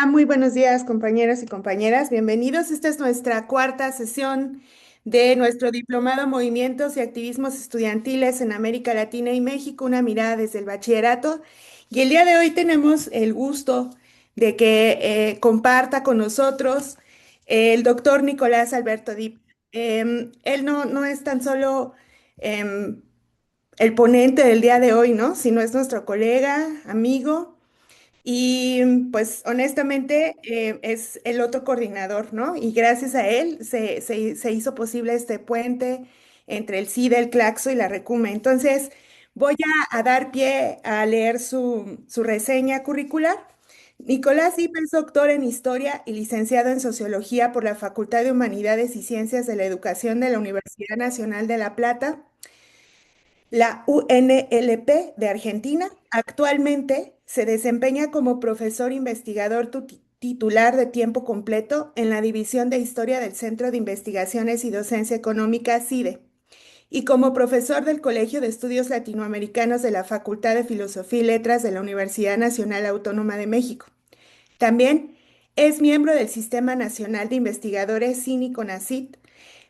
Muy buenos días, compañeros y compañeras. Bienvenidos. Esta es nuestra cuarta sesión de nuestro diplomado Movimientos y Activismos Estudiantiles en América Latina y México, una mirada desde el bachillerato. Y el día de hoy tenemos el gusto de que comparta con nosotros el doctor Nicolás Alberto Dip. Él no es tan solo em, el ponente del día de hoy, ¿no? Sino es nuestro colega, amigo. Y pues honestamente es el otro coordinador, ¿no? Y gracias a él se hizo posible este puente entre el CIDE, el Claxo y la Recume. Entonces voy a dar pie a leer su reseña curricular. Nicolás Dipp es doctor en Historia y licenciado en Sociología por la Facultad de Humanidades y Ciencias de la Educación de la Universidad Nacional de La Plata, la UNLP de Argentina. Actualmente se desempeña como profesor investigador titular de tiempo completo en la División de Historia del Centro de Investigaciones y Docencia Económica CIDE y como profesor del Colegio de Estudios Latinoamericanos de la Facultad de Filosofía y Letras de la Universidad Nacional Autónoma de México. También es miembro del Sistema Nacional de Investigadores CINI-CONACYT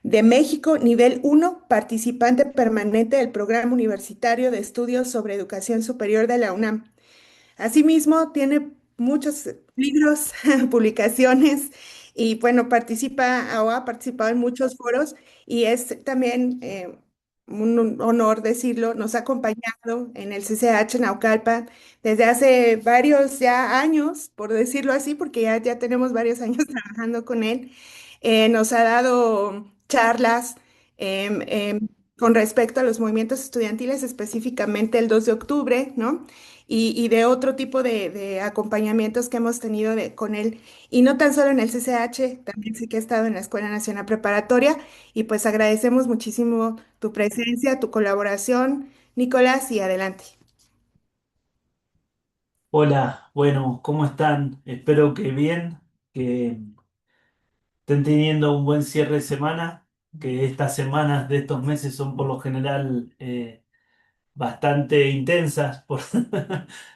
de México, nivel uno, participante permanente del Programa Universitario de Estudios sobre Educación Superior de la UNAM. Asimismo, tiene muchos libros, publicaciones y bueno, participa o ha participado en muchos foros y es también un honor decirlo, nos ha acompañado en el CCH Naucalpan desde hace varios ya años, por decirlo así, porque ya tenemos varios años trabajando con él. Nos ha dado charlas em, em, con respecto a los movimientos estudiantiles, específicamente el 2 de octubre, ¿no? Y de otro tipo de acompañamientos que hemos tenido con él. Y no tan solo en el CCH, también sé que ha estado en la Escuela Nacional Preparatoria y pues agradecemos muchísimo tu presencia, tu colaboración, Nicolás, y adelante. Hola, bueno, ¿cómo están? Espero que bien, que estén teniendo un buen cierre de semana, que estas semanas de estos meses son por lo general bastante intensas, por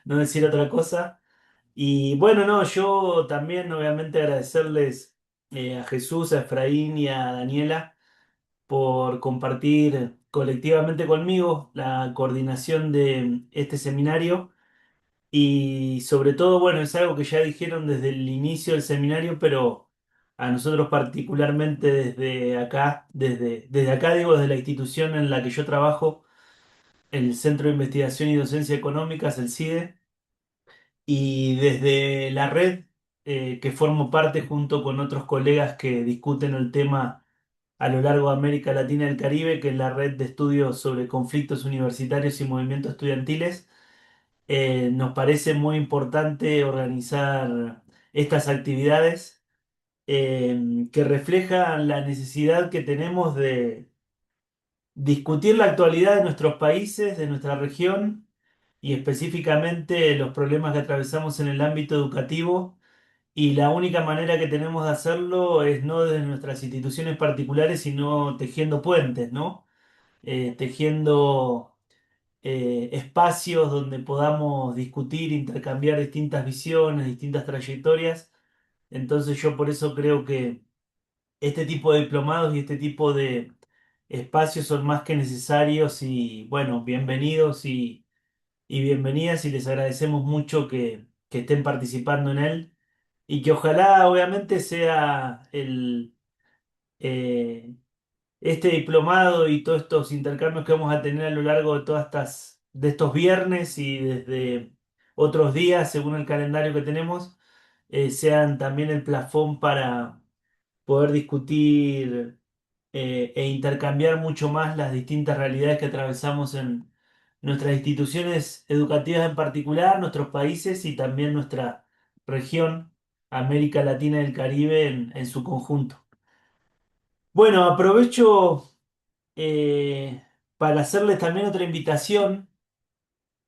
no decir otra cosa. Y bueno, no, yo también obviamente agradecerles a Jesús, a Efraín y a Daniela por compartir colectivamente conmigo la coordinación de este seminario. Y sobre todo, bueno, es algo que ya dijeron desde el inicio del seminario, pero a nosotros particularmente desde acá, desde acá digo, desde la institución en la que yo trabajo, el Centro de Investigación y Docencia Económicas, el CIDE, y desde la red que formo parte junto con otros colegas que discuten el tema a lo largo de América Latina y el Caribe, que es la red de estudios sobre conflictos universitarios y movimientos estudiantiles. Nos parece muy importante organizar estas actividades que reflejan la necesidad que tenemos de discutir la actualidad de nuestros países, de nuestra región y específicamente los problemas que atravesamos en el ámbito educativo. Y la única manera que tenemos de hacerlo es no desde nuestras instituciones particulares, sino tejiendo puentes, ¿no? Tejiendo espacios donde podamos discutir, intercambiar distintas visiones, distintas trayectorias. Entonces yo por eso creo que este tipo de diplomados y este tipo de espacios son más que necesarios y bueno, bienvenidos y bienvenidas y les agradecemos mucho que estén participando en él y que ojalá obviamente sea eh, este diplomado y todos estos intercambios que vamos a tener a lo largo de de estos viernes y desde otros días, según el calendario que tenemos, sean también el plafón para poder discutir e intercambiar mucho más las distintas realidades que atravesamos en nuestras instituciones educativas en particular, nuestros países y también nuestra región, América Latina y el Caribe en su conjunto. Bueno, aprovecho para hacerles también otra invitación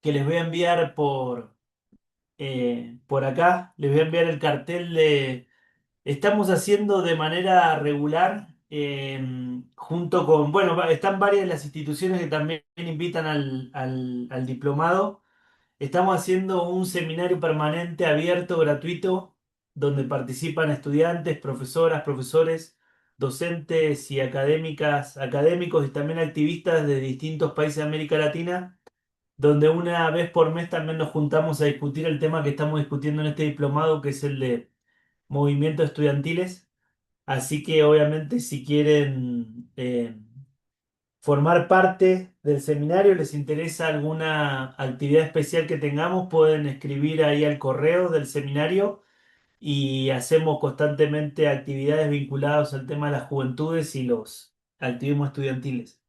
que les voy a enviar por acá. Les voy a enviar el cartel de... Estamos haciendo de manera regular, junto con, bueno, están varias de las instituciones que también invitan al diplomado. Estamos haciendo un seminario permanente, abierto, gratuito, donde participan estudiantes, profesoras, profesores, docentes y académicos y también activistas de distintos países de América Latina, donde una vez por mes también nos juntamos a discutir el tema que estamos discutiendo en este diplomado, que es el de movimientos estudiantiles. Así que obviamente si quieren formar parte del seminario, les interesa alguna actividad especial que tengamos, pueden escribir ahí al correo del seminario y hacemos constantemente actividades vinculadas al tema de las juventudes y los activismos estudiantiles.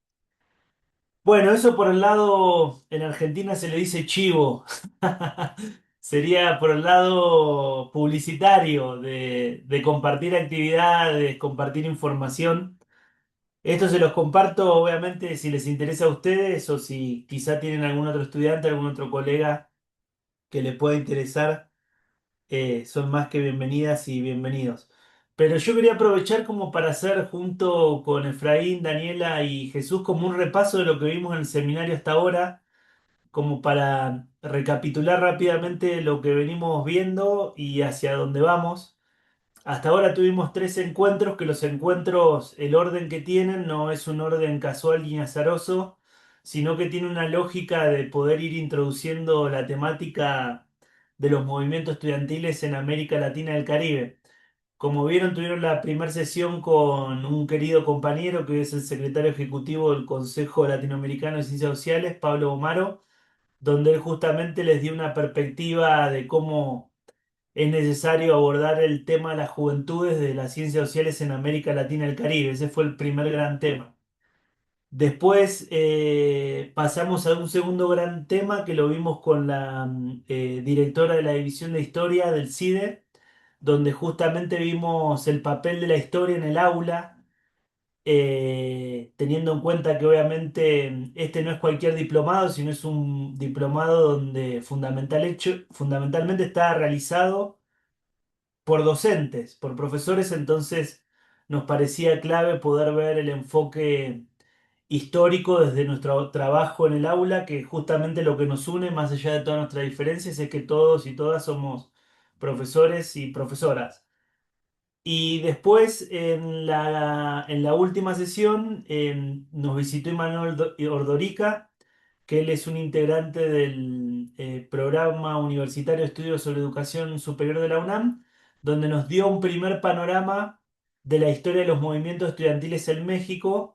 Bueno, eso por el lado, en Argentina se le dice chivo. Sería por el lado publicitario de compartir actividades, compartir información. Esto se los comparto, obviamente, si les interesa a ustedes o si quizá tienen algún otro estudiante, algún otro colega que les pueda interesar, son más que bienvenidas y bienvenidos. Pero yo quería aprovechar como para hacer junto con Efraín, Daniela y Jesús como un repaso de lo que vimos en el seminario hasta ahora, como para recapitular rápidamente lo que venimos viendo y hacia dónde vamos. Hasta ahora tuvimos tres encuentros, que los encuentros, el orden que tienen no es un orden casual ni azaroso, sino que tiene una lógica de poder ir introduciendo la temática de los movimientos estudiantiles en América Latina y el Caribe. Como vieron, tuvieron la primera sesión con un querido compañero que es el secretario ejecutivo del Consejo Latinoamericano de Ciencias Sociales, Pablo Omaro, donde él justamente les dio una perspectiva de cómo es necesario abordar el tema de las juventudes de las ciencias sociales en América Latina y el Caribe. Ese fue el primer gran tema. Después pasamos a un segundo gran tema que lo vimos con la directora de la División de Historia del CIDE, donde justamente vimos el papel de la historia en el aula, teniendo en cuenta que obviamente este no es cualquier diplomado, sino es un diplomado donde fundamentalmente está realizado por docentes, por profesores, entonces nos parecía clave poder ver el enfoque histórico desde nuestro trabajo en el aula, que justamente lo que nos une, más allá de todas nuestras diferencias, es que todos y todas somos profesores y profesoras. Y después, en la última sesión, nos visitó Imanol Ordorica, que él es un integrante del programa universitario de estudios sobre educación superior de la UNAM, donde nos dio un primer panorama de la historia de los movimientos estudiantiles en México,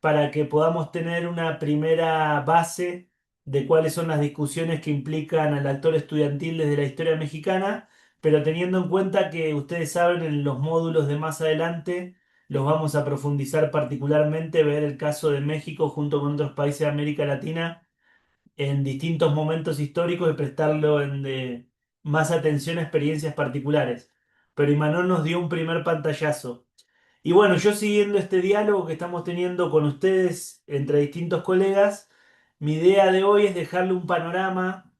para que podamos tener una primera base de cuáles son las discusiones que implican al actor estudiantil desde la historia mexicana, pero teniendo en cuenta que ustedes saben, en los módulos de más adelante los vamos a profundizar particularmente, ver el caso de México junto con otros países de América Latina en distintos momentos históricos y prestarlo más atención a experiencias particulares. Pero Imanol nos dio un primer pantallazo. Y bueno, yo siguiendo este diálogo que estamos teniendo con ustedes entre distintos colegas, mi idea de hoy es dejarle un panorama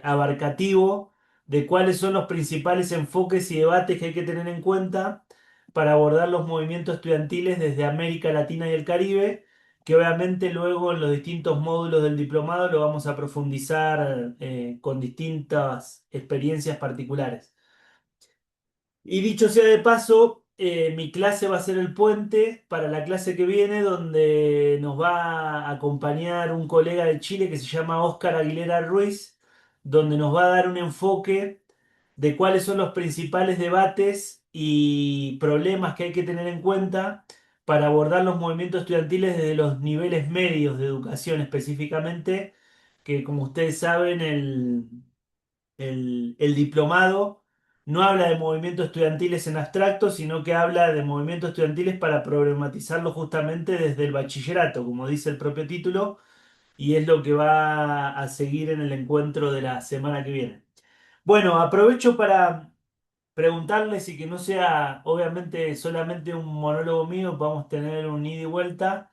abarcativo de cuáles son los principales enfoques y debates que hay que tener en cuenta para abordar los movimientos estudiantiles desde América Latina y el Caribe, que obviamente luego en los distintos módulos del diplomado lo vamos a profundizar con distintas experiencias particulares. Y dicho sea de paso, mi clase va a ser el puente para la clase que viene, donde nos va a acompañar un colega de Chile que se llama Óscar Aguilera Ruiz, donde nos va a dar un enfoque de cuáles son los principales debates y problemas que hay que tener en cuenta para abordar los movimientos estudiantiles desde los niveles medios de educación específicamente, que como ustedes saben, el diplomado no habla de movimientos estudiantiles en abstracto, sino que habla de movimientos estudiantiles para problematizarlo justamente desde el bachillerato, como dice el propio título, y es lo que va a seguir en el encuentro de la semana que viene. Bueno, aprovecho para preguntarles y que no sea obviamente solamente un monólogo mío, vamos a tener un ida y vuelta.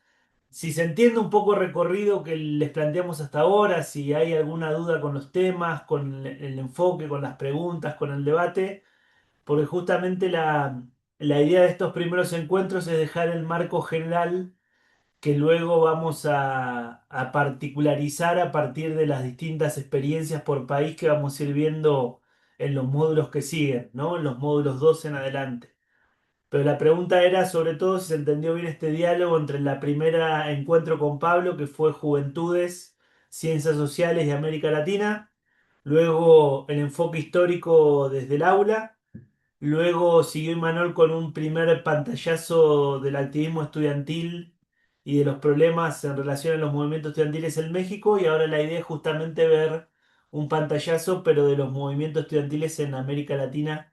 Si se entiende un poco el recorrido que les planteamos hasta ahora, si hay alguna duda con los temas, con el enfoque, con las preguntas, con el debate, porque justamente la idea de estos primeros encuentros es dejar el marco general que luego vamos a particularizar a partir de las distintas experiencias por país que vamos a ir viendo en los módulos que siguen, ¿no? En los módulos 2 en adelante. Pero la pregunta era sobre todo si se entendió bien este diálogo entre la primera encuentro con Pablo, que fue Juventudes, Ciencias Sociales de América Latina, luego el enfoque histórico desde el aula. Luego siguió Imanol con un primer pantallazo del activismo estudiantil y de los problemas en relación a los movimientos estudiantiles en México. Y ahora la idea es justamente ver un pantallazo, pero de los movimientos estudiantiles en América Latina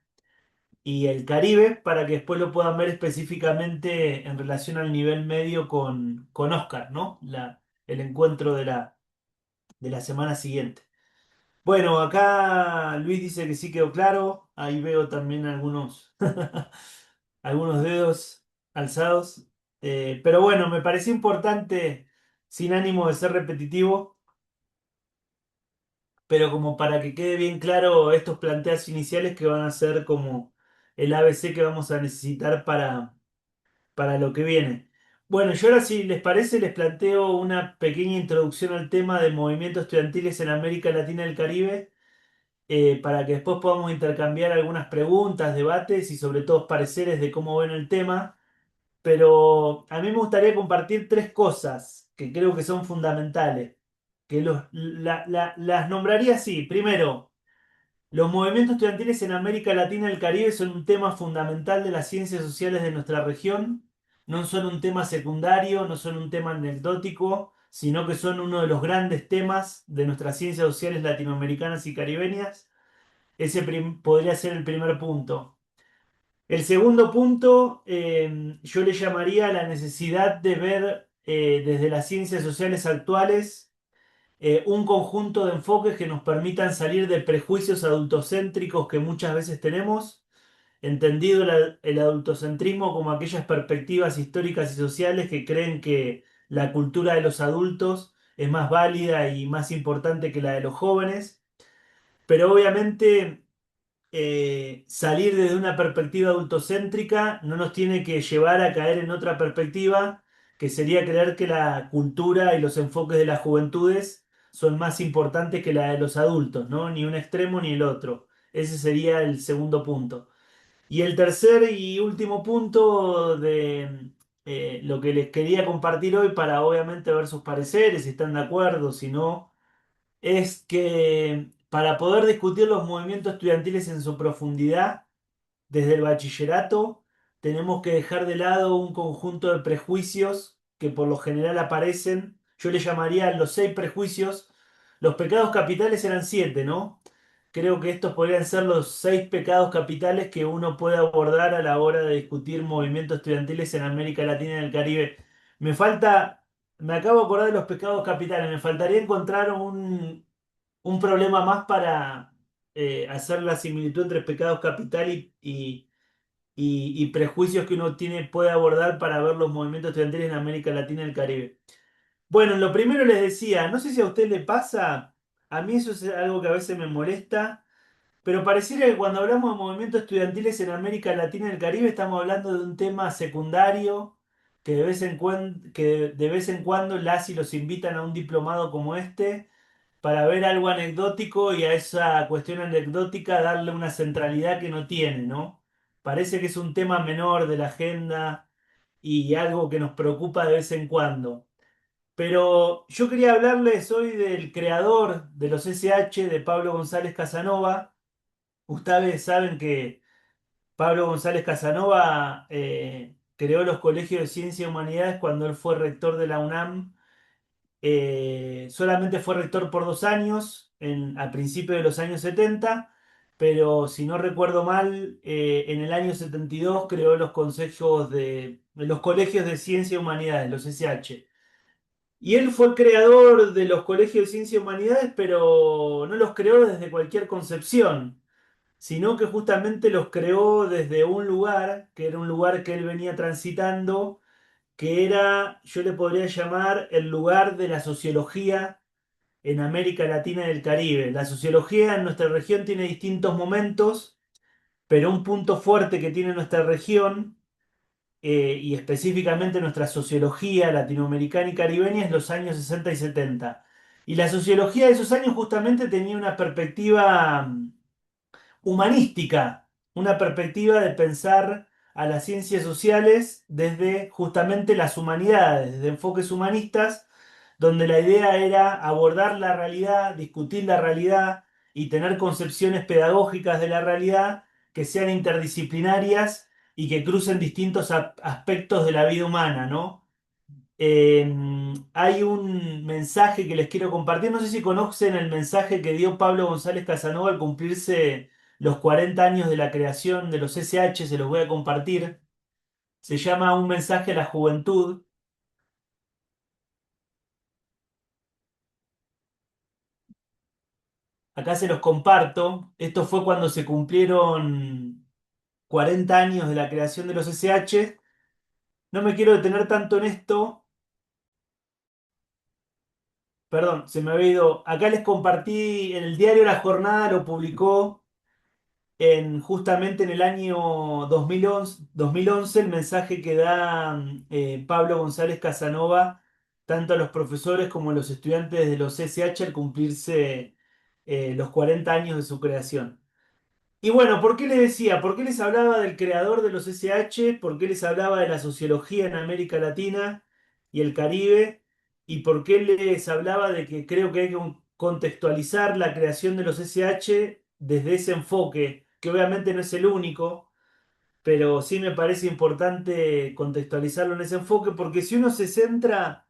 y el Caribe, para que después lo puedan ver específicamente en relación al nivel medio con Oscar, ¿no? El encuentro de la semana siguiente. Bueno, acá Luis dice que sí quedó claro. Ahí veo también algunos, algunos dedos alzados. Pero bueno, me pareció importante, sin ánimo de ser repetitivo, pero como para que quede bien claro estos planteos iniciales que van a ser como el ABC que vamos a necesitar para lo que viene. Bueno, yo ahora si les parece les planteo una pequeña introducción al tema de movimientos estudiantiles en América Latina y el Caribe, para que después podamos intercambiar algunas preguntas, debates y sobre todo pareceres de cómo ven el tema. Pero a mí me gustaría compartir tres cosas que creo que son fundamentales, que las nombraría así. Primero, los movimientos estudiantiles en América Latina y el Caribe son un tema fundamental de las ciencias sociales de nuestra región. No son un tema secundario, no son un tema anecdótico, sino que son uno de los grandes temas de nuestras ciencias sociales latinoamericanas y caribeñas. Ese podría ser el primer punto. El segundo punto, yo le llamaría la necesidad de ver desde las ciencias sociales actuales un conjunto de enfoques que nos permitan salir de prejuicios adultocéntricos que muchas veces tenemos, entendido el adultocentrismo como aquellas perspectivas históricas y sociales que creen que la cultura de los adultos es más válida y más importante que la de los jóvenes, pero obviamente salir desde una perspectiva adultocéntrica no nos tiene que llevar a caer en otra perspectiva, que sería creer que la cultura y los enfoques de las juventudes son más importantes que la de los adultos, ¿no? Ni un extremo ni el otro. Ese sería el segundo punto. Y el tercer y último punto de lo que les quería compartir hoy para obviamente ver sus pareceres, si están de acuerdo, si no, es que para poder discutir los movimientos estudiantiles en su profundidad, desde el bachillerato, tenemos que dejar de lado un conjunto de prejuicios que por lo general aparecen. Yo le llamaría los 6 prejuicios. Los pecados capitales eran 7, ¿no? Creo que estos podrían ser los 6 pecados capitales que uno puede abordar a la hora de discutir movimientos estudiantiles en América Latina y en el Caribe. Me falta, me acabo de acordar de los pecados capitales, me faltaría encontrar un problema más para hacer la similitud entre pecados capital y prejuicios que uno tiene, puede abordar para ver los movimientos estudiantiles en América Latina y el Caribe. Bueno, lo primero les decía, no sé si a usted le pasa, a mí eso es algo que a veces me molesta, pero pareciera que cuando hablamos de movimientos estudiantiles en América Latina y el Caribe estamos hablando de un tema secundario que de vez en cuando las y los invitan a un diplomado como este para ver algo anecdótico y a esa cuestión anecdótica darle una centralidad que no tiene, ¿no? Parece que es un tema menor de la agenda y algo que nos preocupa de vez en cuando. Pero yo quería hablarles hoy del creador de los SH, de Pablo González Casanova. Ustedes saben que Pablo González Casanova creó los colegios de Ciencia y Humanidades cuando él fue rector de la UNAM. Solamente fue rector por 2 años, a principios de los años 70, pero si no recuerdo mal, en el año 72 creó los colegios de Ciencia y Humanidades, los SH. Y él fue el creador de los colegios de Ciencia y Humanidades, pero no los creó desde cualquier concepción, sino que justamente los creó desde un lugar, que era un lugar que él venía transitando, que era, yo le podría llamar el lugar de la sociología en América Latina y el Caribe. La sociología en nuestra región tiene distintos momentos, pero un punto fuerte que tiene nuestra región, y específicamente nuestra sociología latinoamericana y caribeña, es los años 60 y 70. Y la sociología de esos años justamente tenía humanística, una perspectiva de pensar a las ciencias sociales desde justamente las humanidades, desde enfoques humanistas, donde la idea era abordar la realidad, discutir la realidad y tener concepciones pedagógicas de la realidad que sean interdisciplinarias y que crucen distintos aspectos de la vida humana, ¿no? Eh, Hay un mensaje que les quiero compartir. No sé si conocen el mensaje que dio Pablo González Casanova al cumplirse los 40 años de la creación de los SH, se los voy a compartir. Se llama Un mensaje a la juventud. Acá se los comparto. Esto fue cuando se cumplieron 40 años de la creación de los SH. No me quiero detener tanto en esto. Perdón, se me había ido. Acá les compartí en el diario La Jornada, lo publicó justamente en el año 2011 el mensaje que da Pablo González Casanova, tanto a los profesores como a los estudiantes de los SH al cumplirse los 40 años de su creación. Y bueno, ¿por qué les decía? ¿Por qué les hablaba del creador de los SH? ¿Por qué les hablaba de la sociología en América Latina y el Caribe? ¿Y por qué les hablaba de que creo que hay que contextualizar la creación de los SH desde ese enfoque, que obviamente no es el único, pero sí me parece importante contextualizarlo en ese enfoque, porque si uno se centra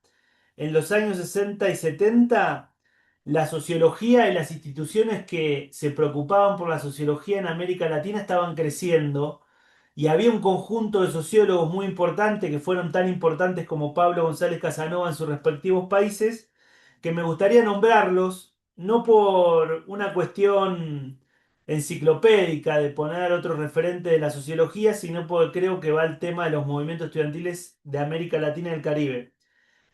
en los años 60 y 70, la sociología y las instituciones que se preocupaban por la sociología en América Latina estaban creciendo y había un conjunto de sociólogos muy importantes que fueron tan importantes como Pablo González Casanova en sus respectivos países, que me gustaría nombrarlos, no por una cuestión enciclopédica de poner otro referente de la sociología, sino porque creo que va el tema de los movimientos estudiantiles de América Latina y el Caribe.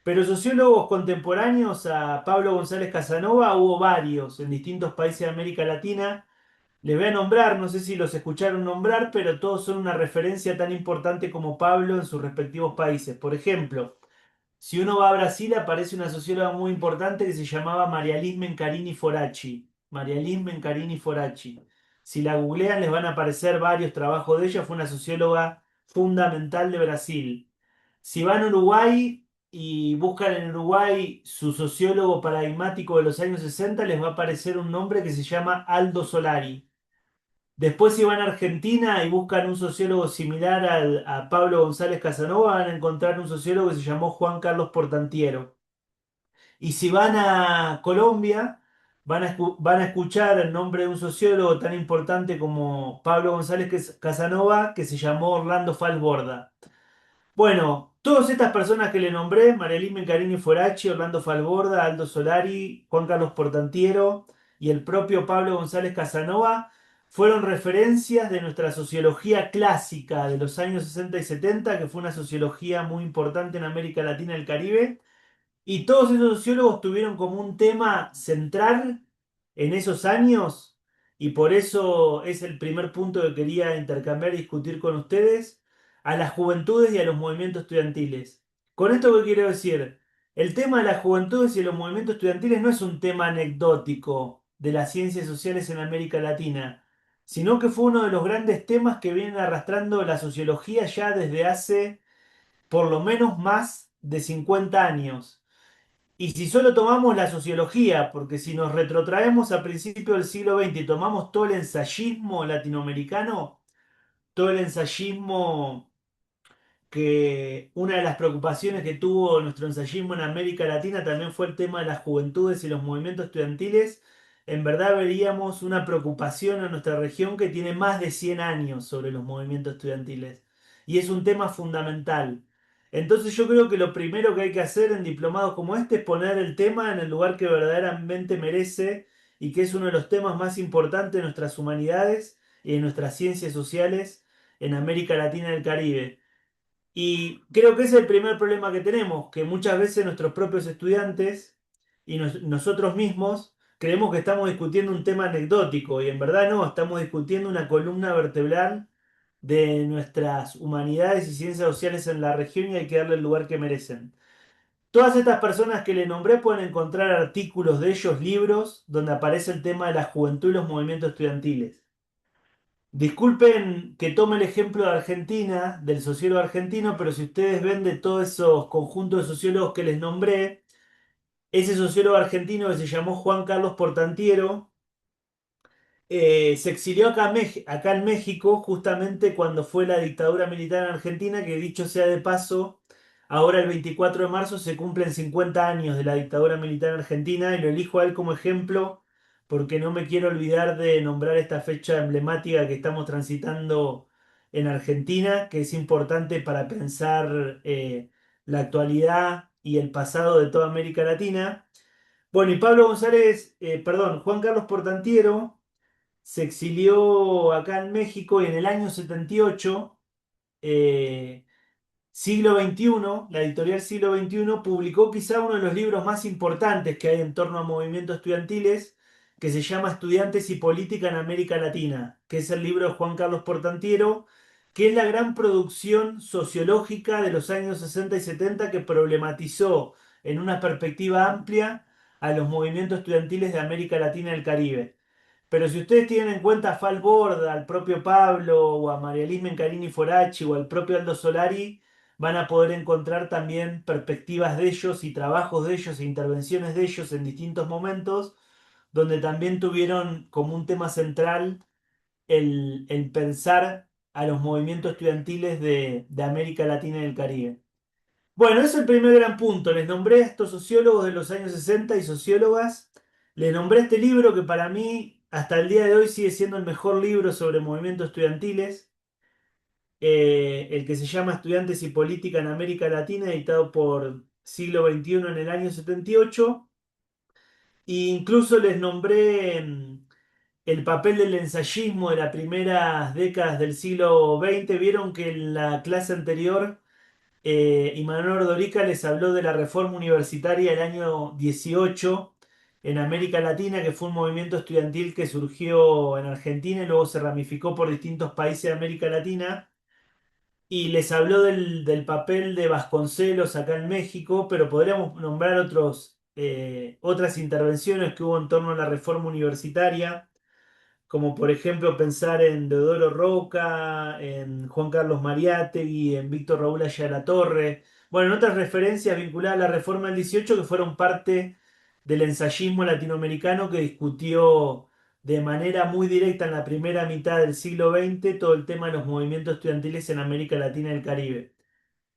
Pero sociólogos contemporáneos a Pablo González Casanova hubo varios en distintos países de América Latina. Les voy a nombrar, no sé si los escucharon nombrar, pero todos son una referencia tan importante como Pablo en sus respectivos países. Por ejemplo, si uno va a Brasil, aparece una socióloga muy importante que se llamaba Maria Liz Mencarini Foracci. Maria Liz Mencarini Foracci. Si la googlean, les van a aparecer varios trabajos de ella. Fue una socióloga fundamental de Brasil. Si van a Uruguay y buscan en Uruguay su sociólogo paradigmático de los años 60, les va a aparecer un nombre que se llama Aldo Solari. Después, si van a Argentina y buscan un sociólogo similar a Pablo González Casanova, van a encontrar un sociólogo que se llamó Juan Carlos Portantiero. Y si van a Colombia, van a escuchar el nombre de un sociólogo tan importante como Pablo González Casanova, que se llamó Orlando Falborda. Bueno, todas estas personas que le nombré, Marielín Mencarini Foracci, Orlando Falborda, Aldo Solari, Juan Carlos Portantiero y el propio Pablo González Casanova, fueron referencias de nuestra sociología clásica de los años 60 y 70, que fue una sociología muy importante en América Latina y el Caribe, y todos esos sociólogos tuvieron como un tema central en esos años, y por eso es el primer punto que quería intercambiar y discutir con ustedes, a las juventudes y a los movimientos estudiantiles. Con esto, ¿qué quiero decir? El tema de las juventudes y los movimientos estudiantiles no es un tema anecdótico de las ciencias sociales en América Latina, sino que fue uno de los grandes temas que viene arrastrando la sociología ya desde hace por lo menos más de 50 años. Y si solo tomamos la sociología, porque si nos retrotraemos a principios del siglo XX y tomamos todo el ensayismo latinoamericano, todo el ensayismo que una de las preocupaciones que tuvo nuestro ensayismo en América Latina también fue el tema de las juventudes y los movimientos estudiantiles, en verdad veríamos una preocupación en nuestra región que tiene más de 100 años sobre los movimientos estudiantiles. Y es un tema fundamental. Entonces yo creo que lo primero que hay que hacer en diplomados como este es poner el tema en el lugar que verdaderamente merece y que es uno de los temas más importantes de nuestras humanidades y de nuestras ciencias sociales en América Latina y el Caribe. Y creo que ese es el primer problema que tenemos, que muchas veces nuestros propios estudiantes y nosotros mismos creemos que estamos discutiendo un tema anecdótico y en verdad no, estamos discutiendo una columna vertebral de nuestras humanidades y ciencias sociales en la región y hay que darle el lugar que merecen. Todas estas personas que le nombré pueden encontrar artículos de ellos, libros, donde aparece el tema de la juventud y los movimientos estudiantiles. Disculpen que tome el ejemplo de Argentina, del sociólogo argentino, pero si ustedes ven de todos esos conjuntos de sociólogos que les nombré, ese sociólogo argentino que se llamó Juan Carlos Portantiero, se exilió acá en México justamente cuando fue la dictadura militar en Argentina, que dicho sea de paso, ahora el 24 de marzo se cumplen 50 años de la dictadura militar en Argentina y lo elijo a él como ejemplo porque no me quiero olvidar de nombrar esta fecha emblemática que estamos transitando en Argentina, que es importante para pensar la actualidad y el pasado de toda América Latina. Bueno, y Pablo González, perdón, Juan Carlos Portantiero se exilió acá en México y en el año 78, eh, Siglo XXI, la editorial Siglo XXI, publicó quizá uno de los libros más importantes que hay en torno a movimientos estudiantiles, que se llama Estudiantes y Política en América Latina, que es el libro de Juan Carlos Portantiero, que es la gran producción sociológica de los años 60 y 70 que problematizó en una perspectiva amplia a los movimientos estudiantiles de América Latina y el Caribe. Pero si ustedes tienen en cuenta a Fal Borda, al propio Pablo, o a María Liz Mencarini Forachi, o al propio Aldo Solari, van a poder encontrar también perspectivas de ellos y trabajos de ellos e intervenciones de ellos en distintos momentos, donde también tuvieron como un tema central el pensar a los movimientos estudiantiles de América Latina y el Caribe. Bueno, ese es el primer gran punto. Les nombré a estos sociólogos de los años 60 y sociólogas. Les nombré este libro que para mí hasta el día de hoy sigue siendo el mejor libro sobre movimientos estudiantiles, el que se llama Estudiantes y Política en América Latina, editado por Siglo XXI en el año 78. E incluso les nombré el papel del ensayismo de las primeras décadas del siglo XX. Vieron que en la clase anterior Imanol Ordorica les habló de la reforma universitaria del año 18 en América Latina, que fue un movimiento estudiantil que surgió en Argentina y luego se ramificó por distintos países de América Latina. Y les habló del papel de Vasconcelos acá en México, pero podríamos nombrar otras intervenciones que hubo en torno a la reforma universitaria, como por ejemplo pensar en Deodoro Roca, en Juan Carlos Mariátegui, en Víctor Raúl Ayala Torre. Bueno, en otras referencias vinculadas a la reforma del 18 que fueron parte del ensayismo latinoamericano que discutió de manera muy directa en la primera mitad del siglo XX todo el tema de los movimientos estudiantiles en América Latina y el Caribe.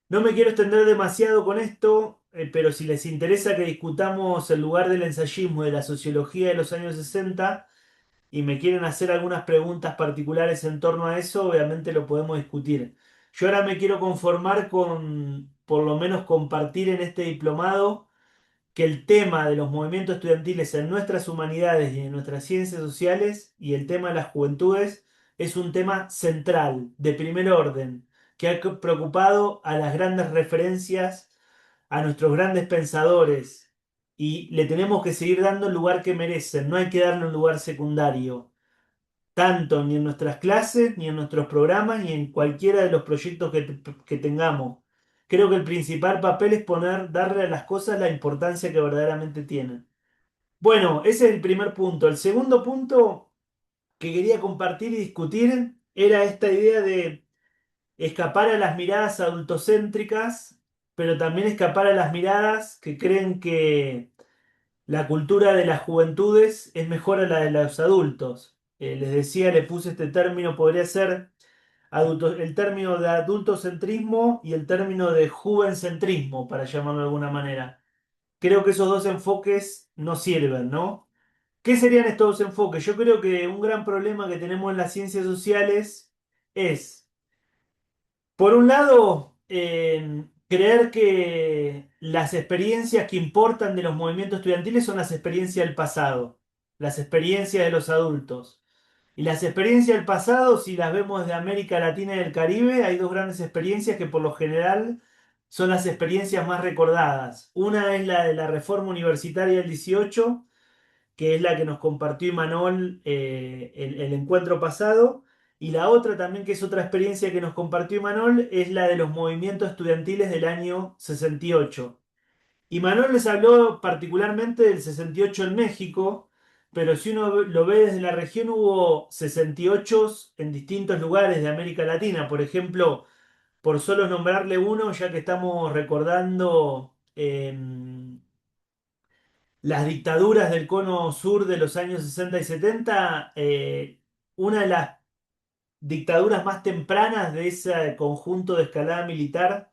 No me quiero extender demasiado con esto, pero si les interesa que discutamos el lugar del ensayismo y de la sociología de los años 60 y me quieren hacer algunas preguntas particulares en torno a eso, obviamente lo podemos discutir. Yo ahora me quiero conformar con, por lo menos, compartir en este diplomado que el tema de los movimientos estudiantiles en nuestras humanidades y en nuestras ciencias sociales y el tema de las juventudes es un tema central, de primer orden, que ha preocupado a las grandes referencias, a nuestros grandes pensadores, y le tenemos que seguir dando el lugar que merecen, no hay que darle un lugar secundario, tanto ni en nuestras clases, ni en nuestros programas, ni en cualquiera de los proyectos que tengamos. Creo que el principal papel es darle a las cosas la importancia que verdaderamente tienen. Bueno, ese es el primer punto. El segundo punto que quería compartir y discutir era esta idea de escapar a las miradas adultocéntricas, pero también escapar a las miradas que creen que la cultura de las juventudes es mejor a la de los adultos. Les decía, le puse este término, podría ser el término de adultocentrismo y el término de juvencentrismo, para llamarlo de alguna manera. Creo que esos dos enfoques no sirven, ¿no? ¿Qué serían estos dos enfoques? Yo creo que un gran problema que tenemos en las ciencias sociales es, por un lado, creer que las experiencias que importan de los movimientos estudiantiles son las experiencias del pasado, las experiencias de los adultos. Y las experiencias del pasado, si las vemos desde América Latina y el Caribe, hay dos grandes experiencias que por lo general son las experiencias más recordadas. Una es la de la reforma universitaria del 18, que es la que nos compartió Imanol el encuentro pasado. Y la otra también, que es otra experiencia que nos compartió Imanol, es la de los movimientos estudiantiles del año 68. Imanol les habló particularmente del 68 en México, pero si uno lo ve desde la región, hubo 68 en distintos lugares de América Latina. Por ejemplo, por solo nombrarle uno, ya que estamos recordando las dictaduras del cono sur de los años 60 y 70, una de las dictaduras más tempranas de ese conjunto de escalada militar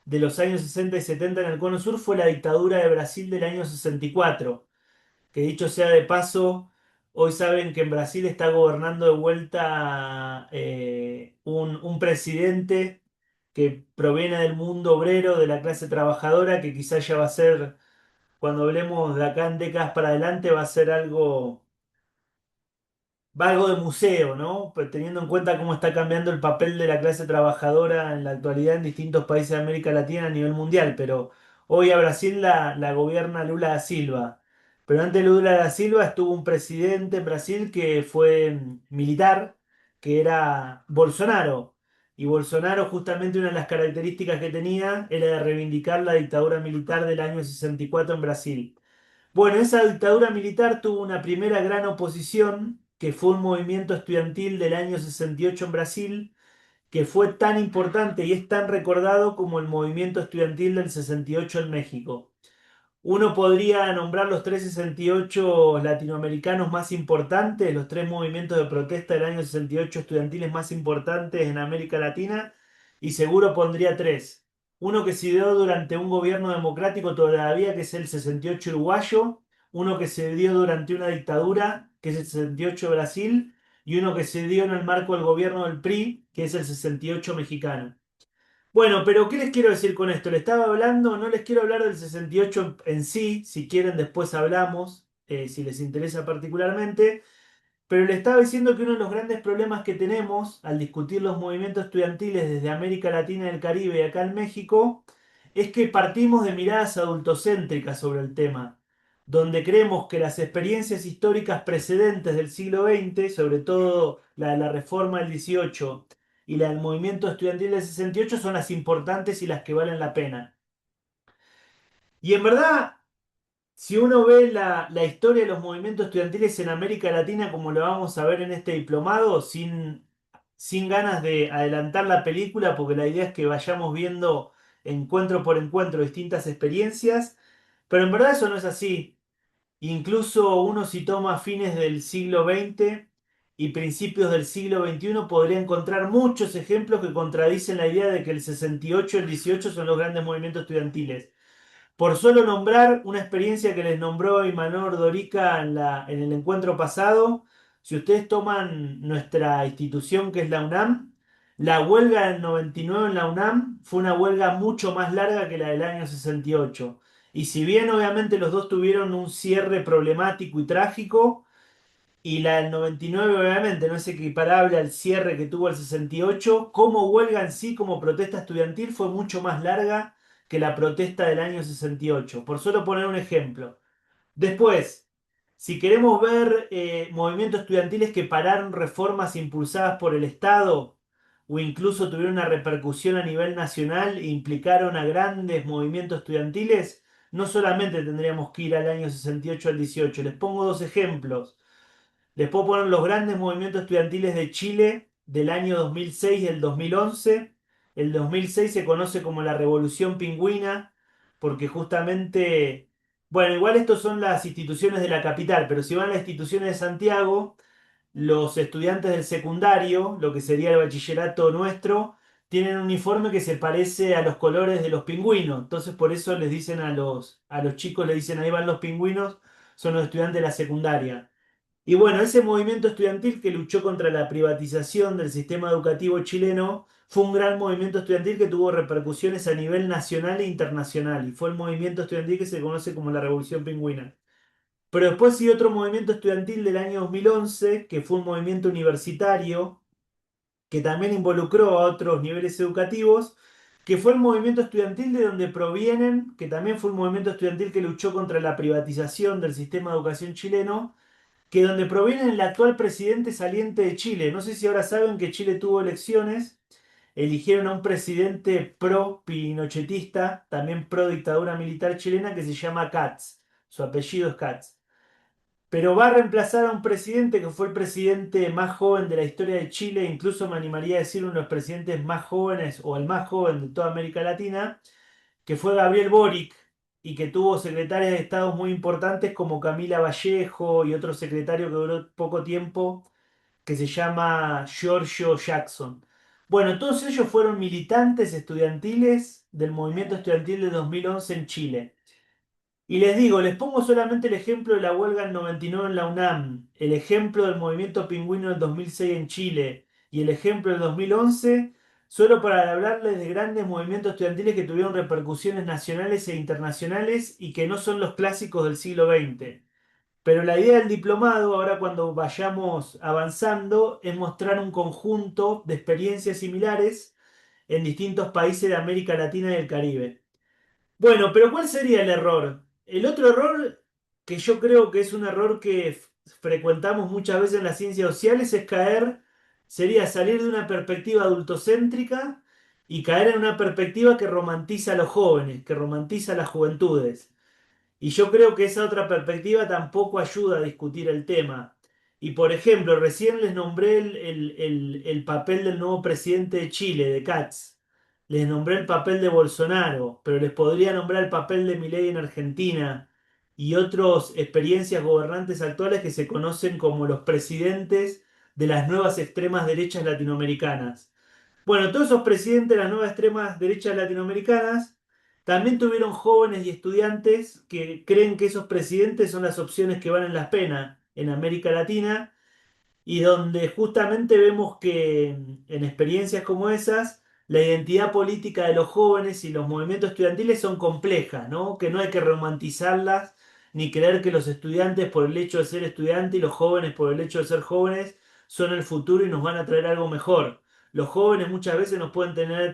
de los años 60 y 70 en el cono sur fue la dictadura de Brasil del año 64, que dicho sea de paso, hoy saben que en Brasil está gobernando de vuelta un presidente que proviene del mundo obrero, de la clase trabajadora, que quizás ya va a ser, cuando hablemos de acá en décadas para adelante, va a ser va algo de museo, ¿no? Pues teniendo en cuenta cómo está cambiando el papel de la clase trabajadora en la actualidad en distintos países de América Latina a nivel mundial, pero hoy a Brasil la gobierna Lula da Silva. Pero antes de Lula da Silva estuvo un presidente en Brasil que fue militar, que era Bolsonaro. Y Bolsonaro, justamente una de las características que tenía era de reivindicar la dictadura militar del año 64 en Brasil. Bueno, esa dictadura militar tuvo una primera gran oposición, que fue un movimiento estudiantil del año 68 en Brasil, que fue tan importante y es tan recordado como el movimiento estudiantil del 68 en México. Uno podría nombrar los tres 68 latinoamericanos más importantes, los tres movimientos de protesta del año 68 estudiantiles más importantes en América Latina, y seguro pondría tres. Uno que se dio durante un gobierno democrático todavía, que es el 68 uruguayo, uno que se dio durante una dictadura, que es el 68 Brasil, y uno que se dio en el marco del gobierno del PRI, que es el 68 mexicano. Bueno, pero ¿qué les quiero decir con esto? Le estaba hablando, no les quiero hablar del 68 en sí, si quieren después hablamos, si les interesa particularmente, pero le estaba diciendo que uno de los grandes problemas que tenemos al discutir los movimientos estudiantiles desde América Latina y el Caribe y acá en México es que partimos de miradas adultocéntricas sobre el tema, donde creemos que las experiencias históricas precedentes del siglo XX, sobre todo la de la Reforma del 18 y la del movimiento estudiantil del 68, son las importantes y las que valen la pena. Y en verdad, si uno ve la historia de los movimientos estudiantiles en América Latina, como lo vamos a ver en este diplomado, sin ganas de adelantar la película, porque la idea es que vayamos viendo encuentro por encuentro distintas experiencias, pero en verdad eso no es así. Incluso uno, si toma fines del siglo XX y principios del siglo XXI, podría encontrar muchos ejemplos que contradicen la idea de que el 68 y el 18 son los grandes movimientos estudiantiles. Por solo nombrar una experiencia que les nombró Imanol Dorica en el encuentro pasado, si ustedes toman nuestra institución que es la UNAM, la huelga del 99 en la UNAM fue una huelga mucho más larga que la del año 68. Y si bien obviamente los dos tuvieron un cierre problemático y trágico, y la del 99 obviamente no es equiparable al cierre que tuvo el 68, como huelga en sí, como protesta estudiantil, fue mucho más larga que la protesta del año 68, por solo poner un ejemplo. Después, si queremos ver movimientos estudiantiles que pararon reformas impulsadas por el Estado o incluso tuvieron una repercusión a nivel nacional e implicaron a grandes movimientos estudiantiles, no solamente tendríamos que ir al año 68 al 18. Les pongo dos ejemplos. Les puedo poner los grandes movimientos estudiantiles de Chile del año 2006 y el 2011. El 2006 se conoce como la Revolución Pingüina, porque justamente, bueno, igual estos son las instituciones de la capital, pero si van a las instituciones de Santiago, los estudiantes del secundario, lo que sería el bachillerato nuestro, tienen un uniforme que se parece a los colores de los pingüinos. Entonces por eso les dicen a los chicos, les dicen ahí van los pingüinos, son los estudiantes de la secundaria. Y bueno, ese movimiento estudiantil que luchó contra la privatización del sistema educativo chileno fue un gran movimiento estudiantil que tuvo repercusiones a nivel nacional e internacional. Y fue el movimiento estudiantil que se conoce como la Revolución Pingüina. Pero después sí otro movimiento estudiantil del año 2011, que fue un movimiento universitario, que también involucró a otros niveles educativos, que fue el movimiento estudiantil de donde provienen, que también fue un movimiento estudiantil que luchó contra la privatización del sistema de educación chileno, que donde proviene el actual presidente saliente de Chile. No sé si ahora saben que Chile tuvo elecciones, eligieron a un presidente pro pinochetista, también pro dictadura militar chilena, que se llama Katz. Su apellido es Katz. pero va a reemplazar a un presidente que fue el presidente más joven de la historia de Chile, incluso me animaría a decir uno de los presidentes más jóvenes o el más joven de toda América Latina, que fue Gabriel Boric y que tuvo secretarias de Estado muy importantes como Camila Vallejo y otro secretario que duró poco tiempo, que se llama Giorgio Jackson. Bueno, todos ellos fueron militantes estudiantiles del movimiento estudiantil de 2011 en Chile. Y les digo, les pongo solamente el ejemplo de la huelga en 99 en la UNAM, el ejemplo del movimiento pingüino del 2006 en Chile y el ejemplo del 2011, solo para hablarles de grandes movimientos estudiantiles que tuvieron repercusiones nacionales e internacionales y que no son los clásicos del siglo XX. Pero la idea del diplomado, ahora cuando vayamos avanzando, es mostrar un conjunto de experiencias similares en distintos países de América Latina y el Caribe. Bueno, pero ¿cuál sería el error? El otro error, que yo creo que es un error que frecuentamos muchas veces en las ciencias sociales, es caer, sería salir de una perspectiva adultocéntrica y caer en una perspectiva que romantiza a los jóvenes, que romantiza a las juventudes. Y yo creo que esa otra perspectiva tampoco ayuda a discutir el tema. Y por ejemplo, recién les nombré el papel del nuevo presidente de Chile, de Katz. Les nombré el papel de Bolsonaro, pero les podría nombrar el papel de Milei en Argentina y otras experiencias gobernantes actuales que se conocen como los presidentes de las nuevas extremas derechas latinoamericanas. Bueno, todos esos presidentes de las nuevas extremas derechas latinoamericanas también tuvieron jóvenes y estudiantes que creen que esos presidentes son las opciones que valen la pena en América Latina y donde justamente vemos que en experiencias como esas, la identidad política de los jóvenes y los movimientos estudiantiles son complejas, ¿no? Que no hay que romantizarlas ni creer que los estudiantes por el hecho de ser estudiantes y los jóvenes por el hecho de ser jóvenes son el futuro y nos van a traer algo mejor. Los jóvenes muchas veces nos pueden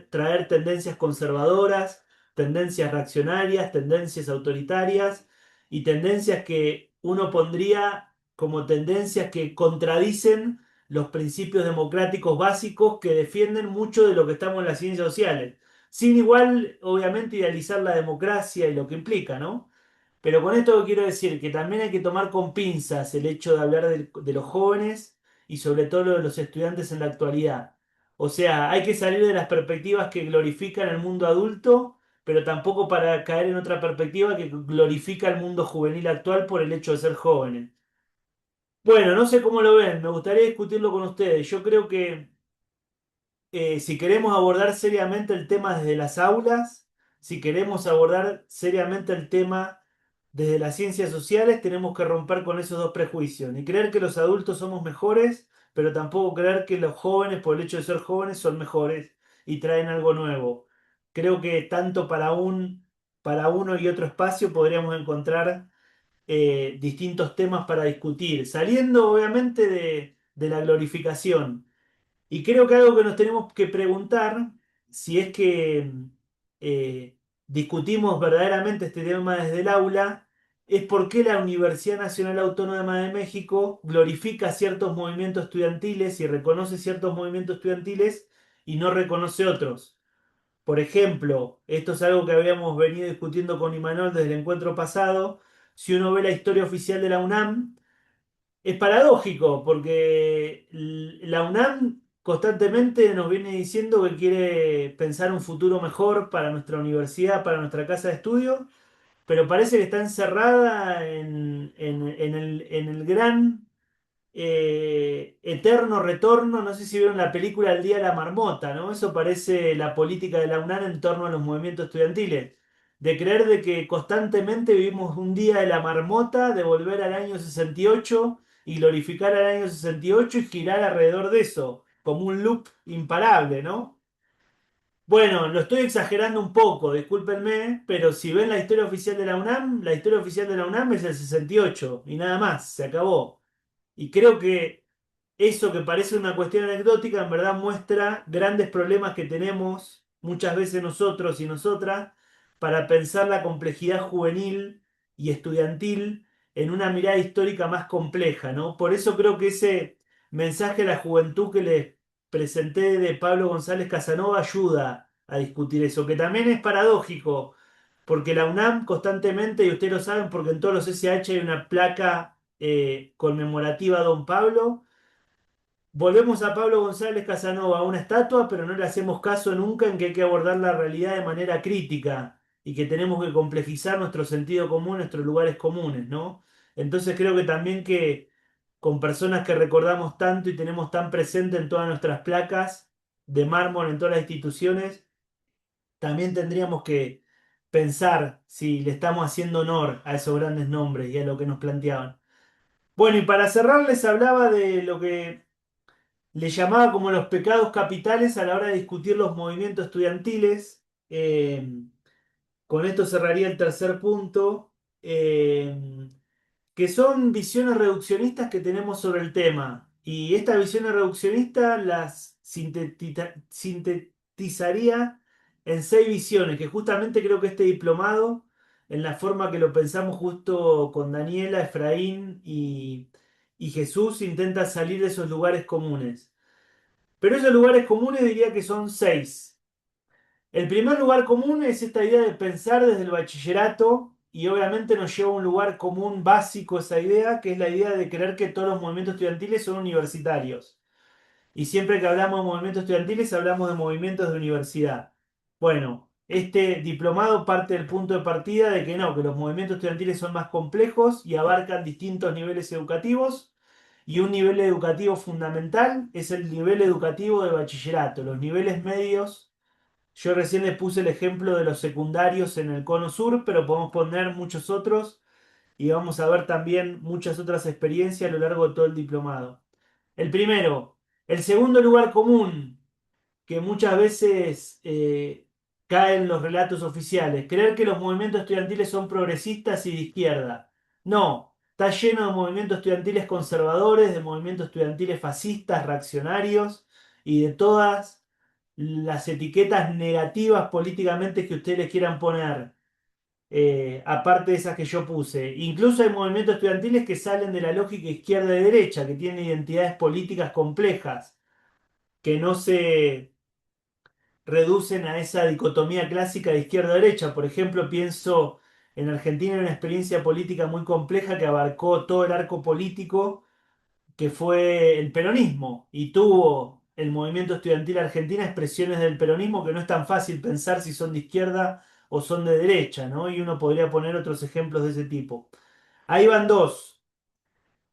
traer tendencias conservadoras, tendencias reaccionarias, tendencias autoritarias y tendencias que uno pondría como tendencias que contradicen los principios democráticos básicos que defienden mucho de lo que estamos en las ciencias sociales, sin igual, obviamente, idealizar la democracia y lo que implica, ¿no? Pero con esto quiero decir que también hay que tomar con pinzas el hecho de hablar de los jóvenes y sobre todo lo de los estudiantes en la actualidad. O sea, hay que salir de las perspectivas que glorifican el mundo adulto, pero tampoco para caer en otra perspectiva que glorifica el mundo juvenil actual por el hecho de ser jóvenes. Bueno, no sé cómo lo ven, me gustaría discutirlo con ustedes. Yo creo que si queremos abordar seriamente el tema desde las aulas, si queremos abordar seriamente el tema desde las ciencias sociales, tenemos que romper con esos dos prejuicios. Ni creer que los adultos somos mejores, pero tampoco creer que los jóvenes, por el hecho de ser jóvenes, son mejores y traen algo nuevo. Creo que tanto para uno y otro espacio podríamos encontrar distintos temas para discutir, saliendo obviamente de la glorificación. Y creo que algo que nos tenemos que preguntar, si es que eh, discutimos verdaderamente este tema desde el aula, es por qué la Universidad Nacional Autónoma de México glorifica ciertos movimientos estudiantiles y reconoce ciertos movimientos estudiantiles y no reconoce otros. Por ejemplo, esto es algo que habíamos venido discutiendo con Imanol desde el encuentro pasado. Si uno ve la historia oficial de la UNAM, es paradójico porque la UNAM constantemente nos viene diciendo que quiere pensar un futuro mejor para nuestra universidad, para nuestra casa de estudio, pero parece que está encerrada en el gran eterno retorno. No sé si vieron la película El Día de la Marmota, ¿no? Eso parece la política de la UNAM en torno a los movimientos estudiantiles. De creer de que constantemente vivimos un día de la marmota, de volver al año 68 y glorificar al año 68 y girar alrededor de eso, como un loop imparable, ¿no? Bueno, lo estoy exagerando un poco, discúlpenme, pero si ven la historia oficial de la UNAM, la historia oficial de la UNAM es el 68 y nada más, se acabó. Y creo que eso que parece una cuestión anecdótica en verdad muestra grandes problemas que tenemos muchas veces nosotros y nosotras para pensar la complejidad juvenil y estudiantil en una mirada histórica más compleja, ¿no? Por eso creo que ese mensaje a la juventud que les presenté de Pablo González Casanova ayuda a discutir eso, que también es paradójico, porque la UNAM constantemente, y ustedes lo saben porque en todos los SH hay una placa conmemorativa a Don Pablo. Volvemos a Pablo González Casanova, una estatua, pero no le hacemos caso nunca en que hay que abordar la realidad de manera crítica y que tenemos que complejizar nuestro sentido común, nuestros lugares comunes, ¿no? Entonces creo que también que con personas que recordamos tanto y tenemos tan presente en todas nuestras placas de mármol, en todas las instituciones, también tendríamos que pensar si le estamos haciendo honor a esos grandes nombres y a lo que nos planteaban. Bueno, y para cerrar les hablaba de lo que le llamaba como los pecados capitales a la hora de discutir los movimientos estudiantiles. Con esto cerraría el tercer punto, que son visiones reduccionistas que tenemos sobre el tema. Y estas visiones reduccionistas las sintetizaría en 6 visiones, que justamente creo que este diplomado, en la forma que lo pensamos justo con Daniela, Efraín y Jesús, intenta salir de esos lugares comunes. Pero esos lugares comunes diría que son 6. El primer lugar común es esta idea de pensar desde el bachillerato y obviamente nos lleva a un lugar común básico esa idea, que es la idea de creer que todos los movimientos estudiantiles son universitarios. Y siempre que hablamos de movimientos estudiantiles hablamos de movimientos de universidad. Bueno, este diplomado parte del punto de partida de que no, que los movimientos estudiantiles son más complejos y abarcan distintos niveles educativos. Y un nivel educativo fundamental es el nivel educativo de bachillerato. Los niveles medios, yo recién les puse el ejemplo de los secundarios en el cono sur, pero podemos poner muchos otros y vamos a ver también muchas otras experiencias a lo largo de todo el diplomado. El primero, el segundo lugar común que muchas veces cae en los relatos oficiales, creer que los movimientos estudiantiles son progresistas y de izquierda. No, está lleno de movimientos estudiantiles conservadores, de movimientos estudiantiles fascistas, reaccionarios y de todas las etiquetas negativas políticamente que ustedes les quieran poner, aparte de esas que yo puse. Incluso hay movimientos estudiantiles que salen de la lógica izquierda y derecha, que tienen identidades políticas complejas, que no se reducen a esa dicotomía clásica de izquierda-derecha. Por ejemplo, pienso en Argentina en una experiencia política muy compleja que abarcó todo el arco político que fue el peronismo y tuvo el movimiento estudiantil argentino expresiones del peronismo que no es tan fácil pensar si son de izquierda o son de derecha, ¿no? Y uno podría poner otros ejemplos de ese tipo. Ahí van dos.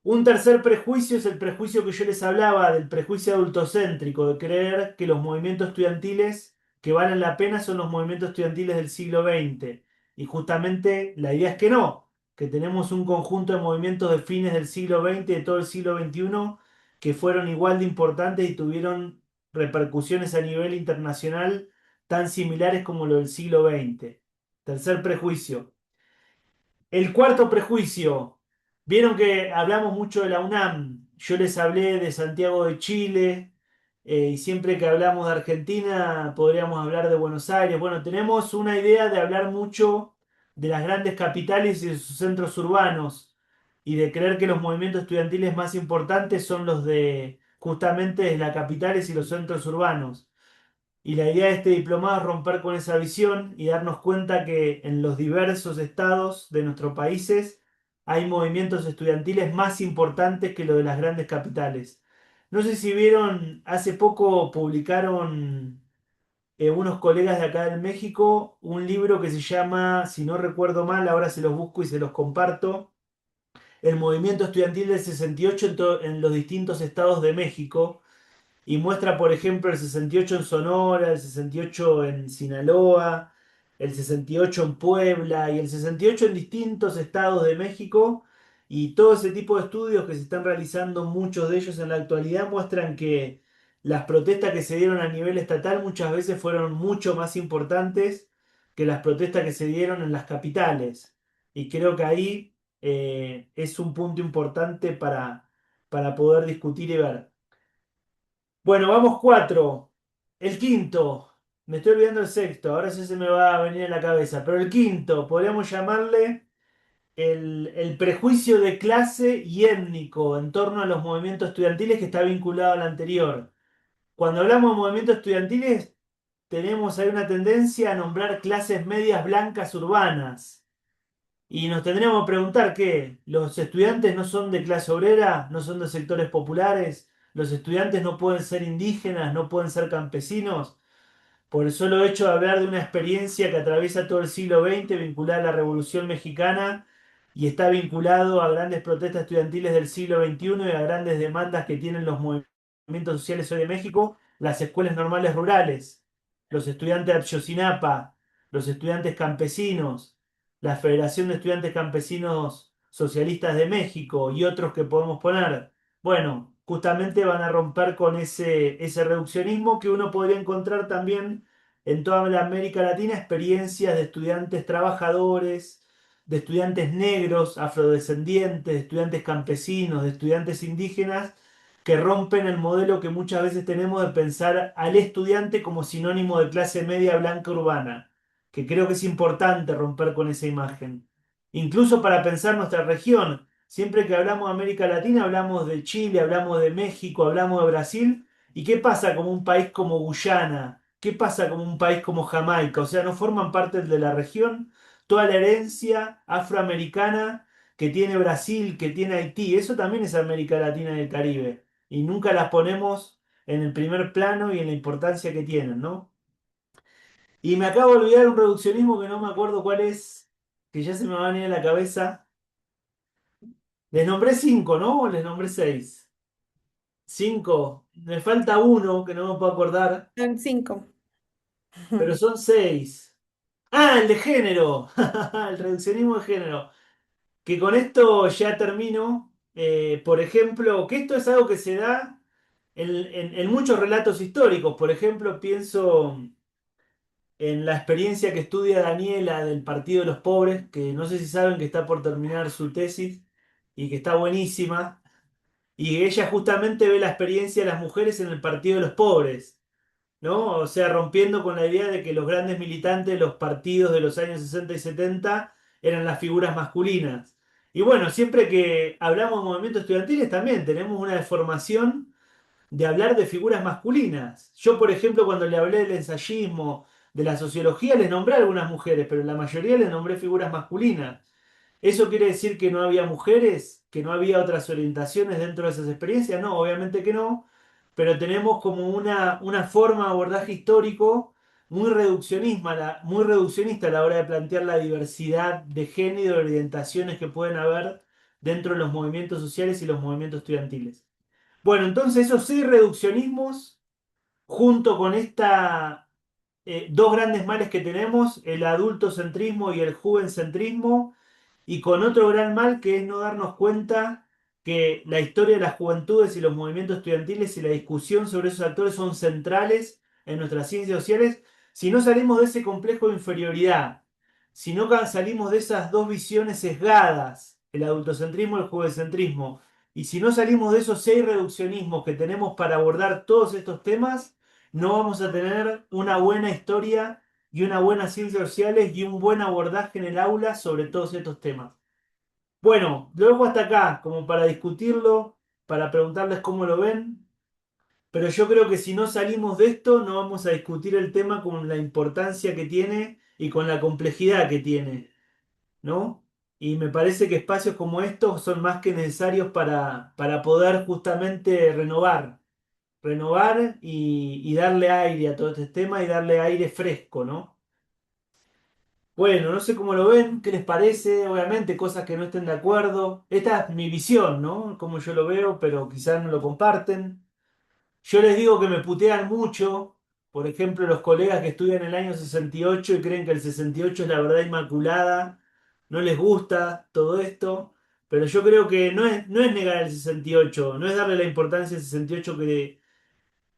Un tercer prejuicio es el prejuicio que yo les hablaba, del prejuicio adultocéntrico, de creer que los movimientos estudiantiles que valen la pena son los movimientos estudiantiles del siglo XX. Y justamente la idea es que no, que tenemos un conjunto de movimientos de fines del siglo XX, de todo el siglo XXI, que fueron igual de importantes y tuvieron repercusiones a nivel internacional tan similares como lo del siglo XX. Tercer prejuicio. El cuarto prejuicio. Vieron que hablamos mucho de la UNAM. Yo les hablé de Santiago de Chile, y siempre que hablamos de Argentina podríamos hablar de Buenos Aires. Bueno, tenemos una idea de hablar mucho de las grandes capitales y de sus centros urbanos y de creer que los movimientos estudiantiles más importantes son los de justamente de las capitales y los centros urbanos. Y la idea de este diplomado es romper con esa visión y darnos cuenta que en los diversos estados de nuestros países hay movimientos estudiantiles más importantes que los de las grandes capitales. No sé si vieron, hace poco publicaron unos colegas de acá de México un libro que se llama, si no recuerdo mal, ahora se los busco y se los comparto, El movimiento estudiantil del 68 en los distintos estados de México y muestra, por ejemplo, el 68 en Sonora, el 68 en Sinaloa, el 68 en Puebla y el 68 en distintos estados de México. Y todo ese tipo de estudios que se están realizando, muchos de ellos en la actualidad, muestran que las protestas que se dieron a nivel estatal muchas veces fueron mucho más importantes que las protestas que se dieron en las capitales. Y creo que ahí es un punto importante para poder discutir y ver. Bueno, vamos cuatro. El quinto, me estoy olvidando el sexto, ahora sí se me va a venir a la cabeza, pero el quinto, podríamos llamarle el prejuicio de clase y étnico en torno a los movimientos estudiantiles que está vinculado al anterior. Cuando hablamos de movimientos estudiantiles, tenemos ahí una tendencia a nombrar clases medias blancas urbanas. Y nos tendríamos que preguntar qué, los estudiantes no son de clase obrera, no son de sectores populares, los estudiantes no pueden ser indígenas, no pueden ser campesinos. Por el solo hecho de hablar de una experiencia que atraviesa todo el siglo XX, vinculada a la Revolución Mexicana y está vinculado a grandes protestas estudiantiles del siglo XXI y a grandes demandas que tienen los movimientos sociales hoy de México, las escuelas normales rurales, los estudiantes de Ayotzinapa, los estudiantes campesinos, la Federación de Estudiantes Campesinos Socialistas de México y otros que podemos poner. Bueno, justamente van a romper con ese reduccionismo que uno podría encontrar también en toda la América Latina, experiencias de estudiantes trabajadores, de estudiantes negros, afrodescendientes, de estudiantes campesinos, de estudiantes indígenas, que rompen el modelo que muchas veces tenemos de pensar al estudiante como sinónimo de clase media blanca urbana, que creo que es importante romper con esa imagen. Incluso para pensar nuestra región. Siempre que hablamos de América Latina, hablamos de Chile, hablamos de México, hablamos de Brasil. ¿Y qué pasa con un país como Guyana? ¿Qué pasa con un país como Jamaica? O sea, no forman parte de la región. Toda la herencia afroamericana que tiene Brasil, que tiene Haití, eso también es América Latina y el Caribe. Y nunca las ponemos en el primer plano y en la importancia que tienen, ¿no? Y me acabo de olvidar un reduccionismo que no me acuerdo cuál es, que ya se me va a venir a la cabeza. Les nombré cinco, ¿no? ¿O les nombré seis? Cinco. Me falta uno que no me puedo acordar, Son cinco. pero son seis. Ah, el de género. El reduccionismo de género. Que con esto ya termino. Por ejemplo, que esto es algo que se da en muchos relatos históricos. Por ejemplo, pienso en la experiencia que estudia Daniela del Partido de los Pobres, que no sé si saben que está por terminar su tesis y que está buenísima. Y ella justamente ve la experiencia de las mujeres en el Partido de los Pobres, ¿no? O sea, rompiendo con la idea de que los grandes militantes de los partidos de los años 60 y 70 eran las figuras masculinas. Y bueno, siempre que hablamos de movimientos estudiantiles también tenemos una deformación de hablar de figuras masculinas. Yo, por ejemplo, cuando le hablé del ensayismo, de la sociología, les nombré a algunas mujeres, pero la mayoría les nombré figuras masculinas. ¿Eso quiere decir que no había mujeres? ¿Que no había otras orientaciones dentro de esas experiencias? No, obviamente que no, pero tenemos como una forma de abordaje histórico muy reduccionista a la hora de plantear la diversidad de género y de orientaciones que pueden haber dentro de los movimientos sociales y los movimientos estudiantiles. Bueno, entonces esos seis reduccionismos, junto con esta dos grandes males que tenemos, el adultocentrismo y el juvencentrismo, y con otro gran mal que es no darnos cuenta que la historia de las juventudes y los movimientos estudiantiles y la discusión sobre esos actores son centrales en nuestras ciencias sociales. Si no salimos de ese complejo de inferioridad, si no salimos de esas dos visiones sesgadas, el adultocentrismo y el juvencentrismo, y si no salimos de esos seis reduccionismos que tenemos para abordar todos estos temas, no vamos a tener una buena historia y una buena ciencias sociales y un buen abordaje en el aula sobre todos estos temas. Bueno, lo dejo hasta acá como para discutirlo, para preguntarles cómo lo ven, pero yo creo que si no salimos de esto no vamos a discutir el tema con la importancia que tiene y con la complejidad que tiene, ¿no? Y me parece que espacios como estos son más que necesarios para poder justamente renovar y darle aire a todo este tema y darle aire fresco, ¿no? Bueno, no sé cómo lo ven, qué les parece, obviamente cosas que no estén de acuerdo. Esta es mi visión, ¿no? Como yo lo veo, pero quizás no lo comparten. Yo les digo que me putean mucho, por ejemplo, los colegas que estudian el año 68 y creen que el 68 es la verdad inmaculada, no les gusta todo esto, pero yo creo que no es negar el 68, no es darle la importancia al 68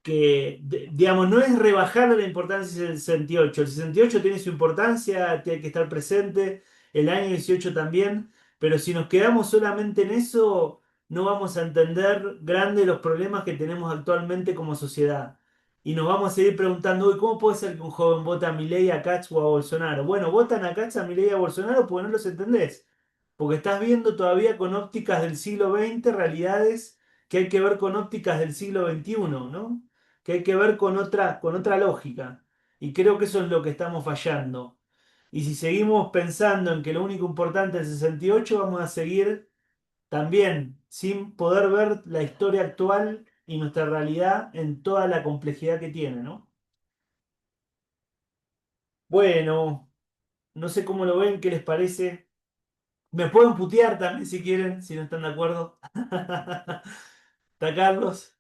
digamos, no es rebajar la importancia del 68. El 68 tiene su importancia, tiene que estar presente, el año 18 también, pero si nos quedamos solamente en eso, no vamos a entender grandes los problemas que tenemos actualmente como sociedad. Y nos vamos a seguir preguntando, uy, ¿cómo puede ser que un joven vota a Milei, a Katz o a Bolsonaro? Bueno, votan a Katz, a Milei y a Bolsonaro porque no los entendés. Porque estás viendo todavía con ópticas del siglo XX realidades que hay que ver con ópticas del siglo XXI, ¿no? Que hay que ver con otra lógica. Y creo que eso es lo que estamos fallando. Y si seguimos pensando en que lo único importante es el 68, vamos a seguir también sin poder ver la historia actual y nuestra realidad en toda la complejidad que tiene, ¿no? Bueno, no sé cómo lo ven, qué les parece. Me pueden putear también si quieren, si no están de acuerdo. ¿Está Carlos?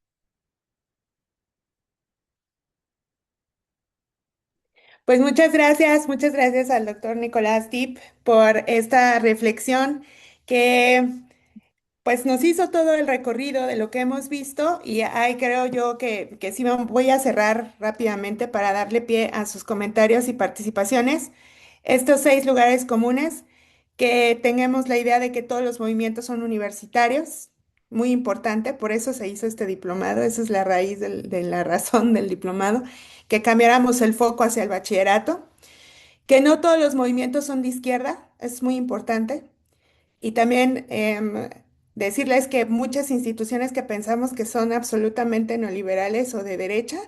Pues muchas gracias al doctor Nicolás Dip por esta reflexión que pues nos hizo todo el recorrido de lo que hemos visto y ahí creo yo que sí voy a cerrar rápidamente para darle pie a sus comentarios y participaciones. Estos 6 lugares comunes, que tengamos la idea de que todos los movimientos son universitarios, muy importante, por eso se hizo este diplomado, esa es la raíz de la razón del diplomado, que cambiáramos el foco hacia el bachillerato, que no todos los movimientos son de izquierda, es muy importante. Y también decirles que muchas instituciones que pensamos que son absolutamente neoliberales o de derecha,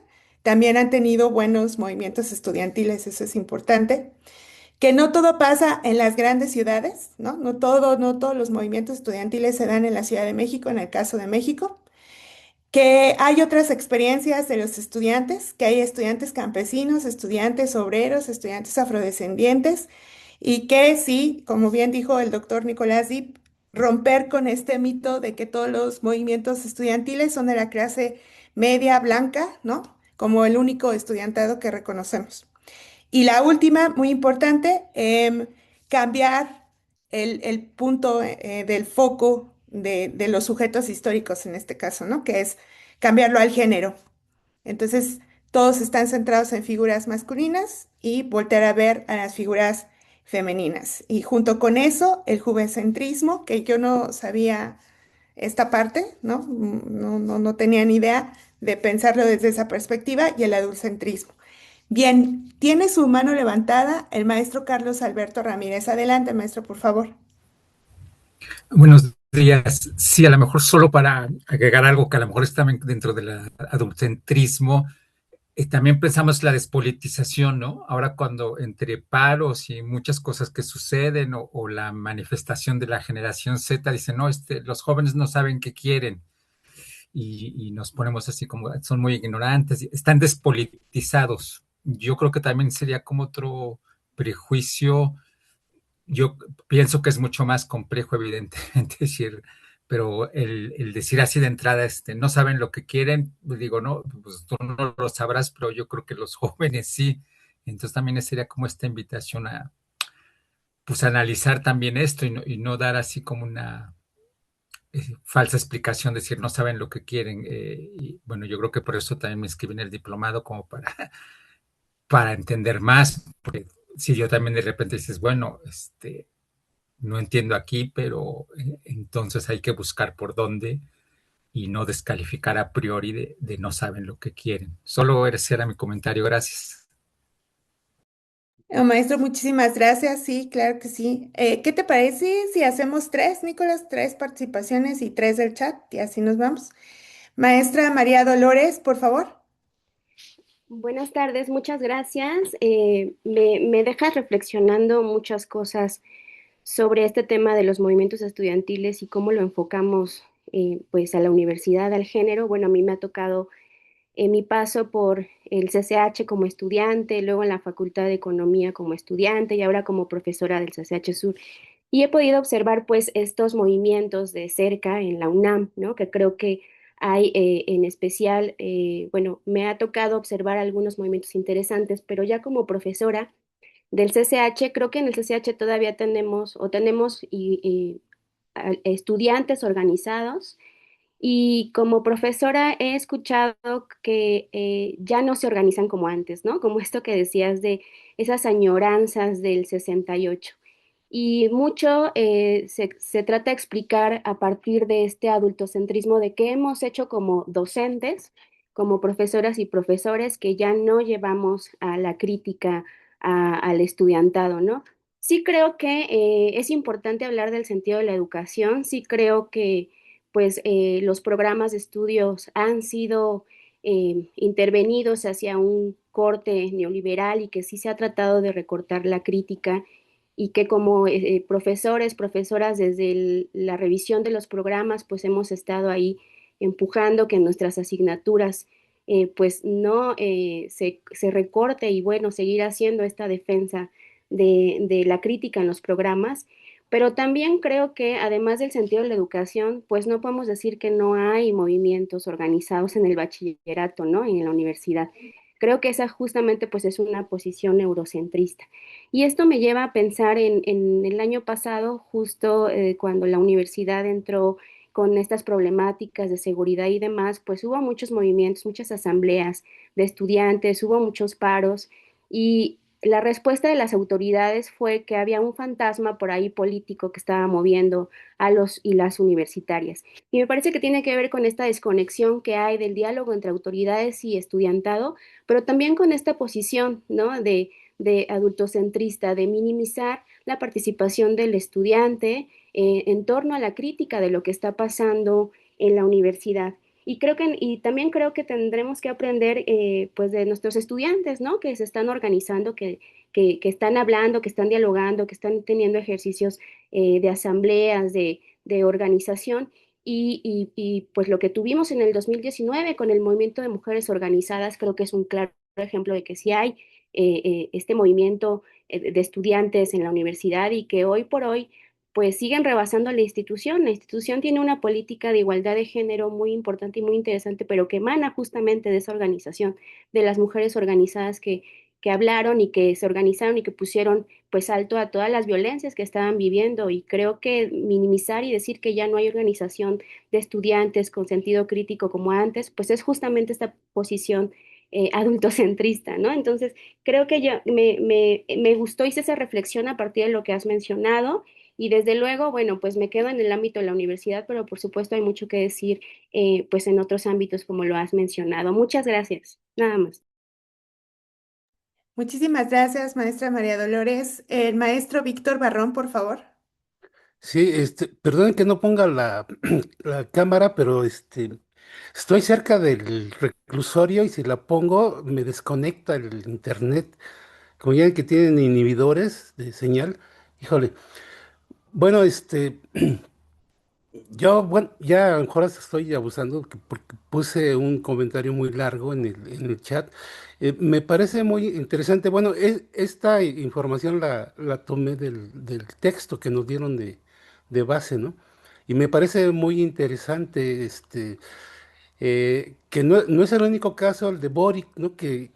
también han tenido buenos movimientos estudiantiles, eso es importante. Que no todo pasa en las grandes ciudades, ¿no? No todos los movimientos estudiantiles se dan en la Ciudad de México, en el caso de México, que hay otras experiencias de los estudiantes, que hay estudiantes campesinos, estudiantes obreros, estudiantes afrodescendientes, y que sí, como bien dijo el doctor Nicolás Dip, romper con este mito de que todos los movimientos estudiantiles son de la clase media blanca, ¿no? Como el único estudiantado que reconocemos. Y la última, muy importante, cambiar el punto del foco de los sujetos históricos en este caso, ¿no? Que es cambiarlo al género. Entonces, todos están centrados en figuras masculinas y voltear a ver a las figuras femeninas. Y junto con eso, el juvecentrismo, que yo no sabía esta parte, ¿no? No tenía ni idea de pensarlo desde esa perspectiva, y el adultcentrismo. Bien, tiene su mano levantada el maestro Carlos Alberto Ramírez. Adelante, maestro, por favor. Buenos días. Sí, a lo mejor solo para agregar algo que a lo mejor está dentro del adultcentrismo, también pensamos la despolitización, ¿no? Ahora cuando entre paros y muchas cosas que suceden o la manifestación de la generación Z dicen, no, los jóvenes no saben qué quieren y nos ponemos así como, son muy ignorantes, están despolitizados. Yo creo que también sería como otro prejuicio. Yo pienso que es mucho más complejo, evidentemente, decir, pero el decir así de entrada, no saben lo que quieren, pues digo, no, pues tú no lo sabrás, pero yo creo que los jóvenes sí. Entonces también sería como esta invitación a, pues, analizar también esto y no dar así como una falsa explicación, decir no saben lo que quieren. Y bueno, yo creo que por eso también me inscribí en el diplomado, como para entender más, porque si yo también de repente dices, bueno, no entiendo aquí, pero entonces hay que buscar por dónde y no descalificar a priori de no saben lo que quieren. Solo ese era mi comentario, gracias. Maestro, muchísimas gracias. Sí, claro que sí. ¿Qué te parece si hacemos tres, Nicolás? Tres participaciones y tres del chat, y así nos vamos. Maestra María Dolores, por favor. Buenas tardes, muchas gracias. Me dejas reflexionando muchas cosas sobre este tema de los movimientos estudiantiles y cómo lo enfocamos pues a la universidad, al género. Bueno, a mí me ha tocado en mi paso por el CCH como estudiante, luego en la Facultad de Economía como estudiante y ahora como profesora del CCH Sur. Y he podido observar pues estos movimientos de cerca en la UNAM, ¿no? Que creo que hay en especial, bueno, me ha tocado observar algunos movimientos interesantes, pero ya como profesora del CCH, creo que en el CCH todavía tenemos estudiantes organizados y como profesora he escuchado que ya no se organizan como antes, ¿no? Como esto que decías de esas añoranzas del 68. Y mucho se trata de explicar a partir de este adultocentrismo de qué hemos hecho como docentes, como profesoras y profesores, que ya no llevamos a la crítica al estudiantado, ¿no? Sí creo que es importante hablar del sentido de la educación, sí creo que pues los programas de estudios han sido intervenidos hacia un corte neoliberal y que sí se ha tratado de recortar la crítica y que como profesores, profesoras desde la revisión de los programas, pues hemos estado ahí empujando que nuestras asignaturas pues no se recorte y bueno, seguir haciendo esta defensa de la crítica en los programas. Pero también creo que además del sentido de la educación, pues no podemos decir que no hay movimientos organizados en el bachillerato, ¿no? Y en la universidad. Creo que esa justamente pues es una posición eurocentrista. Y esto me lleva a pensar en el año pasado, justo cuando la universidad entró con estas problemáticas de seguridad y demás, pues hubo muchos movimientos, muchas asambleas de estudiantes, hubo muchos paros y la respuesta de las autoridades fue que había un fantasma por ahí político que estaba moviendo a los y las universitarias. Y me parece que tiene que ver con esta desconexión que hay del diálogo entre autoridades y estudiantado, pero también con esta posición, ¿no? De adultocentrista, de minimizar la participación del estudiante en torno a la crítica de lo que está pasando en la universidad. Y también creo que tendremos que aprender pues de nuestros estudiantes, ¿no? Que se están organizando, que están hablando, que están dialogando, que están teniendo ejercicios de asambleas, de organización. Pues lo que tuvimos en el 2019 con el movimiento de mujeres organizadas, creo que es un claro ejemplo de que sí hay este movimiento de estudiantes en la universidad y que hoy por hoy pues siguen rebasando a la institución. La institución tiene una política de igualdad de género muy importante y muy interesante, pero que emana justamente de esa organización, de las mujeres organizadas que hablaron y que se organizaron y que pusieron pues alto a todas las violencias que estaban viviendo. Y creo que minimizar y decir que ya no hay organización de estudiantes con sentido crítico como antes, pues es justamente esta posición adultocentrista, ¿no? Entonces, creo que me gustó, hice esa reflexión a partir de lo que has mencionado y desde luego, bueno, pues me quedo en el ámbito de la universidad, pero por supuesto hay mucho que decir pues en otros ámbitos como lo has mencionado. Muchas gracias. Nada más. Muchísimas gracias, maestra María Dolores. El maestro Víctor Barrón, por favor. Sí, perdonen que no ponga la cámara, pero estoy cerca del reclusorio y si la pongo me desconecta el internet. Como ya ven que tienen inhibidores de señal, híjole. Bueno, yo, bueno, ya a lo mejor hasta estoy abusando porque puse un comentario muy largo en el chat. Me parece muy interesante. Bueno, esta información la tomé del texto que nos dieron de base, ¿no? Y me parece muy interesante que no es el único caso, el de Boric, ¿no? Que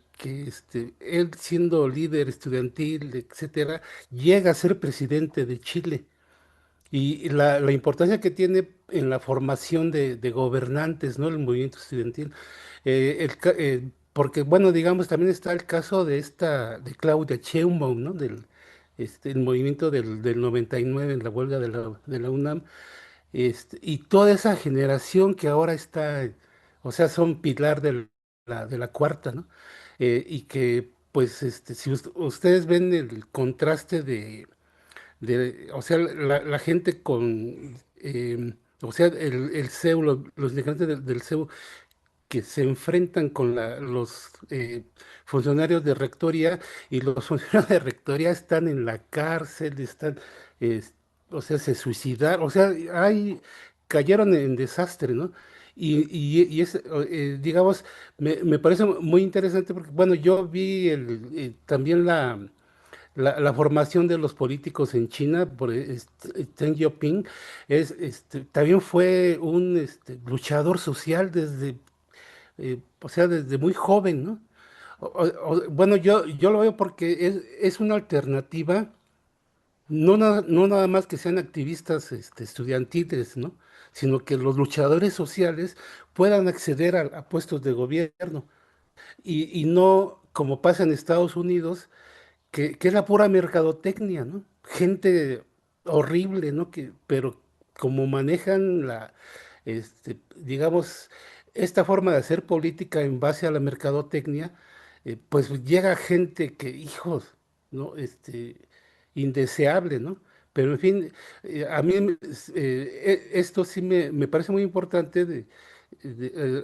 él siendo líder estudiantil, etcétera, llega a ser presidente de Chile. Y la importancia que tiene en la formación de gobernantes, ¿no? El movimiento estudiantil. Porque, bueno, digamos, también está el caso de Claudia Sheinbaum, ¿no? El movimiento del 99 en la huelga de la UNAM. Y toda esa generación que ahora está, o sea, son pilar de la cuarta, ¿no? Y que, pues, si ustedes ven el contraste o sea, la gente o sea, el CEU, los integrantes del CEU que se enfrentan con los funcionarios de rectoría y los funcionarios de rectoría están en la cárcel, eh, o sea, se suicidaron, o sea, cayeron en desastre, ¿no? Digamos, me parece muy interesante porque, bueno, yo vi también la formación de los políticos en China por Deng Xiaoping también fue un luchador social o sea, desde muy joven, ¿no? Bueno, yo lo veo porque es una alternativa, no nada más que sean activistas estudiantiles, ¿no? Sino que los luchadores sociales puedan acceder a puestos de gobierno y no como pasa en Estados Unidos que es la pura mercadotecnia, ¿no? Gente horrible, ¿no? Pero como manejan digamos, esta forma de hacer política en base a la mercadotecnia, pues llega gente que, hijos, ¿no? Indeseable, ¿no? Pero en fin, a mí esto sí me parece muy importante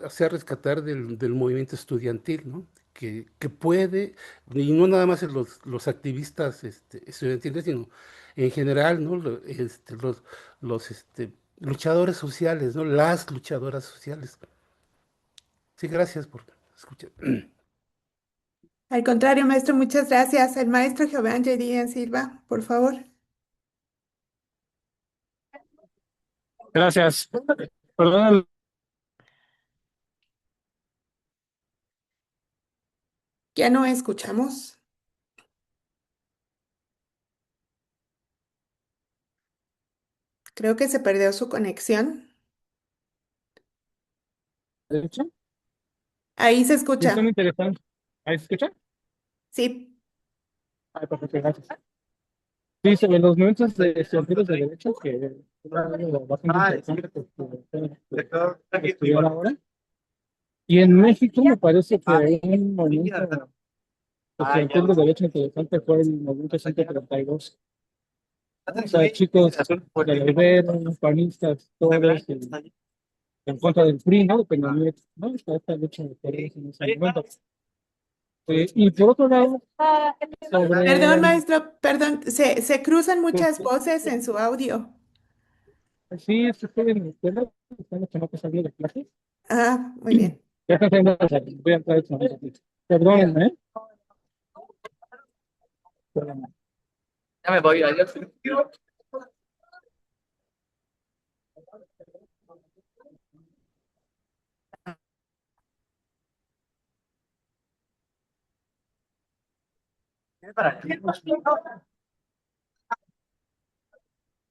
o sea, rescatar del movimiento estudiantil, ¿no? que puede, y no nada más en los activistas estudiantiles, sino en general, ¿no? Los luchadores sociales, ¿no? Las luchadoras sociales. Sí, gracias por escuchar. Al contrario, maestro, muchas gracias. El maestro Giovanni Díaz Silva, por favor. Gracias. Perdón. Ya no escuchamos. Creo que se perdió su conexión. ¿Derecha? Ahí se Sí, son escucha. interesantes. ¿Ahí se escucha? Sí. Ay, perfecto, gracias. Sí, sobre los movimientos de estudiantiles de derecho, que es algo bastante interesante que estudiar ahora. Y en México me parece que un movimiento estudiantil de derecho interesante fue el movimiento 132. O sea, chicos de la Ibero, panistas, todos en contra del PRI, ¿no? De Peña Nieto, ¿no? Esta lucha de poderes en ese momento. Y por otro lado, Perdón, sobre... maestro, perdón, se cruzan pues, muchas voces en su audio. sí, es que estoy en mi escuela, están los chamacos saliendo de clase. Ah, muy bien. Ya están saliendo de clase, voy a entrar a un ratito. Perdónenme, ¿eh? Perdónenme. Ya me voy, adiós.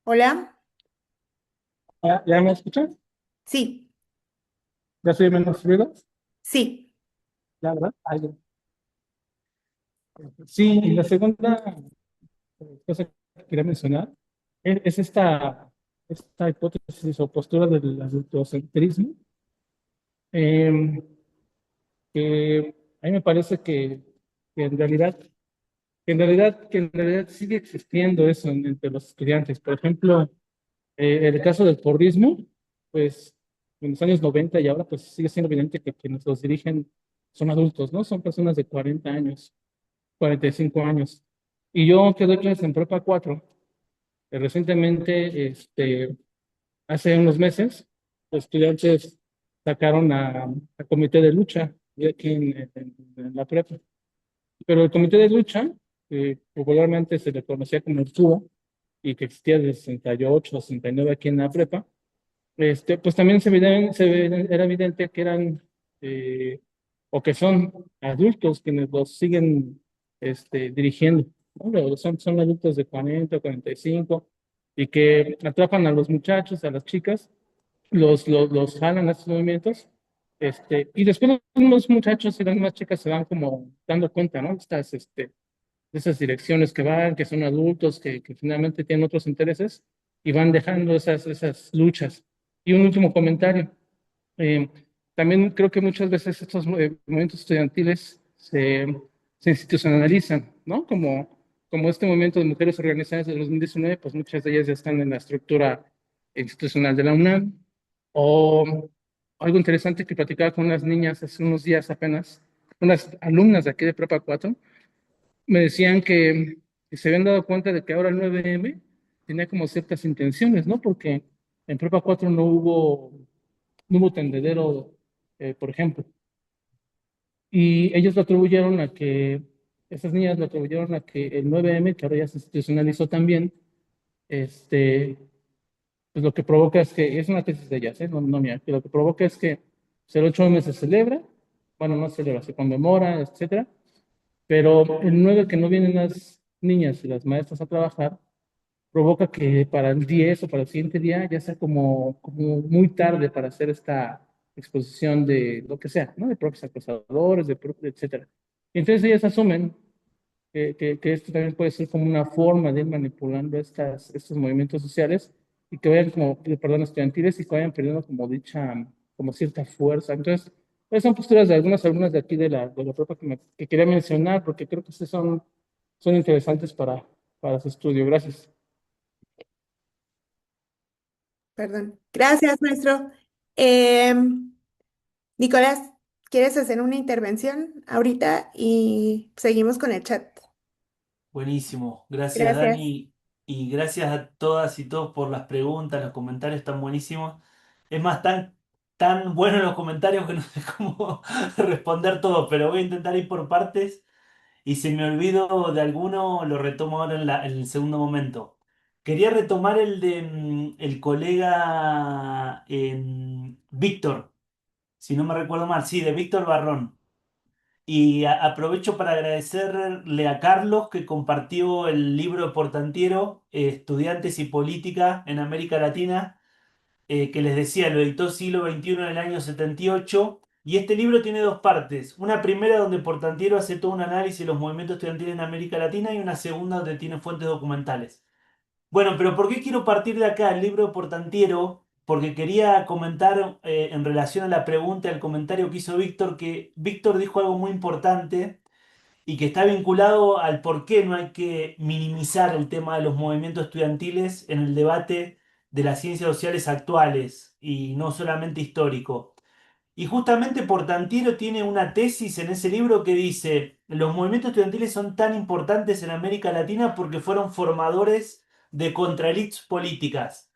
Hola. ¿Ya me escuchan? Sí, ¿Ya soy menos ruido? sí. ¿La verdad? Ay, ya. Sí, y la segunda cosa que quería mencionar es esta hipótesis o postura del adultocentrismo, eh, que a mí me parece que en realidad, que en realidad sigue existiendo eso entre los estudiantes. Por ejemplo, el caso del porrismo, pues en los años 90 y ahora pues sigue siendo evidente que quienes los dirigen son adultos, ¿no? Son personas de 40 años, 45 años. Y yo que doy clases en Prepa 4, recientemente, hace unos meses, los estudiantes sacaron a comité de lucha y aquí en la prepa. Pero el comité de lucha, popularmente se le conocía como el CUO, y que existía desde 68, 69 aquí en la prepa, pues también era evidente que eran o que son adultos quienes los siguen dirigiendo, ¿no? Son adultos de 40, 45 y que atrapan a los muchachos, a las chicas, los jalan a estos movimientos. Y después los muchachos y las más chicas se van como dando cuenta, ¿no? De esas direcciones que van, que son adultos, que finalmente tienen otros intereses y van dejando esas luchas. Y un último comentario. Eh, También creo que muchas veces estos movimientos estudiantiles se institucionalizan, ¿no? Como este movimiento de mujeres organizadas de 2019, pues muchas de ellas ya están en la estructura institucional de la UNAM. O algo interesante que platicaba con unas niñas hace unos días apenas, unas alumnas de aquí de Prepa 4, me decían que se habían dado cuenta de que ahora el 9M tenía como ciertas intenciones, ¿no? Porque en Prepa 4 no hubo tendedero, por ejemplo. Y ellos lo atribuyeron a que, esas niñas lo atribuyeron a que el 9M, que ahora ya se institucionalizó también, pues lo que provoca es que, es una tesis de ellas, no, no mía, que lo que provoca es que pues, el 8M se celebra, bueno, no se celebra, se conmemora, etcétera, pero el 9 que no vienen las niñas y las maestras a trabajar, provoca que para el 10 o para el siguiente día ya sea como muy tarde para hacer esta exposición de lo que sea, ¿no? De propios acosadores, etcétera. Y entonces ellas asumen que esto también puede ser como una forma de ir manipulando estos movimientos sociales y que vayan como, perdón, estudiantiles y que vayan perdiendo como como cierta fuerza. Entonces, esas son posturas de algunas alumnas de aquí de la prepa que quería mencionar porque creo que sí son interesantes para su estudio. Gracias. Perdón. Gracias, maestro. Em, Nicolás, ¿quieres hacer una intervención ahorita y seguimos con el chat? Buenísimo, gracias Gracias. Dani y gracias a todas y todos por las preguntas, los comentarios están buenísimos. Es más, tan buenos los comentarios que no sé cómo responder todos, pero voy a intentar ir por partes y si me olvido de alguno lo retomo ahora en el segundo momento. Quería retomar el de el colega Víctor, si no me recuerdo mal, sí, de Víctor Barrón. Y aprovecho para agradecerle a Carlos que compartió el libro de Portantiero, Estudiantes y Política en América Latina, que les decía, lo editó Siglo XXI en el año 78. Y este libro tiene dos partes. Una primera donde Portantiero hace todo un análisis de los movimientos estudiantiles en América Latina y una segunda donde tiene fuentes documentales. Bueno, pero ¿por qué quiero partir de acá el libro de Portantiero? Porque quería comentar en relación a la pregunta, al comentario que hizo Víctor, que Víctor dijo algo muy importante y que está vinculado al por qué no hay que minimizar el tema de los movimientos estudiantiles en el debate de las ciencias sociales actuales y no solamente histórico. Y justamente Portantiero tiene una tesis en ese libro que dice, los movimientos estudiantiles son tan importantes en América Latina porque fueron formadores de contraelites políticas.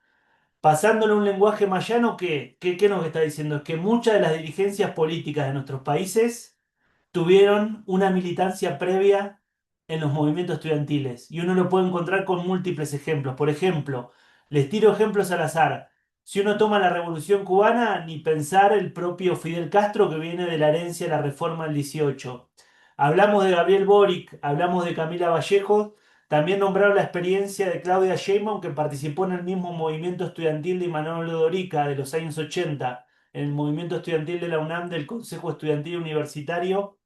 Pasándolo a un lenguaje más llano, ¿qué nos está diciendo? Es que muchas de las dirigencias políticas de nuestros países tuvieron una militancia previa en los movimientos estudiantiles. Y uno lo puede encontrar con múltiples ejemplos. Por ejemplo, les tiro ejemplos al azar. Si uno toma la Revolución Cubana, ni pensar el propio Fidel Castro que viene de la herencia de la Reforma del 18. Hablamos de Gabriel Boric, hablamos de Camila Vallejo, también nombraron la experiencia de Claudia Sheinbaum que participó en el mismo movimiento estudiantil de Imanol Dorica de los años 80, en el movimiento estudiantil de la UNAM del Consejo Estudiantil Universitario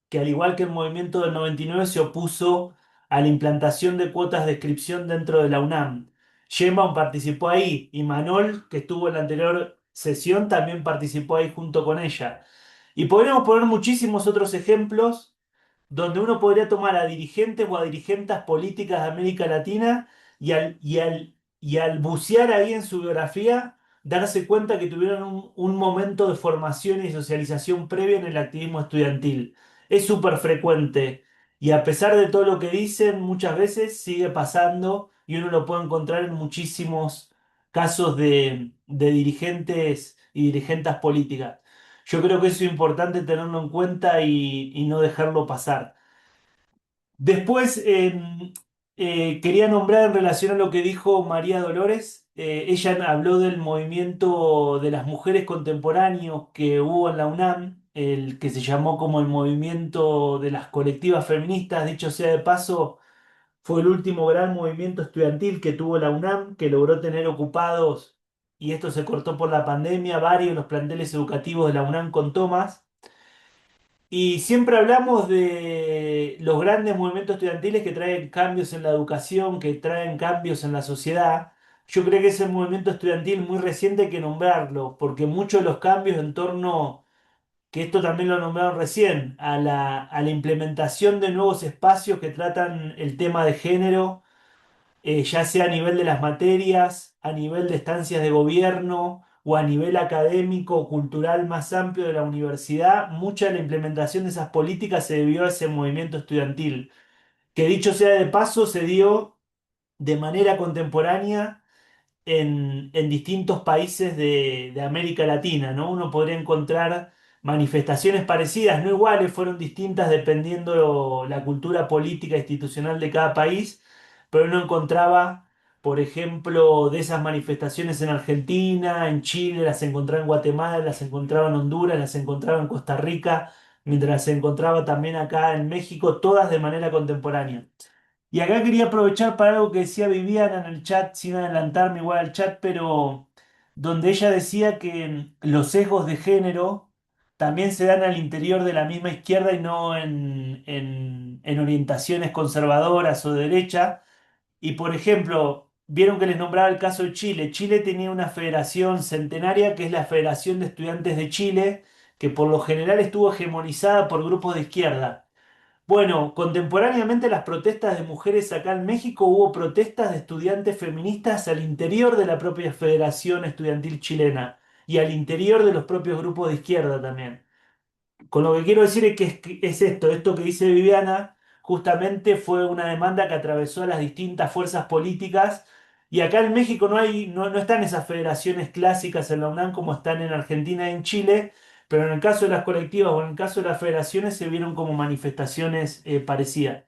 que al igual que el movimiento del 99 se opuso a la implantación de cuotas de inscripción dentro de la UNAM. Sheinbaum participó ahí y Manol, que estuvo en la anterior sesión, también participó ahí junto con ella. Y podríamos poner muchísimos otros ejemplos donde uno podría tomar a dirigentes o a dirigentes políticas de América Latina y al bucear ahí en su biografía, darse cuenta que tuvieron un momento de formación y socialización previa en el activismo estudiantil. Es súper frecuente y a pesar de todo lo que dicen, muchas veces sigue pasando y uno lo puede encontrar en muchísimos casos de dirigentes y dirigentes políticas. Yo creo que eso es importante tenerlo en cuenta y no dejarlo pasar. Después, quería nombrar en relación a lo que dijo María Dolores. Ella habló del movimiento de las mujeres contemporáneos que hubo en la UNAM, el que se llamó como el movimiento de las colectivas feministas. Dicho sea de paso, fue el último gran movimiento estudiantil que tuvo la UNAM, que logró tener ocupados, y esto se cortó por la pandemia, varios de los planteles educativos de la UNAM con tomas. Y siempre hablamos de los grandes movimientos estudiantiles que traen cambios en la educación, que traen cambios en la sociedad. Yo creo que ese movimiento estudiantil muy reciente hay que nombrarlo, porque muchos de los cambios en torno, que esto también lo nombraron recién, a la implementación de nuevos espacios que tratan el tema de género ya sea a nivel de las materias, a nivel de estancias de gobierno o a nivel académico o cultural más amplio de la universidad, mucha de la implementación de esas políticas se debió a ese movimiento estudiantil, que dicho sea de paso, se dio de manera contemporánea en distintos países de América Latina, ¿no? Uno podría encontrar manifestaciones parecidas, no iguales, fueron distintas dependiendo la cultura política e institucional de cada país, pero uno encontraba, por ejemplo, de esas manifestaciones en Argentina, en Chile, las encontraba en Guatemala, las encontraba en Honduras, las encontraba en Costa Rica, mientras las encontraba también acá en México, todas de manera contemporánea. Y acá quería aprovechar para algo que decía Viviana en el chat, sin adelantarme igual al chat, pero donde ella decía que los sesgos de género también se dan al interior de la misma izquierda y no en orientaciones conservadoras o de derecha. Y por ejemplo, vieron que les nombraba el caso de Chile. Chile tenía una federación centenaria que es la Federación de Estudiantes de Chile, que por lo general estuvo hegemonizada por grupos de izquierda. Bueno, contemporáneamente a las protestas de mujeres acá en México hubo protestas de estudiantes feministas al interior de la propia Federación Estudiantil chilena y al interior de los propios grupos de izquierda también. Con lo que quiero decir es que es esto que dice Viviana, justamente fue una demanda que atravesó a las distintas fuerzas políticas. Y acá en México no están esas federaciones clásicas en la UNAM como están en Argentina y en Chile, pero en el caso de las colectivas o en el caso de las federaciones se vieron como manifestaciones parecidas.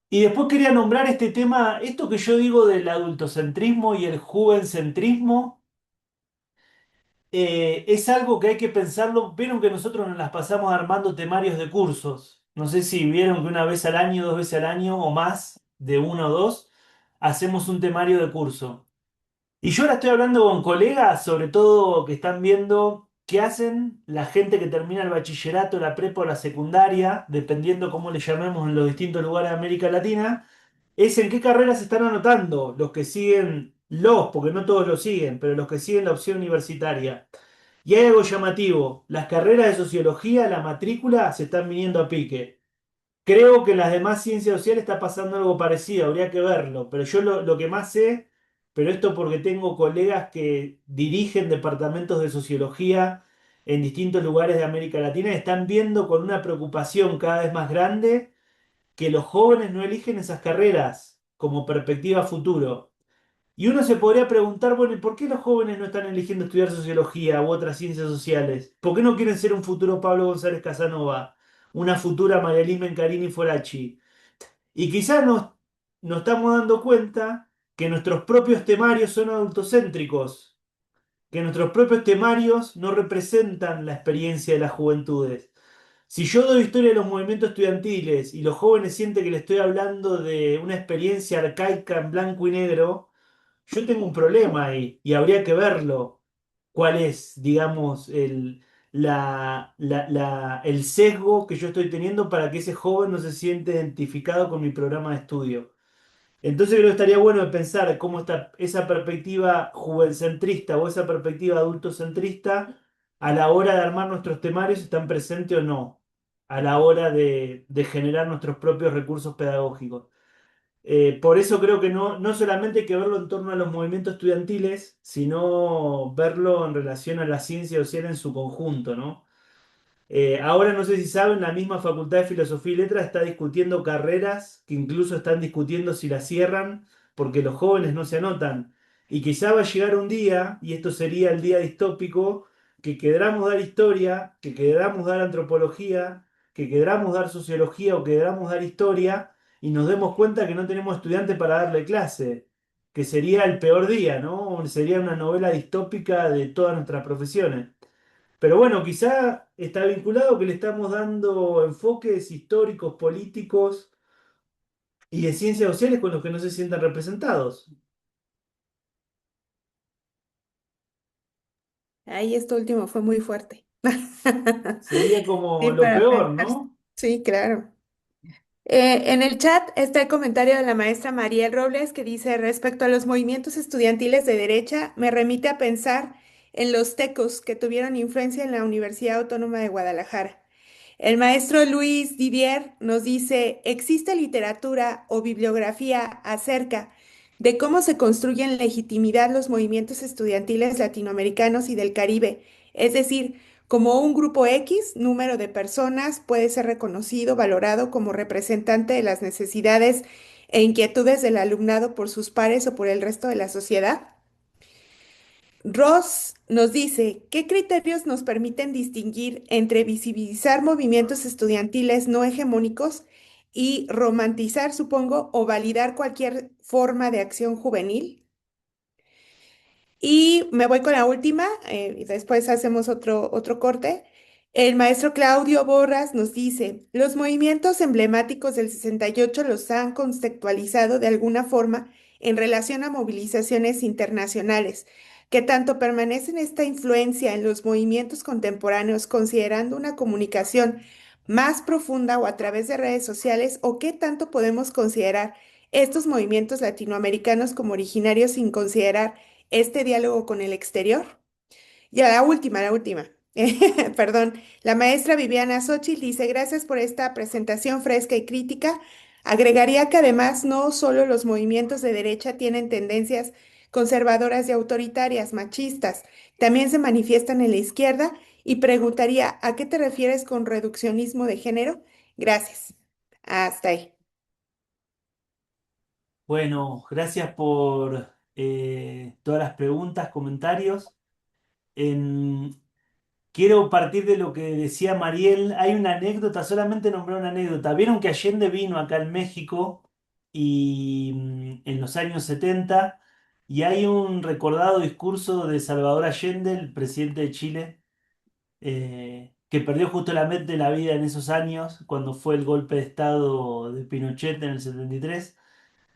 Y después quería nombrar este tema, esto que yo digo del adultocentrismo y el juvencentrismo. Es algo que hay que pensarlo. Vieron que nosotros nos las pasamos armando temarios de cursos. No sé si vieron que una vez al año, dos veces al año o más, de uno o dos, hacemos un temario de curso. Y yo ahora estoy hablando con colegas, sobre todo que están viendo qué hacen la gente que termina el bachillerato, la prepa o la secundaria, dependiendo cómo le llamemos en los distintos lugares de América Latina, es en qué carreras se están anotando los que siguen porque no todos lo siguen, pero los que siguen la opción universitaria. Y hay algo llamativo, las carreras de sociología, la matrícula, se están viniendo a pique. Creo que en las demás ciencias sociales está pasando algo parecido, habría que verlo, pero yo lo que más sé, pero esto porque tengo colegas que dirigen departamentos de sociología en distintos lugares de América Latina, y están viendo con una preocupación cada vez más grande que los jóvenes no eligen esas carreras como perspectiva futuro. Y uno se podría preguntar, bueno, ¿y por qué los jóvenes no están eligiendo estudiar sociología u otras ciencias sociales? ¿Por qué no quieren ser un futuro Pablo González Casanova, una futura María Elisa Mencarini Forachi? Y quizás nos estamos dando cuenta que nuestros propios temarios son adultocéntricos, que nuestros propios temarios no representan la experiencia de las juventudes. Si yo doy historia de los movimientos estudiantiles y los jóvenes sienten que le estoy hablando de una experiencia arcaica en blanco y negro, yo tengo un problema ahí y habría que verlo. ¿Cuál es, digamos, el sesgo que yo estoy teniendo para que ese joven no se siente identificado con mi programa de estudio? Entonces creo que estaría bueno de pensar cómo esa perspectiva juvencentrista o esa perspectiva adultocentrista a la hora de armar nuestros temarios están presentes o no, a la hora de generar nuestros propios recursos pedagógicos. Por eso creo que no solamente hay que verlo en torno a los movimientos estudiantiles, sino verlo en relación a la ciencia social en su conjunto, ¿no? Ahora no sé si saben, la misma Facultad de Filosofía y Letras está discutiendo carreras que incluso están discutiendo si las cierran porque los jóvenes no se anotan. Y quizá va a llegar un día, y esto sería el día distópico, que queramos dar historia, que queramos dar antropología, que queramos dar sociología o que queramos dar historia y nos demos cuenta que no tenemos estudiantes para darle clase, que sería el peor día, ¿no? Sería una novela distópica de todas nuestras profesiones. Pero bueno, quizá está vinculado que le estamos dando enfoques históricos, políticos y de ciencias sociales con los que no se sientan representados. Ahí esto último fue muy fuerte. Sería como Sí, lo para peor, pensar. ¿no? Sí, claro. En el chat está el comentario de la maestra Mariel Robles que dice, respecto a los movimientos estudiantiles de derecha, me remite a pensar en los tecos que tuvieron influencia en la Universidad Autónoma de Guadalajara. El maestro Luis Didier nos dice, ¿existe literatura o bibliografía acerca de cómo se construyen legitimidad los movimientos estudiantiles latinoamericanos y del Caribe? Es decir, como un grupo X, número de personas puede ser reconocido, valorado como representante de las necesidades e inquietudes del alumnado por sus pares o por el resto de la sociedad. Ross nos dice, ¿qué criterios nos permiten distinguir entre visibilizar movimientos estudiantiles no hegemónicos y romantizar, supongo, o validar cualquier forma de acción juvenil? Y me voy con la última, y después hacemos otro corte. El maestro Claudio Borras nos dice, los movimientos emblemáticos del 68 los han contextualizado de alguna forma en relación a movilizaciones internacionales, que tanto permanecen esta influencia en los movimientos contemporáneos considerando una comunicación más profunda o a través de redes sociales, o qué tanto podemos considerar estos movimientos latinoamericanos como originarios sin considerar este diálogo con el exterior. Y a la última. Perdón, la maestra Viviana Xochitl dice, gracias por esta presentación fresca y crítica. Agregaría que además no solo los movimientos de derecha tienen tendencias conservadoras y autoritarias, machistas, también se manifiestan en la izquierda y preguntaría, ¿a qué te refieres con reduccionismo de género? Gracias. Hasta ahí. Bueno, gracias por todas las preguntas, comentarios. En- Quiero partir de lo que decía Mariel. Hay una anécdota, solamente nombré una anécdota. Vieron que Allende vino acá en México y en los años 70 y hay un recordado discurso de Salvador Allende, el presidente de Chile, que perdió justo la met de la vida en esos años, cuando fue el golpe de Estado de Pinochet en el 73.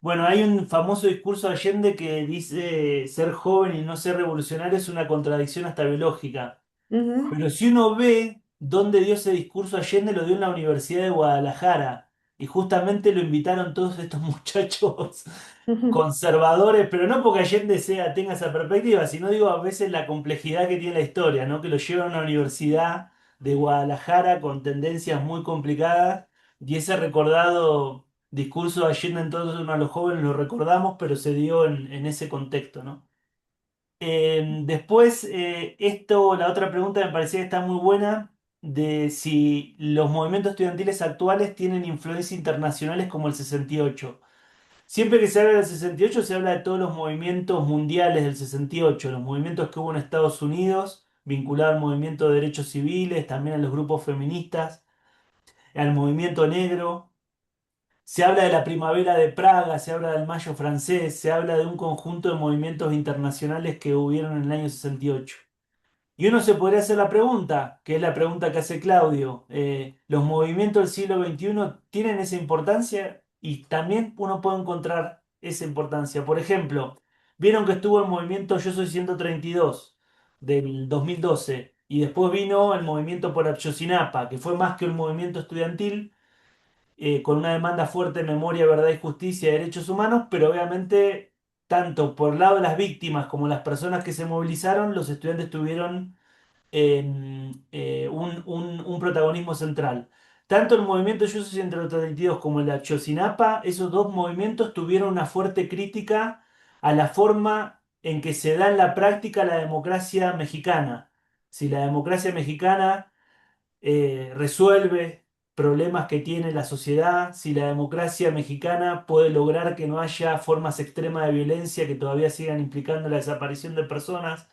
Bueno, hay un famoso discurso de Allende que dice ser joven y no ser revolucionario es una contradicción hasta biológica. Ujú, Pero si uno ve dónde dio ese discurso Allende, lo dio en la Universidad de Guadalajara. Y justamente lo invitaron todos estos muchachos ujú, conservadores, pero no porque Allende tenga esa perspectiva, sino digo a veces la complejidad que tiene la historia, ¿no? Que lo llevan a una universidad de Guadalajara con tendencias muy complicadas. Y ese recordado discurso de Allende, entonces uno a los jóvenes lo recordamos, pero se dio en ese contexto, ¿no? Después, la otra pregunta me parecía que está muy buena, de si los movimientos estudiantiles actuales tienen influencia internacionales como el 68. Siempre que se habla del 68 se habla de todos los movimientos mundiales del 68, los movimientos que hubo en Estados Unidos, vinculados al movimiento de derechos civiles, también a los grupos feministas, al movimiento negro. Se habla de la primavera de Praga, se habla del Mayo francés, se habla de un conjunto de movimientos internacionales que hubieron en el año 68. Y uno se podría hacer la pregunta, que es la pregunta que hace Claudio, ¿los movimientos del siglo XXI tienen esa importancia? Y también uno puede encontrar esa importancia. Por ejemplo, vieron que estuvo el movimiento Yo Soy 132 del 2012 y después vino el movimiento por Ayotzinapa, que fue más que un movimiento estudiantil, con una demanda fuerte de memoria, verdad y justicia y derechos humanos, pero obviamente tanto por el lado de las víctimas como las personas que se movilizaron, los estudiantes tuvieron un protagonismo central. Tanto el movimiento Yo Soy 132 como el de Ayotzinapa, esos dos movimientos tuvieron una fuerte crítica a la forma en que se da en la práctica la democracia mexicana. Si la democracia mexicana resuelve problemas que tiene la sociedad, si la democracia mexicana puede lograr que no haya formas extremas de violencia que todavía sigan implicando la desaparición de personas.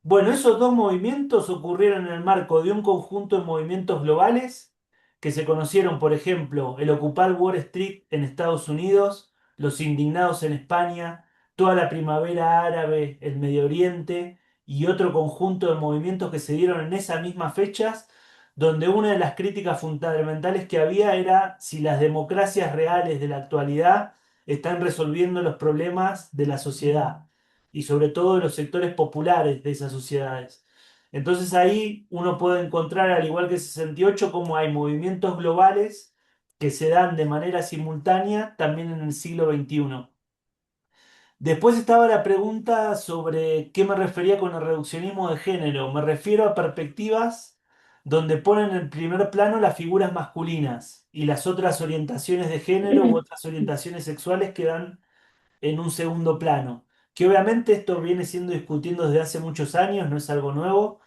Bueno, esos dos movimientos ocurrieron en el marco de un conjunto de movimientos globales que se conocieron, por ejemplo, el Occupy Wall Street en Estados Unidos, los indignados en España, toda la primavera árabe, el Medio Oriente y otro conjunto de movimientos que se dieron en esas mismas fechas, donde una de las críticas fundamentales que había era si las democracias reales de la actualidad están resolviendo los problemas de la sociedad y sobre todo de los sectores populares de esas sociedades. Entonces ahí uno puede encontrar, al igual que el 68, cómo hay movimientos globales que se dan de manera simultánea también en el siglo XXI. Después estaba la pregunta sobre qué me refería con el reduccionismo de género. Me refiero a perspectivas donde ponen en primer plano las figuras masculinas y las otras orientaciones de género u otras orientaciones sexuales quedan en un segundo plano. Que obviamente esto viene siendo discutido desde hace muchos años, no es algo nuevo,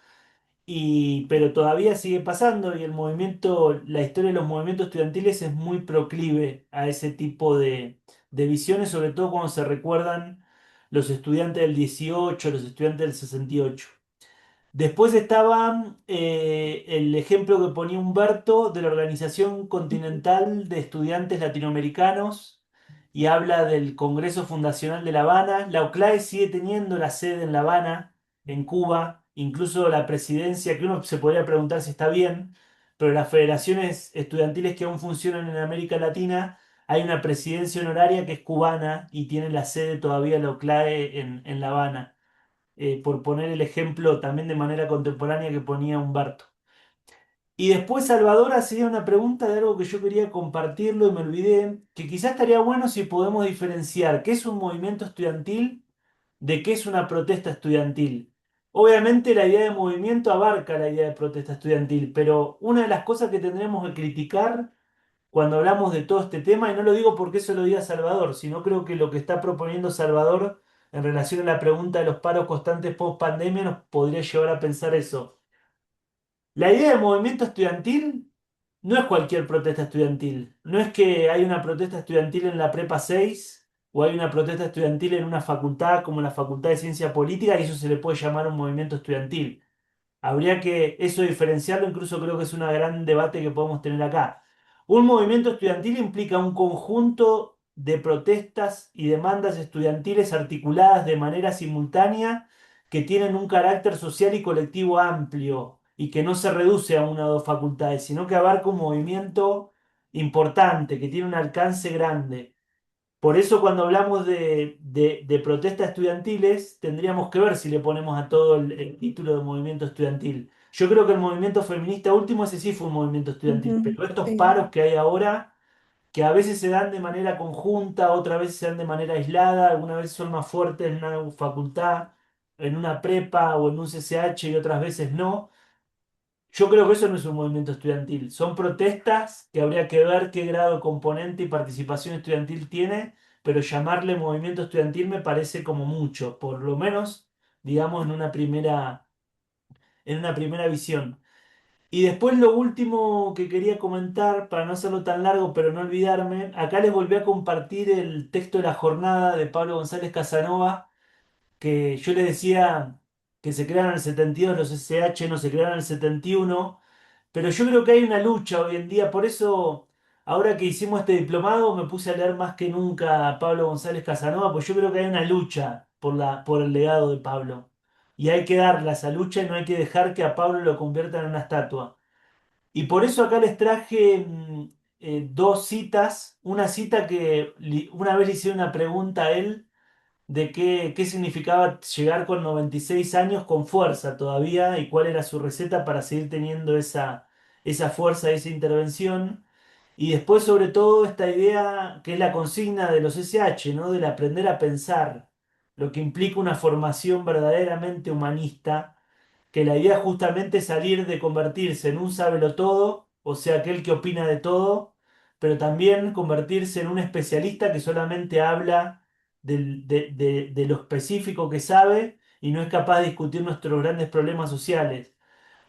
pero todavía sigue pasando y la historia de los movimientos estudiantiles es muy proclive a ese tipo de visiones, sobre todo cuando se recuerdan los estudiantes del 18, los estudiantes del 68. Después estaba el ejemplo que ponía Humberto de la Organización Continental de Estudiantes Latinoamericanos y habla del Congreso Fundacional de La Habana. La OCLAE sigue teniendo la sede en La Habana, en Cuba, incluso la presidencia, que uno se podría preguntar si está bien, pero las federaciones estudiantiles que aún funcionan en América Latina, hay una presidencia honoraria que es cubana y tiene la sede todavía la OCLAE en La Habana, por poner el ejemplo también de manera contemporánea que ponía Humberto. Y después, Salvador, hacía una pregunta de algo que yo quería compartirlo y me olvidé, que quizás estaría bueno si podemos diferenciar qué es un movimiento estudiantil de qué es una protesta estudiantil. Obviamente la idea de movimiento abarca la idea de protesta estudiantil, pero una de las cosas que tendremos que criticar cuando hablamos de todo este tema, y no lo digo porque eso lo diga Salvador, sino creo que lo que está proponiendo Salvador en relación a la pregunta de los paros constantes post pandemia nos podría llevar a pensar eso. La idea del movimiento estudiantil no es cualquier protesta estudiantil. No es que hay una protesta estudiantil en la Prepa 6 o hay una protesta estudiantil en una facultad como la Facultad de Ciencia Política y eso se le puede llamar un movimiento estudiantil. Habría que eso diferenciarlo, incluso creo que es un gran debate que podemos tener acá. Un movimiento estudiantil implica un conjunto de protestas y demandas estudiantiles articuladas de manera simultánea que tienen un carácter social y colectivo amplio y que no se reduce a una o dos facultades, sino que abarca un movimiento importante, que tiene un alcance grande. Por eso cuando hablamos de protestas estudiantiles, tendríamos que ver si le ponemos a todo el título de movimiento estudiantil. Yo creo que el movimiento feminista último, ese sí fue un movimiento estudiantil, Ujú, pero estos sí. paros que hay ahora, que a veces se dan de manera conjunta, otras veces se dan de manera aislada, algunas veces son más fuertes en una facultad, en una prepa o en un CCH y otras veces no. Yo creo que eso no es un movimiento estudiantil. Son protestas que habría que ver qué grado de componente y participación estudiantil tiene, pero llamarle movimiento estudiantil me parece como mucho, por lo menos, digamos, en una primera visión. Y después lo último que quería comentar, para no hacerlo tan largo, pero no olvidarme, acá les volví a compartir el texto de la jornada de Pablo González Casanova, que yo les decía que se crearon en el 72 los SH, no se crearon en el 71. Pero yo creo que hay una lucha hoy en día, por eso ahora que hicimos este diplomado me puse a leer más que nunca a Pablo González Casanova, pues yo creo que hay una lucha por el legado de Pablo. Y hay que darle a esa lucha y no hay que dejar que a Pablo lo conviertan en una estatua. Y por eso acá les traje dos citas. Una cita que una vez le hice una pregunta a él de qué significaba llegar con 96 años con fuerza todavía y cuál era su receta para seguir teniendo esa fuerza, esa intervención. Y después, sobre todo, esta idea que es la consigna de los SH, ¿no? Del aprender a pensar, lo que implica una formación verdaderamente humanista, que la idea justamente es salir de convertirse en un todo, o sea, aquel que opina de todo, pero también convertirse en un especialista que solamente habla de lo específico que sabe y no es capaz de discutir nuestros grandes problemas sociales.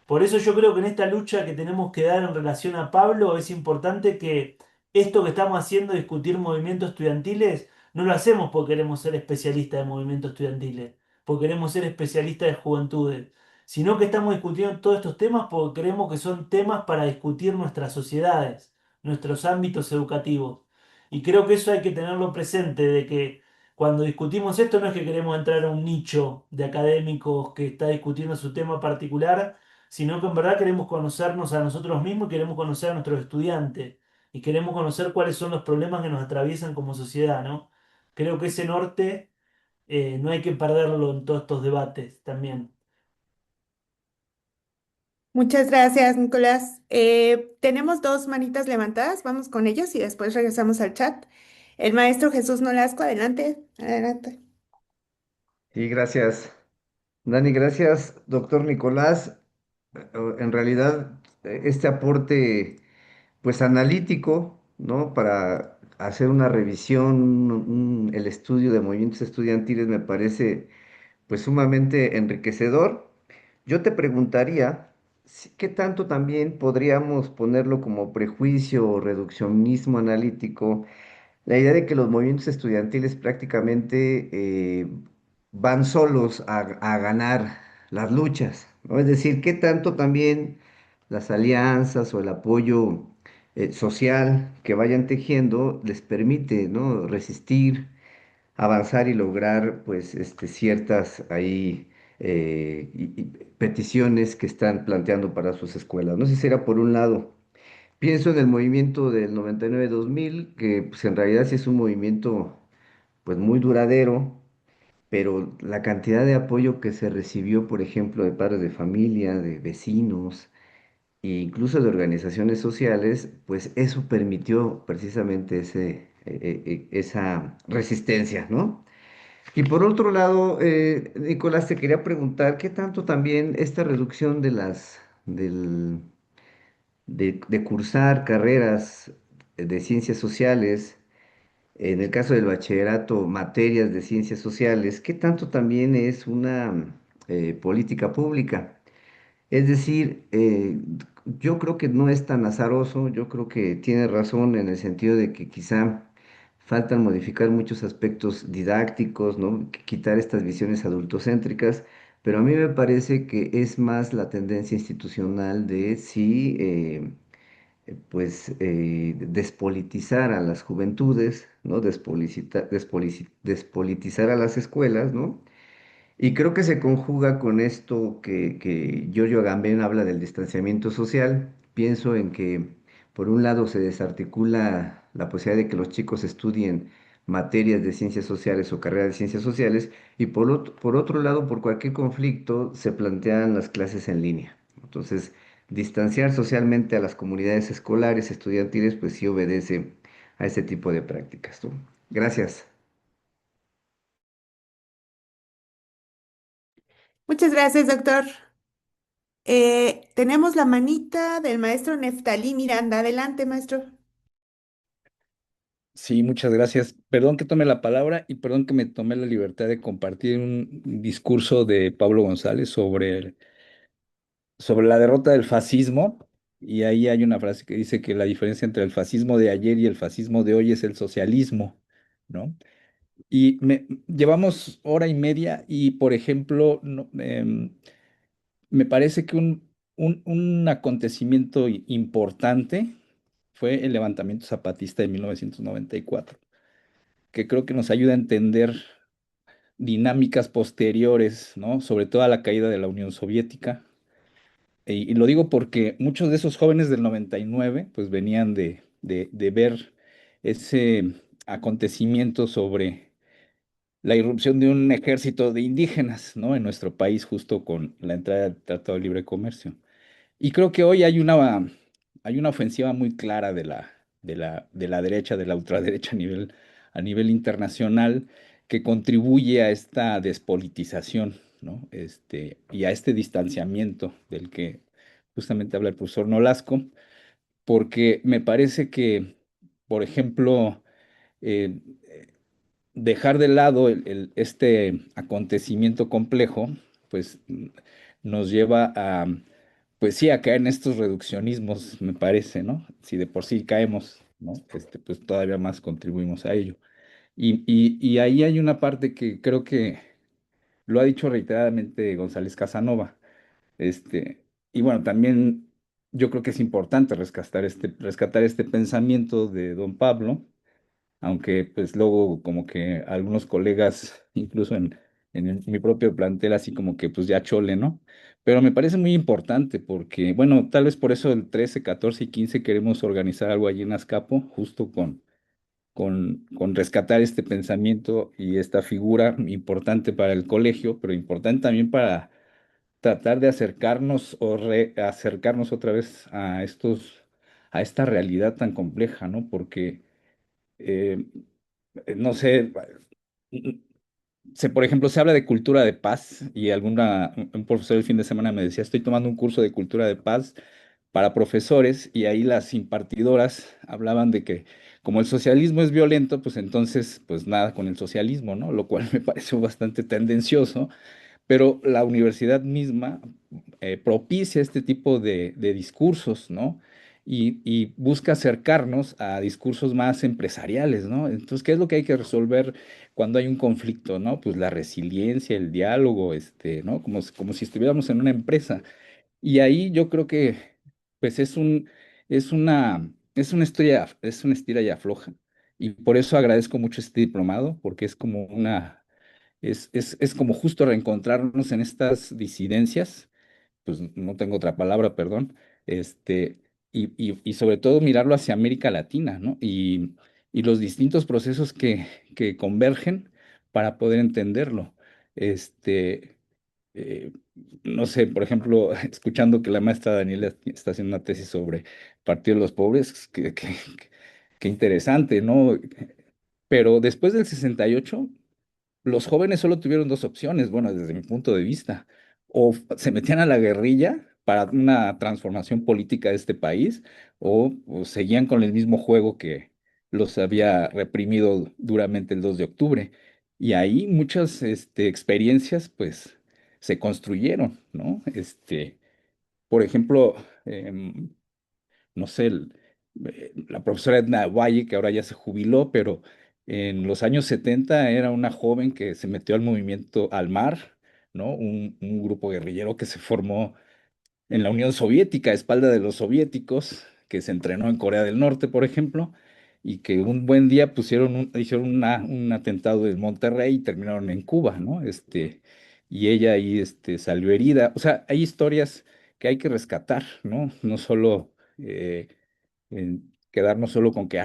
Por eso yo creo que en esta lucha que tenemos que dar en relación a Pablo es importante que esto que estamos haciendo, discutir movimientos estudiantiles, no lo hacemos porque queremos ser especialistas de movimientos estudiantiles, porque queremos ser especialistas de juventudes, sino que estamos discutiendo todos estos temas porque creemos que son temas para discutir nuestras sociedades, nuestros ámbitos educativos. Y creo que eso hay que tenerlo presente, de que cuando discutimos esto no es que queremos entrar a un nicho de académicos que está discutiendo su tema particular, sino que en verdad queremos conocernos a nosotros mismos y queremos conocer a nuestros estudiantes y queremos conocer cuáles son los problemas que nos atraviesan como sociedad, ¿no? Creo que ese norte no hay que perderlo en todos estos debates también. Muchas gracias, Nicolás. Tenemos dos manitas levantadas, vamos con ellos y después regresamos al chat. El maestro Jesús Nolasco, adelante, adelante. Y gracias, Dani, gracias, doctor Nicolás. En realidad, este aporte, pues analítico, ¿no? Para hacer una revisión, el estudio de movimientos estudiantiles me parece, pues sumamente enriquecedor. Yo te preguntaría, ¿qué tanto también podríamos ponerlo como prejuicio o reduccionismo analítico? La idea de que los movimientos estudiantiles prácticamente van solos a ganar las luchas, ¿no? Es decir, qué tanto también las alianzas o el apoyo social que vayan tejiendo les permite, ¿no? Resistir, avanzar y lograr, pues, ciertas ahí peticiones que están planteando para sus escuelas. No sé si será por un lado. Pienso en el movimiento del 99-2000, que pues, en realidad sí es un movimiento pues muy duradero, pero la cantidad de apoyo que se recibió, por ejemplo, de padres de familia, de vecinos e incluso de organizaciones sociales, pues eso permitió precisamente esa resistencia, ¿no? Y por otro lado, Nicolás, te quería preguntar, ¿qué tanto también esta reducción de cursar carreras de ciencias sociales, en el caso del bachillerato, materias de ciencias sociales, qué tanto también es una política pública? Es decir, yo creo que no es tan azaroso, yo creo que tiene razón en el sentido de que quizá faltan modificar muchos aspectos didácticos, ¿no? Quitar estas visiones adultocéntricas, pero a mí me parece que es más la tendencia institucional de sí, despolitizar a las juventudes, ¿no? Despolitizar a las escuelas, ¿no? Y creo que se conjuga con esto que Giorgio Agamben habla del distanciamiento social. Pienso en que, por un lado, se desarticula la posibilidad de que los chicos estudien materias de ciencias sociales o carreras de ciencias sociales, y por otro lado, por cualquier conflicto, se plantean las clases en línea. Entonces, distanciar socialmente a las comunidades escolares, estudiantiles, pues sí obedece a ese tipo de prácticas, ¿no? Gracias. Muchas gracias, doctor. Tenemos la manita del maestro Neftalí Miranda. Adelante, maestro. Sí, muchas gracias. Perdón que tome la palabra y perdón que me tomé la libertad de compartir un discurso de Pablo González sobre la derrota del fascismo. Y ahí hay una frase que dice que la diferencia entre el fascismo de ayer y el fascismo de hoy es el socialismo, ¿no? Y llevamos hora y media y, por ejemplo, me parece que un acontecimiento importante fue el levantamiento zapatista de 1994, que creo que nos ayuda a entender dinámicas posteriores, ¿no? Sobre todo a la caída de la Unión Soviética. Y lo digo porque muchos de esos jóvenes del 99 pues venían de ver ese acontecimiento sobre la irrupción de un ejército de indígenas, ¿no? En nuestro país, justo con la entrada del Tratado de Libre Comercio. Y creo que hoy hay una ofensiva muy clara de la derecha, de la ultraderecha a nivel internacional, que contribuye a esta despolitización, ¿no? Y a este distanciamiento del que justamente habla el profesor Nolasco, porque me parece que, por ejemplo, eh, dejar de lado este acontecimiento complejo, pues nos lleva a, pues sí, a caer en estos reduccionismos, me parece, ¿no? Si de por sí caemos, ¿no? Pues todavía más contribuimos a ello. Y ahí hay una parte que creo que lo ha dicho reiteradamente González Casanova. Y bueno, también yo creo que es importante rescatar este pensamiento de don Pablo, aunque pues luego como que algunos colegas, incluso en mi propio plantel, así como que pues ya chole, ¿no? Pero me parece muy importante porque, bueno, tal vez por eso el 13, 14 y 15 queremos organizar algo allí en Azcapo, justo con rescatar este pensamiento y esta figura importante para el colegio, pero importante también para tratar de acercarnos o reacercarnos otra vez a esta realidad tan compleja, ¿no? Porque eh, no sé, por ejemplo, se habla de cultura de paz y un profesor el fin de semana me decía, estoy tomando un curso de cultura de paz para profesores y ahí las impartidoras hablaban de que como el socialismo es violento, pues entonces, pues nada con el socialismo, ¿no? Lo cual me pareció bastante tendencioso, pero la universidad misma propicia este tipo de discursos, ¿no? Y busca acercarnos a discursos más empresariales, ¿no? Entonces, ¿qué es lo que hay que resolver cuando hay un conflicto, ¿no? Pues la resiliencia, el diálogo, ¿no? Como si estuviéramos en una empresa. Y ahí yo creo que, pues es una historia, es una estira y afloja. Y por eso agradezco mucho este diplomado, porque es como justo reencontrarnos en estas disidencias, pues no tengo otra palabra, perdón, y sobre todo mirarlo hacia América Latina, ¿no? Y los distintos procesos que convergen para poder entenderlo. Este, eh, no sé, por ejemplo, escuchando que la maestra Daniela está haciendo una tesis sobre el Partido de los Pobres, qué interesante, ¿no? Pero después del 68 los jóvenes solo tuvieron dos opciones, bueno, desde mi punto de vista, o se metían a la guerrilla para una transformación política de este país, o seguían con el mismo juego que los había reprimido duramente el 2 de octubre. Y ahí muchas experiencias, pues, se construyeron, ¿no? por ejemplo, no sé, la profesora Edna Valle, que ahora ya se jubiló, pero en los años 70 era una joven que se metió al movimiento al mar, ¿no? Un grupo guerrillero que se formó en la Unión Soviética, a espalda de los soviéticos, que se entrenó en Corea del Norte, por ejemplo, y que un buen día hicieron un atentado en Monterrey y terminaron en Cuba, ¿no? Y ella ahí salió herida. O sea, hay historias que hay que rescatar, ¿no? No solo quedarnos solo con que,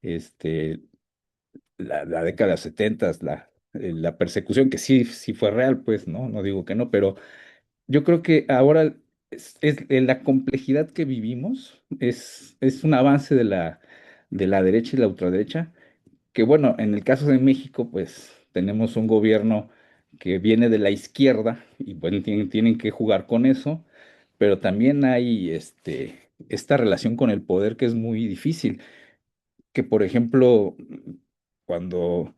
este, la década de los 70, la persecución, que sí, sí fue real, pues, ¿no? No digo que no, pero yo creo que ahora la complejidad que vivimos es un avance de la derecha y la ultraderecha, que bueno, en el caso de México, pues tenemos un gobierno que viene de la izquierda y bueno, tienen que jugar con eso, pero también hay esta relación con el poder que es muy difícil, que por ejemplo, cuando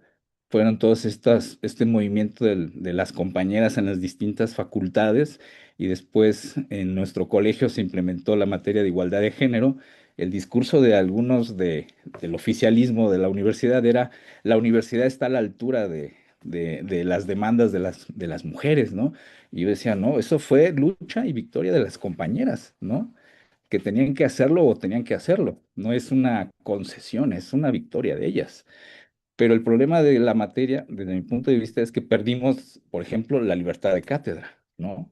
fueron todos este movimiento de las compañeras en las distintas facultades y después en nuestro colegio se implementó la materia de igualdad de género, el discurso de algunos del oficialismo de la universidad era: la universidad está a la altura de las demandas de las mujeres, ¿no? Y yo decía, no, eso fue lucha y victoria de las compañeras, ¿no? Que tenían que hacerlo o tenían que hacerlo. No es una concesión, es una victoria de ellas. Pero el problema de la materia, desde mi punto de vista, es que perdimos, por ejemplo, la libertad de cátedra, ¿no?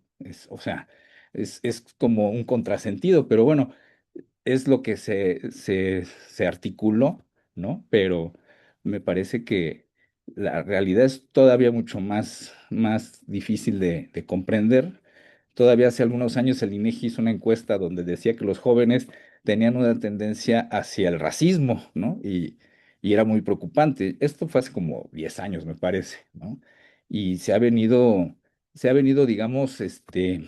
O sea, es como un contrasentido, pero bueno, es lo que se articuló, ¿no? Pero me parece que la realidad es todavía mucho más difícil de comprender. Todavía hace algunos años el INEGI hizo una encuesta donde decía que los jóvenes tenían una tendencia hacia el racismo, ¿no? Y era muy preocupante. Esto fue hace como 10 años, me parece, ¿no? Y se ha venido, digamos,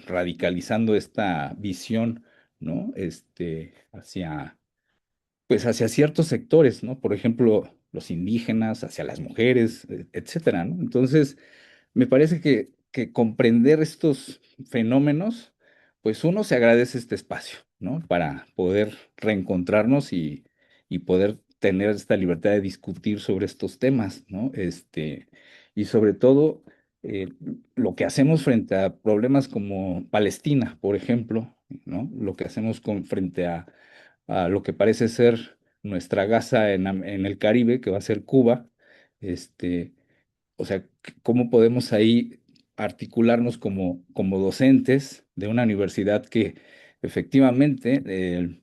radicalizando esta visión, ¿no? Pues hacia ciertos sectores, ¿no? Por ejemplo, los indígenas, hacia las mujeres, etcétera, ¿no? Entonces, me parece que comprender estos fenómenos, pues uno se agradece este espacio, ¿no? Para poder reencontrarnos y poder tener esta libertad de discutir sobre estos temas, ¿no? Y sobre todo, eh, lo que hacemos frente a problemas como Palestina, por ejemplo, ¿no? Lo que hacemos frente a lo que parece ser nuestra Gaza en el Caribe, que va a ser Cuba. O sea, ¿cómo podemos ahí articularnos como docentes de una universidad que efectivamente,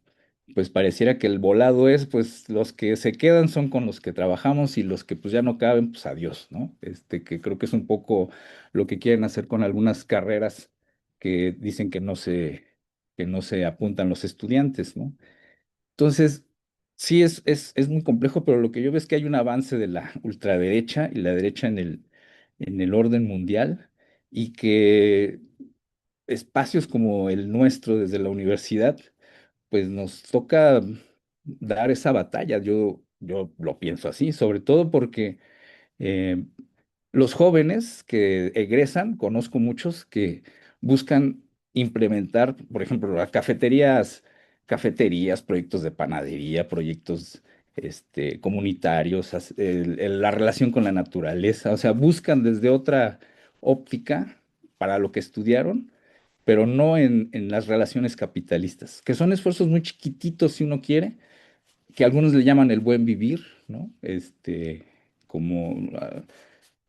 pues pareciera que el volado es, pues los que se quedan son con los que trabajamos y los que pues ya no caben, pues adiós, ¿no? Que creo que es un poco lo que quieren hacer con algunas carreras que dicen que no se apuntan los estudiantes, ¿no? Entonces, sí es muy complejo, pero lo que yo veo es que hay un avance de la ultraderecha y la derecha en el orden mundial y que espacios como el nuestro desde la universidad, pues nos toca dar esa batalla. Yo lo pienso así, sobre todo porque eh, los jóvenes que egresan, conozco muchos que buscan implementar, por ejemplo, las cafeterías, proyectos de panadería, proyectos comunitarios, la relación con la naturaleza, o sea, buscan desde otra óptica para lo que estudiaron, pero no en las relaciones capitalistas, que son esfuerzos muy chiquititos si uno quiere, que algunos le llaman el buen vivir, ¿no? Como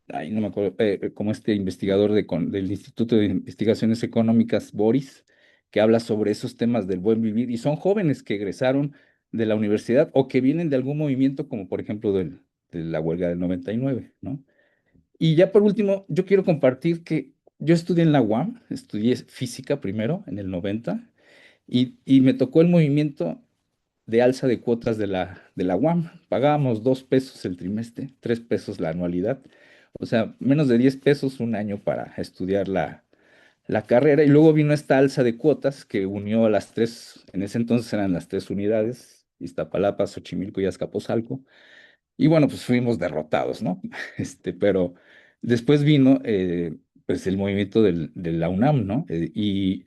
ay, no me acuerdo, como este investigador del Instituto de Investigaciones Económicas, Boris, que habla sobre esos temas del buen vivir, y son jóvenes que egresaron de la universidad o que vienen de algún movimiento, como por ejemplo de la huelga del 99, ¿no? Y ya por último, yo quiero compartir que yo estudié en la UAM, estudié física primero, en el 90, y me tocó el movimiento de alza de cuotas de la UAM. Pagábamos 2 pesos el trimestre, 3 pesos la anualidad. O sea, menos de 10 pesos un año para estudiar la carrera. Y luego vino esta alza de cuotas que unió a las tres, en ese entonces eran las tres unidades, Iztapalapa, Xochimilco y Azcapotzalco. Y bueno, pues fuimos derrotados, ¿no? Pero después vino, pues el movimiento de la UNAM, ¿no? Y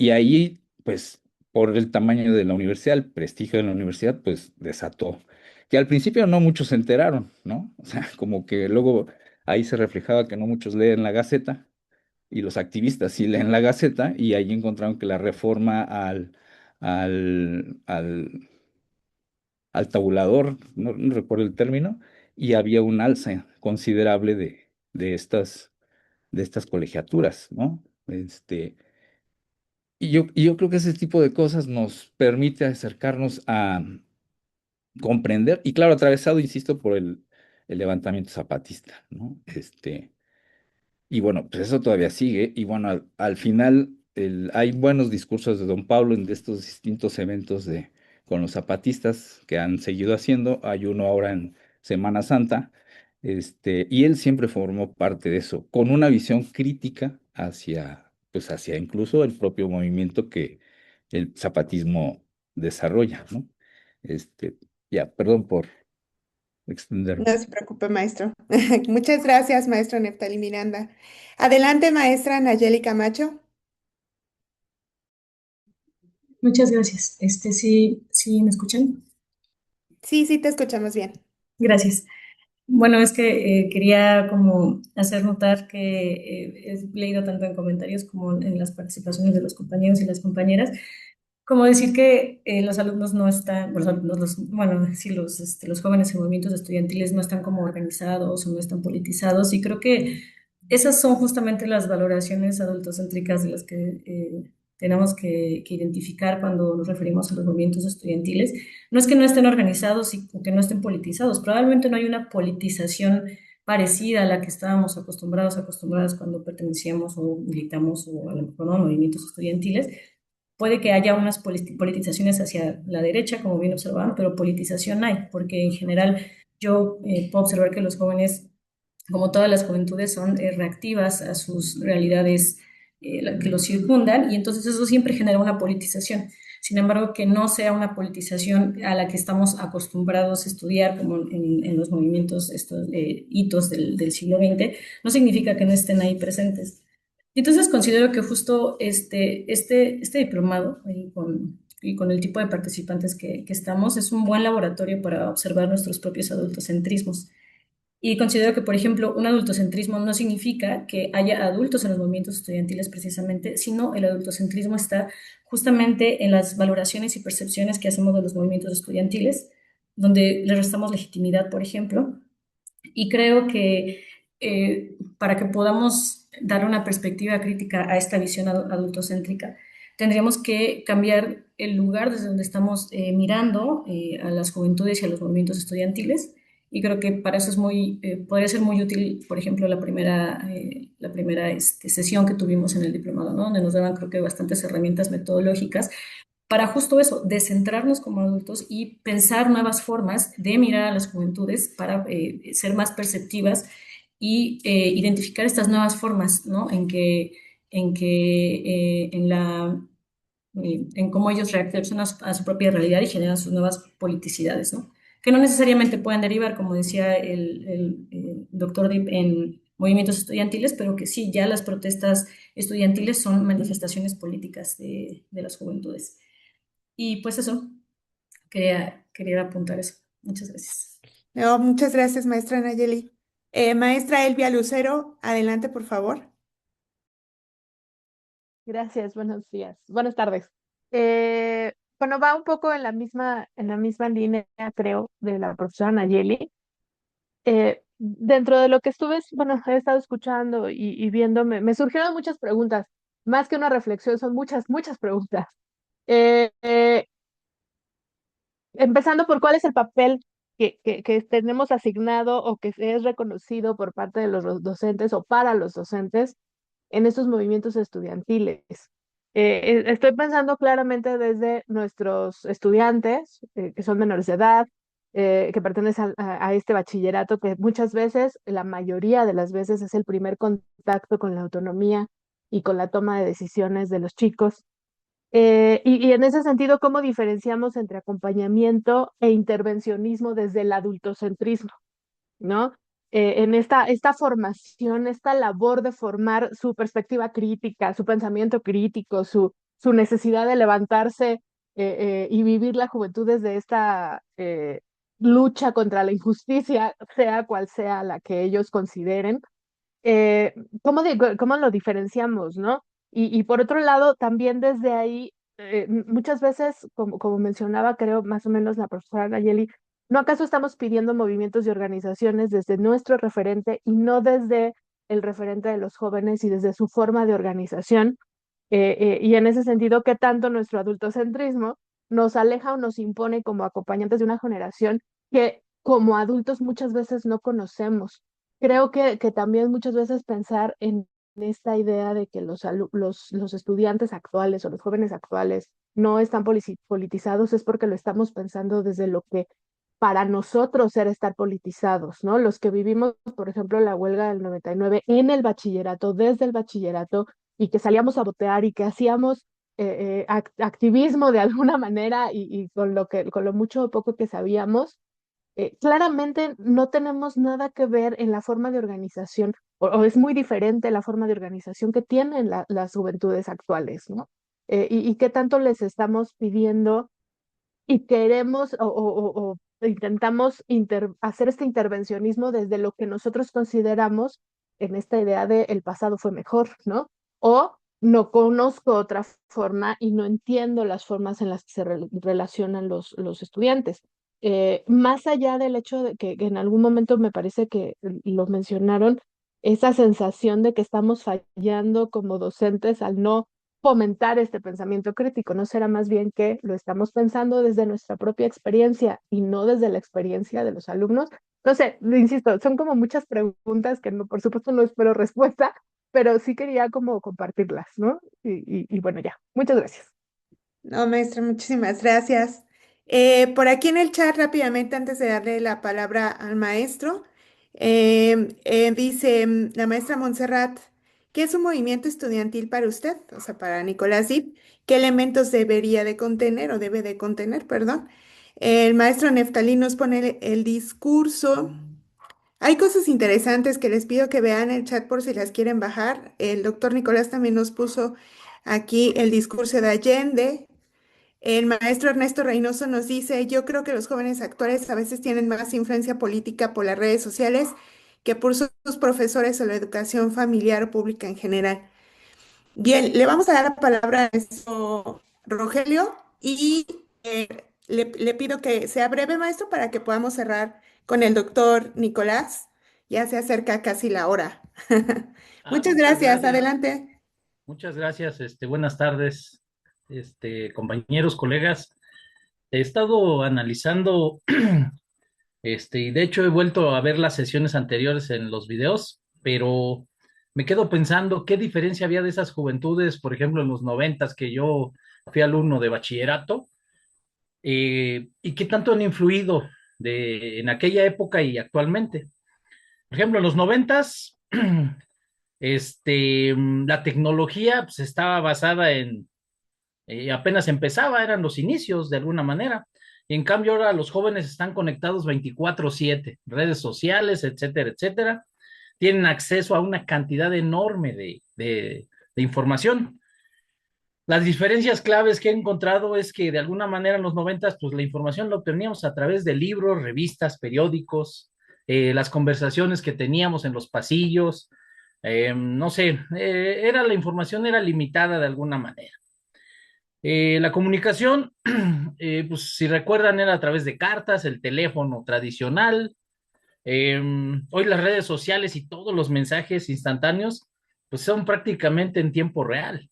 ahí, pues, por el tamaño de la universidad, el prestigio de la universidad, pues desató. Que al principio no muchos se enteraron, ¿no? O sea, como que luego ahí se reflejaba que no muchos leen la Gaceta, y los activistas sí leen la Gaceta, y ahí encontraron que la reforma al, al, al tabulador, no recuerdo el término, y había un alza considerable de estas colegiaturas, ¿no? Y yo creo que ese tipo de cosas nos permite acercarnos a comprender, y claro, atravesado, insisto, por el levantamiento zapatista, ¿no? Y bueno, pues eso todavía sigue, y bueno, al final hay buenos discursos de don Pablo en de estos distintos eventos con los zapatistas que han seguido haciendo. Hay uno ahora en Semana Santa, y él siempre formó parte de eso, con una visión crítica hacia incluso el propio movimiento que el zapatismo desarrolla, ¿no? Este, ya, perdón por extenderme. No se preocupe, maestro. Muchas gracias, maestro Neftali Miranda. Adelante, maestra Nayeli Camacho. Muchas gracias. Sí, ¿me escuchan? Sí, sí, te escuchamos bien. Gracias. Bueno, es que quería como hacer notar que he leído tanto en comentarios como en las participaciones de los compañeros y las compañeras, como decir que los alumnos no están, los alumnos, bueno, sí, los jóvenes en movimientos estudiantiles no están como organizados o no están politizados, y creo que esas son justamente las valoraciones adultocéntricas de las que tenemos que identificar cuando nos referimos a los movimientos estudiantiles. No es que no estén organizados y que no estén politizados, probablemente no hay una politización parecida a la que estábamos acostumbradas cuando pertenecíamos o militamos o a lo mejor no, movimientos estudiantiles. Puede que haya unas politizaciones hacia la derecha, como bien observaban, pero politización hay, porque en general yo puedo observar que los jóvenes, como todas las juventudes, son reactivas a sus realidades que los circundan, y entonces eso siempre genera una politización. Sin embargo, que no sea una politización a la que estamos acostumbrados a estudiar, como en los movimientos, estos hitos del siglo XX, no significa que no estén ahí presentes. Entonces considero que justo este diplomado y con el tipo de participantes que estamos es un buen laboratorio para observar nuestros propios adultocentrismos. Y considero que, por ejemplo, un adultocentrismo no significa que haya adultos en los movimientos estudiantiles precisamente, sino el adultocentrismo está justamente en las valoraciones y percepciones que hacemos de los movimientos estudiantiles, donde le restamos legitimidad, por ejemplo. Y creo que para que podamos dar una perspectiva crítica a esta visión adultocéntrica, tendríamos que cambiar el lugar desde donde estamos mirando a las juventudes y a los movimientos estudiantiles. Y creo que para eso podría ser muy útil, por ejemplo, la primera sesión que tuvimos en el diplomado, ¿no? Donde nos daban, creo que, bastantes herramientas metodológicas para justo eso, descentrarnos como adultos y pensar nuevas formas de mirar a las juventudes para ser más perceptivas y identificar estas nuevas formas, ¿no? En cómo ellos reaccionan a su propia realidad y generan sus nuevas politicidades, ¿no? Que no necesariamente pueden derivar, como decía el doctor Dip, en movimientos estudiantiles, pero que sí, ya las protestas estudiantiles son manifestaciones políticas de las juventudes. Y pues eso, quería apuntar eso. Muchas gracias. No, muchas gracias, maestra Nayeli. Maestra Elvia Lucero, adelante, por favor. Gracias, buenos días, buenas tardes. Bueno, va un poco en la misma línea, creo, de la profesora Nayeli. Dentro de lo que bueno, he estado escuchando y viendo, me surgieron muchas preguntas, más que una reflexión, son muchas, muchas preguntas. Eh, eh, Empezando por cuál es el papel que tenemos asignado o que es reconocido por parte de los docentes o para los docentes en estos movimientos estudiantiles. Estoy pensando claramente desde nuestros estudiantes, que son menores de edad, que pertenecen a este bachillerato, que muchas veces, la mayoría de las veces, es el primer contacto con la autonomía y con la toma de decisiones de los chicos. Y en ese sentido, ¿cómo diferenciamos entre acompañamiento e intervencionismo desde el adultocentrismo? ¿No? en esta formación, esta labor de formar su perspectiva crítica, su pensamiento crítico, su necesidad de levantarse y vivir la juventud desde esta lucha contra la injusticia, sea cual sea la que ellos consideren. eh, ¿Cómo lo diferenciamos, no? Y por otro lado, también desde ahí, muchas veces, como mencionaba, creo más o menos la profesora Nayeli, ¿no acaso estamos pidiendo movimientos y organizaciones desde nuestro referente y no desde el referente de los jóvenes y desde su forma de organización? Y en ese sentido, ¿qué tanto nuestro adultocentrismo nos aleja o nos impone como acompañantes de una generación que como adultos muchas veces no conocemos? Creo que también muchas veces pensar en esta idea de que los estudiantes actuales o los jóvenes actuales no están politizados es porque lo estamos pensando desde lo que para nosotros era estar politizados, ¿no? Los que vivimos, por ejemplo, la huelga del 99 en el bachillerato, desde el bachillerato, y que salíamos a botear y que hacíamos activismo de alguna manera y con lo mucho o poco que sabíamos, claramente no tenemos nada que ver en la forma de organización, o es muy diferente la forma de organización que tienen las juventudes actuales, ¿no? Y qué tanto les estamos pidiendo y queremos o intentamos hacer este intervencionismo desde lo que nosotros consideramos en esta idea de el pasado fue mejor, ¿no? O no conozco otra forma y no entiendo las formas en las que se relacionan los estudiantes. Más allá del hecho de que en algún momento me parece que lo mencionaron, esa sensación de que estamos fallando como docentes al no fomentar este pensamiento crítico, ¿no será más bien que lo estamos pensando desde nuestra propia experiencia y no desde la experiencia de los alumnos? No sé, lo insisto, son como muchas preguntas que no, por supuesto no espero respuesta, pero sí quería como compartirlas, ¿no? Y bueno, ya, muchas gracias. No, maestra, muchísimas gracias. Por aquí en el chat rápidamente, antes de darle la palabra al maestro, dice la maestra Montserrat, ¿qué es un movimiento estudiantil para usted? O sea, para Nicolás Zip, ¿qué elementos debería de contener o debe de contener, perdón? El maestro Neftalí nos pone el discurso. Hay cosas interesantes que les pido que vean el chat por si las quieren bajar. El doctor Nicolás también nos puso aquí el discurso de Allende. El maestro Ernesto Reynoso nos dice, yo creo que los jóvenes actuales a veces tienen más influencia política por las redes sociales que por sus profesores o la educación familiar o pública en general. Bien, le vamos a dar la palabra a maestro Rogelio y le pido que sea breve, maestro, para que podamos cerrar con el doctor Nicolás. Ya se acerca casi la hora. Muchas Muchas gracias, gracias. adelante. Muchas gracias. Buenas tardes, compañeros, colegas. He estado analizando, y de hecho he vuelto a ver las sesiones anteriores en los videos, pero me quedo pensando qué diferencia había de esas juventudes, por ejemplo, en los noventas, que yo fui alumno de bachillerato, y qué tanto han influido en aquella época y actualmente. Por ejemplo, en los noventas, la tecnología pues, estaba basada apenas empezaba, eran los inicios de alguna manera. Y en cambio ahora los jóvenes están conectados 24/7, redes sociales, etcétera, etcétera. Tienen acceso a una cantidad enorme de información. Las diferencias claves que he encontrado es que de alguna manera en los noventas, pues la información la obteníamos a través de libros, revistas, periódicos, las conversaciones que teníamos en los pasillos, no sé, la información era limitada de alguna manera. La comunicación, pues si recuerdan, era a través de cartas, el teléfono tradicional. Hoy las redes sociales y todos los mensajes instantáneos, pues son prácticamente en tiempo real.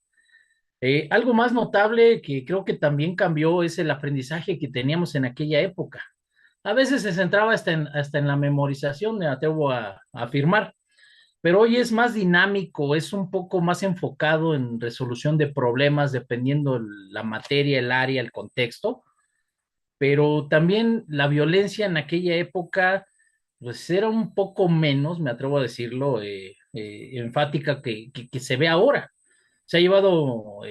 Algo más notable que creo que también cambió es el aprendizaje que teníamos en aquella época. A veces se centraba hasta en la memorización, me atrevo a afirmar, pero hoy es más dinámico, es un poco más enfocado en resolución de problemas dependiendo la materia, el área, el contexto, pero también la violencia en aquella época pues era un poco menos, me atrevo a decirlo, enfática que se ve ahora. Se ha llevado,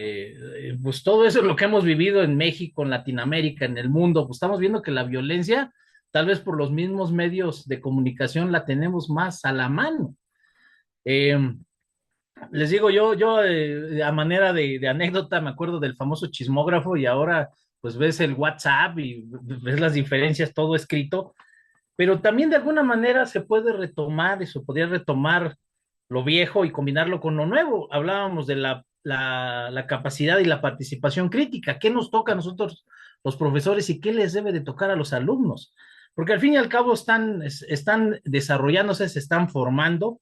pues todo eso es lo que hemos vivido en México, en Latinoamérica, en el mundo, pues estamos viendo que la violencia tal vez por los mismos medios de comunicación la tenemos más a la mano. Eh, Les digo, a manera de anécdota me acuerdo del famoso chismógrafo y ahora pues ves el WhatsApp y ves las diferencias, todo escrito, pero también de alguna manera se puede retomar y se podría retomar lo viejo y combinarlo con lo nuevo. Hablábamos de la capacidad y la participación crítica. ¿Qué nos toca a nosotros los profesores y qué les debe de tocar a los alumnos? Porque al fin y al cabo están desarrollándose, se están formando.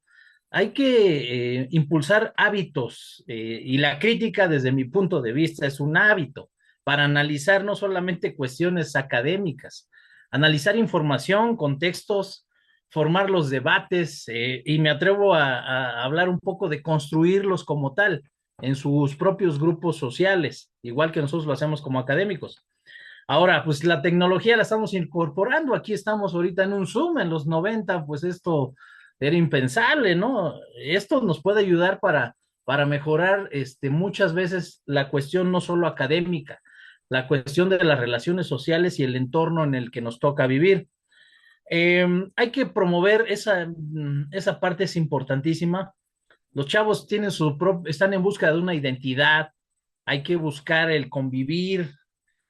Hay que impulsar hábitos y la crítica desde mi punto de vista es un hábito para analizar no solamente cuestiones académicas, analizar información, contextos, formar los debates y me atrevo a hablar un poco de construirlos como tal en sus propios grupos sociales, igual que nosotros lo hacemos como académicos. Ahora, pues la tecnología la estamos incorporando. Aquí estamos ahorita en un Zoom, en los 90, pues esto era impensable, ¿no? Esto nos puede ayudar para mejorar muchas veces la cuestión no solo académica, la cuestión de las relaciones sociales y el entorno en el que nos toca vivir. Hay que promover esa parte, es importantísima. Los chavos están en busca de una identidad, hay que buscar el convivir.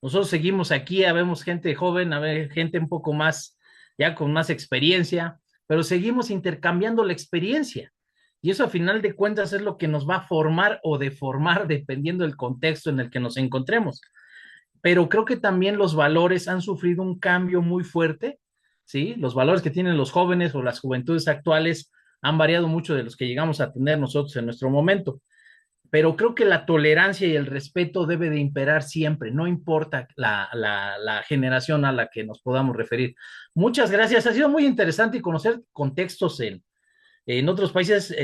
Nosotros seguimos aquí, habemos gente joven, gente un poco más, ya con más experiencia, pero seguimos intercambiando la experiencia. Y eso a final de cuentas es lo que nos va a formar o deformar dependiendo del contexto en el que nos encontremos. Pero creo que también los valores han sufrido un cambio muy fuerte, ¿sí? Los valores que tienen los jóvenes o las juventudes actuales han variado mucho de los que llegamos a tener nosotros en nuestro momento, pero creo que la tolerancia y el respeto debe de imperar siempre, no importa la generación a la que nos podamos referir. Muchas gracias, ha sido muy interesante y conocer contextos en otros países.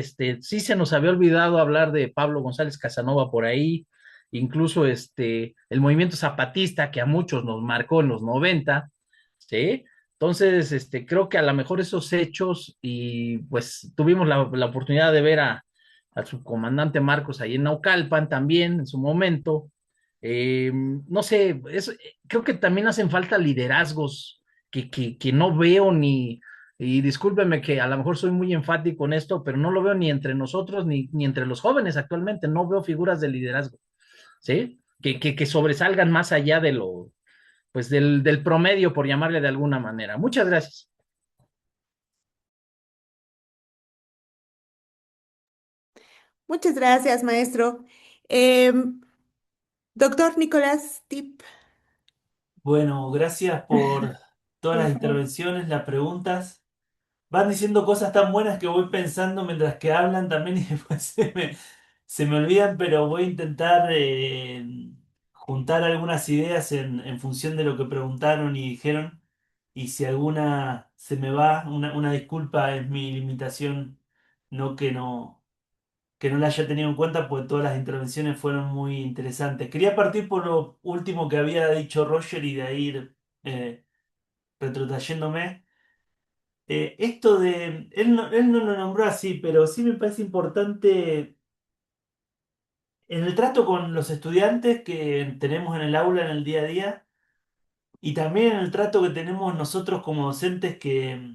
Sí se nos había olvidado hablar de Pablo González Casanova por ahí, incluso el movimiento zapatista que a muchos nos marcó en los 90, ¿sí? Entonces, creo que a lo mejor esos hechos y pues tuvimos la oportunidad de ver al subcomandante Marcos ahí en Naucalpan también en su momento. No sé, creo que también hacen falta liderazgos que no veo y discúlpeme que a lo mejor soy muy enfático en esto, pero no lo veo ni entre nosotros ni entre los jóvenes actualmente, no veo figuras de liderazgo, ¿sí? Que sobresalgan más allá de pues del promedio, por llamarle de alguna manera. Muchas gracias. Muchas gracias, maestro. Em, Doctor Nicolás Tip, Bueno, gracias por todas por las favor. intervenciones, las preguntas. Van diciendo cosas tan buenas que voy pensando mientras que hablan también y después se me olvidan, pero voy a intentar juntar algunas ideas en función de lo que preguntaron y dijeron. Y si alguna se me va, una disculpa, es mi limitación, no que no la haya tenido en cuenta, pues todas las intervenciones fueron muy interesantes. Quería partir por lo último que había dicho Roger y de ahí ir eh, retrotrayéndome. Esto de, él no lo nombró así, pero sí me parece importante en el trato con los estudiantes que tenemos en el aula en el día a día y también en el trato que tenemos nosotros como docentes que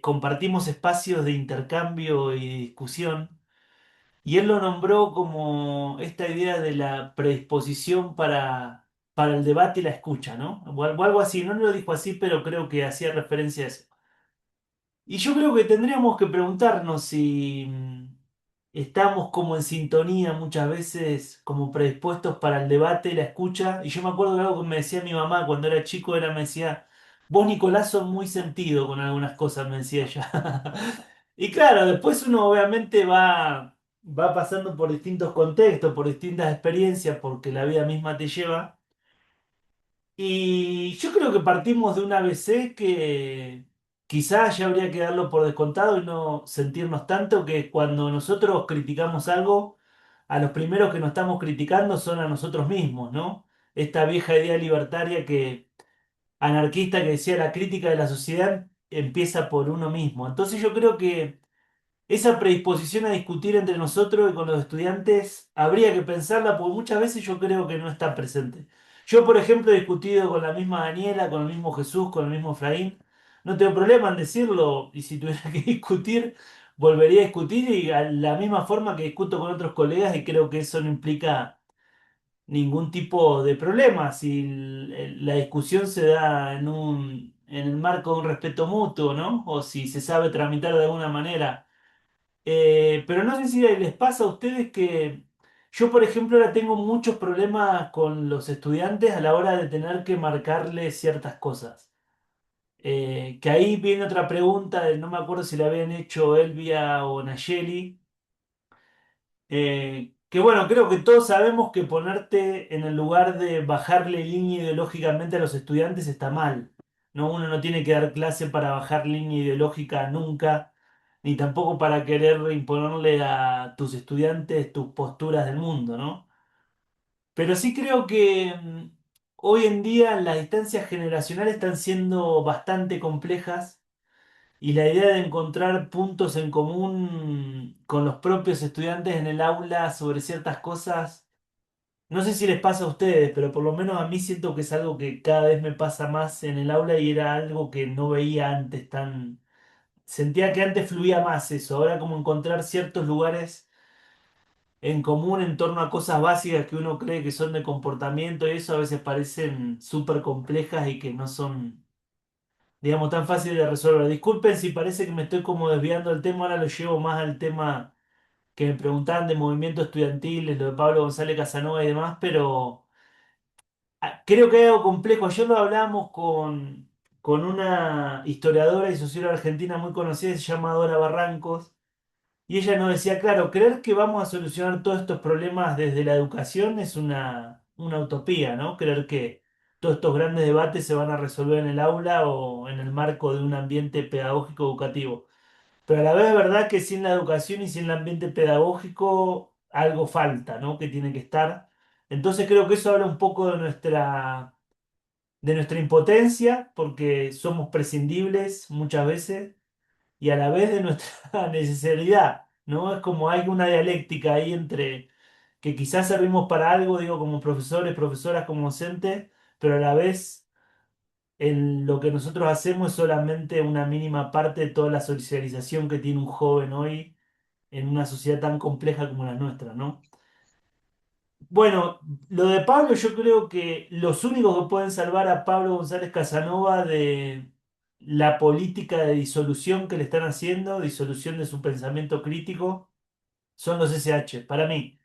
compartimos espacios de intercambio y discusión. Y él lo nombró como esta idea de la predisposición para el debate y la escucha, ¿no? O algo así, no lo dijo así, pero creo que hacía referencia a eso. Y yo creo que tendríamos que preguntarnos si estamos como en sintonía muchas veces, como predispuestos para el debate y la escucha. Y yo me acuerdo de algo que me decía mi mamá cuando era chico, me decía, vos Nicolás sos muy sentido con algunas cosas, me decía ella. Y claro, después uno obviamente va pasando por distintos contextos, por distintas experiencias, porque la vida misma te lleva. Y yo creo que partimos de un ABC que quizás ya habría que darlo por descontado y no sentirnos tanto, que cuando nosotros criticamos algo, a los primeros que nos estamos criticando son a nosotros mismos, ¿no? Esta vieja idea libertaria anarquista que decía la crítica de la sociedad empieza por uno mismo. Entonces yo creo que esa predisposición a discutir entre nosotros y con los estudiantes habría que pensarla, porque muchas veces yo creo que no está presente. Yo, por ejemplo, he discutido con la misma Daniela, con el mismo Jesús, con el mismo Efraín. No tengo problema en decirlo y si tuviera que discutir, volvería a discutir y a la misma forma que discuto con otros colegas y creo que eso no implica ningún tipo de problema. Si la discusión se da en el marco de un respeto mutuo, ¿no? O si se sabe tramitar de alguna manera. Pero no sé si les pasa a ustedes que yo, por ejemplo, ahora tengo muchos problemas con los estudiantes a la hora de tener que marcarles ciertas cosas. Que ahí viene otra pregunta, no me acuerdo si la habían hecho Elvia o Nayeli. Que bueno, creo que todos sabemos que ponerte en el lugar de bajarle línea ideológicamente a los estudiantes está mal, ¿no? Uno no tiene que dar clase para bajar línea ideológica nunca, ni tampoco para querer imponerle a tus estudiantes tus posturas del mundo, ¿no? Pero sí creo que hoy en día las distancias generacionales están siendo bastante complejas y la idea de encontrar puntos en común con los propios estudiantes en el aula sobre ciertas cosas, no sé si les pasa a ustedes, pero por lo menos a mí siento que es algo que cada vez me pasa más en el aula y era algo que no veía antes tan... Sentía que antes fluía más eso, ahora como encontrar ciertos lugares en común en torno a cosas básicas que uno cree que son de comportamiento y eso a veces parecen súper complejas y que no son, digamos, tan fácil de resolver. Disculpen si parece que me estoy como desviando del tema, ahora lo llevo más al tema que me preguntaban de movimientos estudiantiles, lo de Pablo González Casanova y demás, pero creo que hay algo complejo. Ayer lo hablamos con una historiadora y socióloga argentina muy conocida, se llama Dora Barrancos, y ella nos decía, claro, creer que vamos a solucionar todos estos problemas desde la educación es una utopía, ¿no? Creer que todos estos grandes debates se van a resolver en el aula o en el marco de un ambiente pedagógico educativo. Pero a la vez es verdad que sin la educación y sin el ambiente pedagógico algo falta, ¿no? Que tiene que estar. Entonces creo que eso habla un poco de nuestra impotencia, porque somos prescindibles muchas veces y a la vez de nuestra necesidad, ¿no? Es como hay una dialéctica ahí entre que quizás servimos para algo, digo, como profesores, profesoras, como docentes, pero a la vez en lo que nosotros hacemos es solamente una mínima parte de toda la socialización que tiene un joven hoy en una sociedad tan compleja como la nuestra, ¿no? Bueno, lo de Pablo, yo creo que los únicos que pueden salvar a Pablo González Casanova de la política de disolución que le están haciendo, disolución de su pensamiento crítico, son los SH, para mí.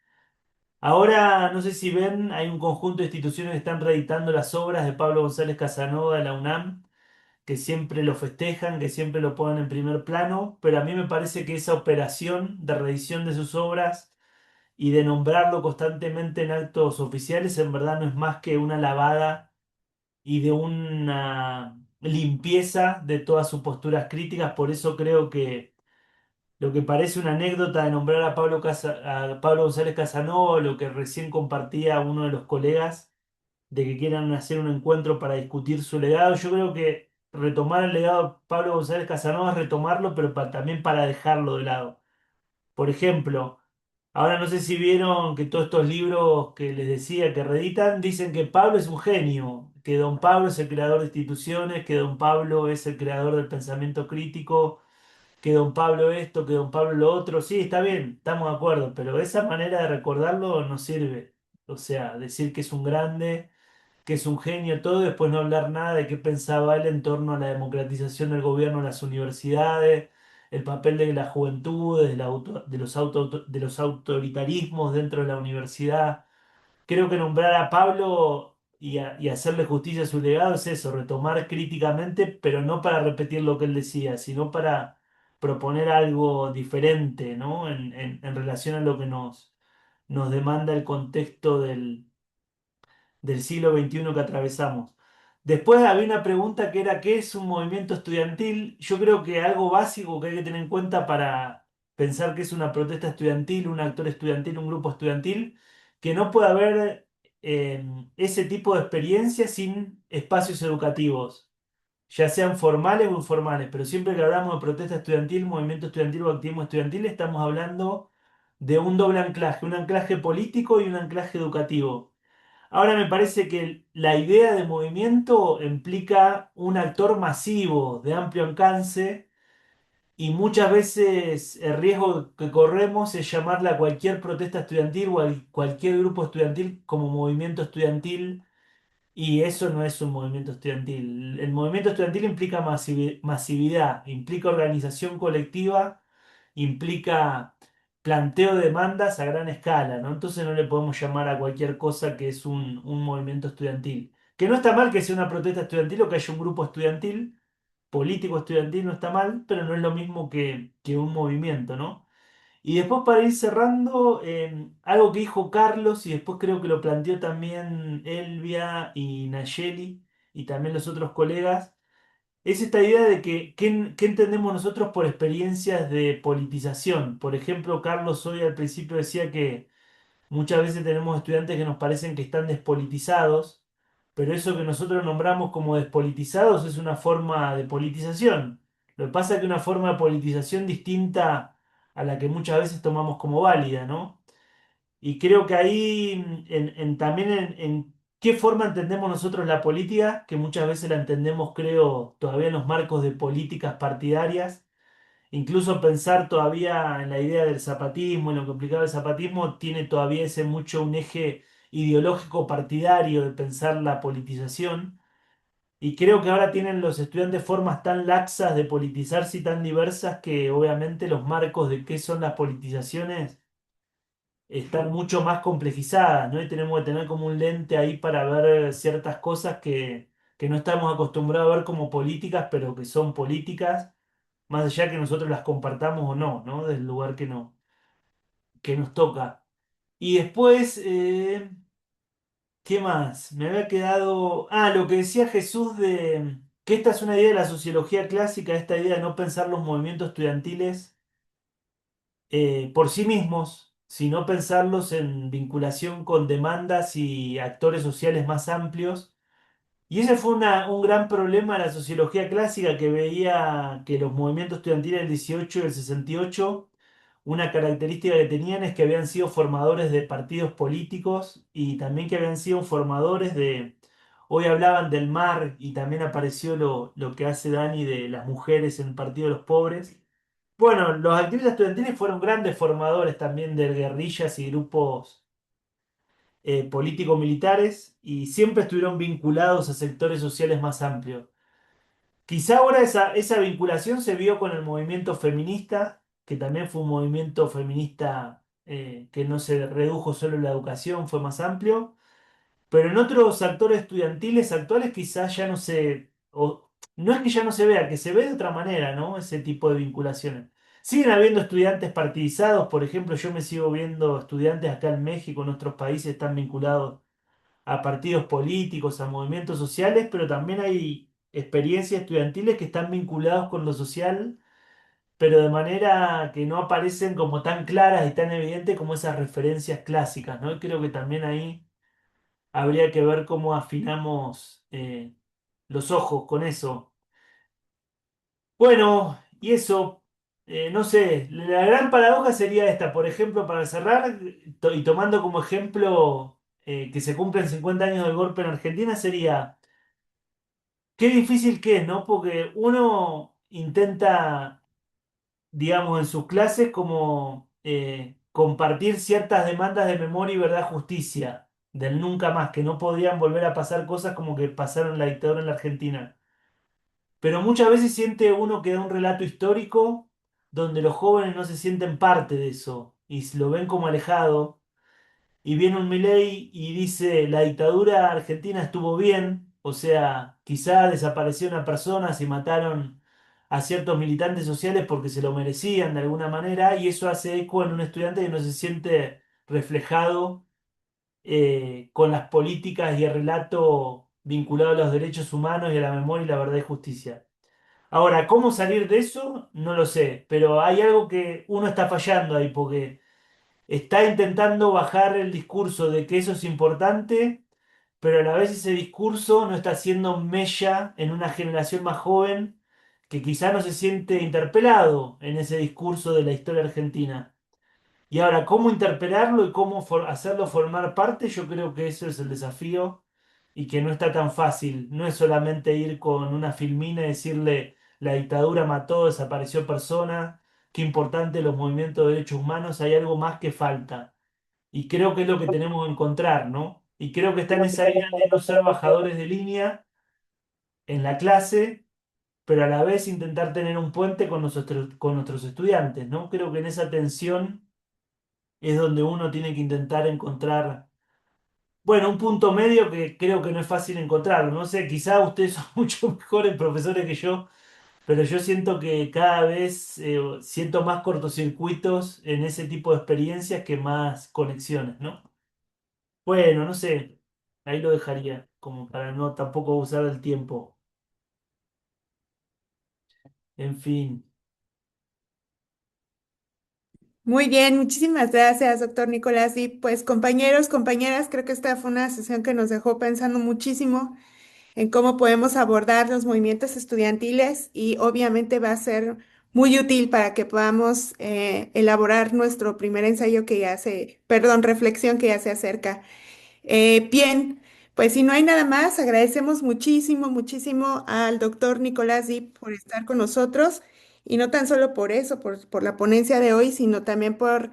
Ahora, no sé si ven, hay un conjunto de instituciones que están reeditando las obras de Pablo González Casanova de la UNAM, que siempre lo festejan, que siempre lo ponen en primer plano, pero a mí me parece que esa operación de reedición de sus obras y de nombrarlo constantemente en actos oficiales, en verdad no es más que una lavada y de una limpieza de todas sus posturas críticas. Por eso creo que lo que parece una anécdota de nombrar a a Pablo González Casanova, lo que recién compartía uno de los colegas, de que quieran hacer un encuentro para discutir su legado, yo creo que retomar el legado de Pablo González Casanova es retomarlo, pero también para dejarlo de lado. Por ejemplo, ahora no sé si vieron que todos estos libros que les decía que reeditan dicen que Pablo es un genio, que don Pablo es el creador de instituciones, que don Pablo es el creador del pensamiento crítico, que don Pablo esto, que don Pablo lo otro. Sí, está bien, estamos de acuerdo, pero esa manera de recordarlo no sirve. O sea, decir que es un grande, que es un genio, todo, y después no hablar nada de qué pensaba él en torno a la democratización del gobierno en las universidades, el papel de las juventudes, de los autoritarismos dentro de la universidad. Creo que nombrar a Pablo y hacerle justicia a su legado es eso, retomar críticamente, pero no para repetir lo que él decía, sino para proponer algo diferente, ¿no? En relación a lo que nos demanda el contexto del siglo XXI que atravesamos. Después había una pregunta que era, ¿qué es un movimiento estudiantil? Yo creo que algo básico que hay que tener en cuenta para pensar que es una protesta estudiantil, un actor estudiantil, un grupo estudiantil, que no puede haber ese tipo de experiencia sin espacios educativos, ya sean formales o informales, pero siempre que hablamos de protesta estudiantil, movimiento estudiantil o activismo estudiantil, estamos hablando de un doble anclaje, un anclaje político y un anclaje educativo. Ahora me parece que la idea de movimiento implica un actor masivo de amplio alcance y muchas veces el riesgo que corremos es llamarla a cualquier protesta estudiantil o a cualquier grupo estudiantil como movimiento estudiantil y eso no es un movimiento estudiantil. El movimiento estudiantil implica masividad, implica organización colectiva, implica planteo de demandas a gran escala, ¿no? Entonces no le podemos llamar a cualquier cosa que es un movimiento estudiantil. Que no está mal que sea una protesta estudiantil o que haya un grupo estudiantil, político estudiantil no está mal, pero no es lo mismo que un movimiento, ¿no? Y después para ir cerrando, algo que dijo Carlos y después creo que lo planteó también Elvia y Nayeli y también los otros colegas, es esta idea de que qué entendemos nosotros por experiencias de politización. Por ejemplo, Carlos hoy al principio decía que muchas veces tenemos estudiantes que nos parecen que están despolitizados, pero eso que nosotros nombramos como despolitizados es una forma de politización. Lo que pasa es que una forma de politización distinta a la que muchas veces tomamos como válida, ¿no? Y creo que ahí también en qué forma entendemos nosotros la política, que muchas veces la entendemos, creo, todavía en los marcos de políticas partidarias. Incluso pensar todavía en la idea del zapatismo, en lo que implicaba el zapatismo, tiene todavía ese mucho un eje ideológico partidario de pensar la politización. Y creo que ahora tienen los estudiantes formas tan laxas de politizarse y tan diversas que obviamente los marcos de qué son las politizaciones están mucho más complejizadas, ¿no? Y tenemos que tener como un lente ahí para ver ciertas cosas que no estamos acostumbrados a ver como políticas, pero que son políticas, más allá que nosotros las compartamos o no, ¿no? Del lugar que, no, que nos toca. Y después, ¿qué más? Me había quedado... Ah, lo que decía Jesús de que esta es una idea de la sociología clásica, esta idea de no pensar los movimientos estudiantiles por sí mismos, sino pensarlos en vinculación con demandas y actores sociales más amplios. Y ese fue un gran problema de la sociología clásica que veía que los movimientos estudiantiles del 18 y del 68, una característica que tenían es que habían sido formadores de partidos políticos y también que habían sido formadores de... Hoy hablaban del MAR y también apareció lo que hace Dani de las mujeres en el Partido de los Pobres. Bueno, los activistas estudiantiles fueron grandes formadores también de guerrillas y grupos político-militares y siempre estuvieron vinculados a sectores sociales más amplios. Quizá ahora esa vinculación se vio con el movimiento feminista, que también fue un movimiento feminista que no se redujo solo a la educación, fue más amplio. Pero en otros actores estudiantiles actuales quizás ya no se, o no es que ya no se vea, que se ve de otra manera, ¿no? Ese tipo de vinculaciones. Siguen habiendo estudiantes partidizados, por ejemplo, yo me sigo viendo estudiantes acá en México, en otros países están vinculados a partidos políticos, a movimientos sociales, pero también hay experiencias estudiantiles que están vinculados con lo social, pero de manera que no aparecen como tan claras y tan evidentes como esas referencias clásicas, ¿no? Y creo que también ahí habría que ver cómo afinamos los ojos con eso. Bueno, y eso, no sé, la gran paradoja sería esta, por ejemplo, para cerrar, y tomando como ejemplo que se cumplen 50 años del golpe en Argentina, sería, qué difícil que es, ¿no? Porque uno intenta, digamos, en sus clases como compartir ciertas demandas de memoria y verdad, justicia, del nunca más, que no podían volver a pasar cosas como que pasaron en la dictadura en la Argentina. Pero muchas veces siente uno que da un relato histórico donde los jóvenes no se sienten parte de eso y lo ven como alejado. Y viene un Milei y dice, la dictadura argentina estuvo bien, o sea, quizá desaparecieron a personas y mataron a ciertos militantes sociales porque se lo merecían de alguna manera, y eso hace eco en un estudiante que no se siente reflejado con las políticas y el relato vinculado a los derechos humanos y a la memoria y la verdad y justicia. Ahora, ¿cómo salir de eso? No lo sé, pero hay algo que uno está fallando ahí porque está intentando bajar el discurso de que eso es importante, pero a la vez ese discurso no está haciendo mella en una generación más joven que quizá no se siente interpelado en ese discurso de la historia argentina. Y ahora, cómo interpelarlo y cómo hacerlo formar parte, yo creo que eso es el desafío y que no está tan fácil. No es solamente ir con una filmina y decirle la dictadura mató, desapareció persona, qué importante los movimientos de derechos humanos, hay algo más que falta. Y creo que es lo que tenemos que encontrar, ¿no? Y creo que está en esa idea de no ser bajadores de línea en la clase, pero a la vez intentar tener un puente con nuestros estudiantes, ¿no? Creo que en esa tensión es donde uno tiene que intentar encontrar, bueno, un punto medio que creo que no es fácil encontrarlo. No sé, quizá ustedes son mucho mejores profesores que yo, pero yo siento que cada vez siento más cortocircuitos en ese tipo de experiencias que más conexiones, ¿no? Bueno, no sé, ahí lo dejaría, como para no tampoco usar el tiempo. En fin. Muy bien, muchísimas gracias, doctor Nicolás. Y pues compañeros, compañeras, creo que esta fue una sesión que nos dejó pensando muchísimo en cómo podemos abordar los movimientos estudiantiles y obviamente va a ser muy útil para que podamos elaborar nuestro primer ensayo que ya se, perdón, reflexión que ya se acerca. Bien, pues si no hay nada más, agradecemos muchísimo, muchísimo al doctor Nicolás Dip por estar con nosotros y no tan solo por eso, por la ponencia de hoy, sino también por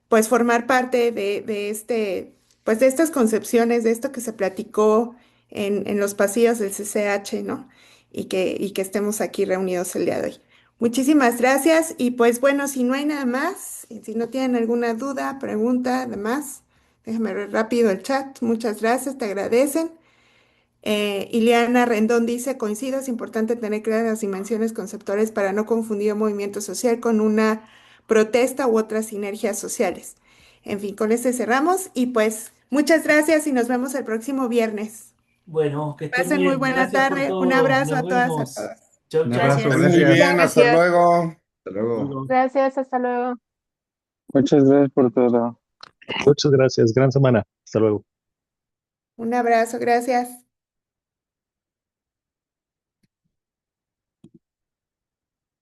pues formar parte de este, pues de estas concepciones, de esto que se platicó en los pasillos del CCH, ¿no? Y que estemos aquí reunidos el día de hoy. Muchísimas gracias y pues bueno, si no hay nada más, y si no tienen alguna duda, pregunta, además. Déjame ver rápido el chat. Muchas gracias, te agradecen. Ileana Rendón dice, coincido, es importante tener claras las dimensiones conceptuales para no confundir un movimiento social con una protesta u otras sinergias sociales. En fin, con este cerramos y pues muchas gracias y nos vemos el próximo viernes. Bueno, que estén Pasen muy bien. buena Gracias por tarde. Un todo. abrazo Nos a todas, a vemos. todos. Chau, Un chau. abrazo, Muy gracias. bien, hasta Gracias. luego. Hasta luego. Gracias, hasta luego. Muchas gracias por todo. Muchas gracias. Gran semana. Hasta luego. Un abrazo, gracias.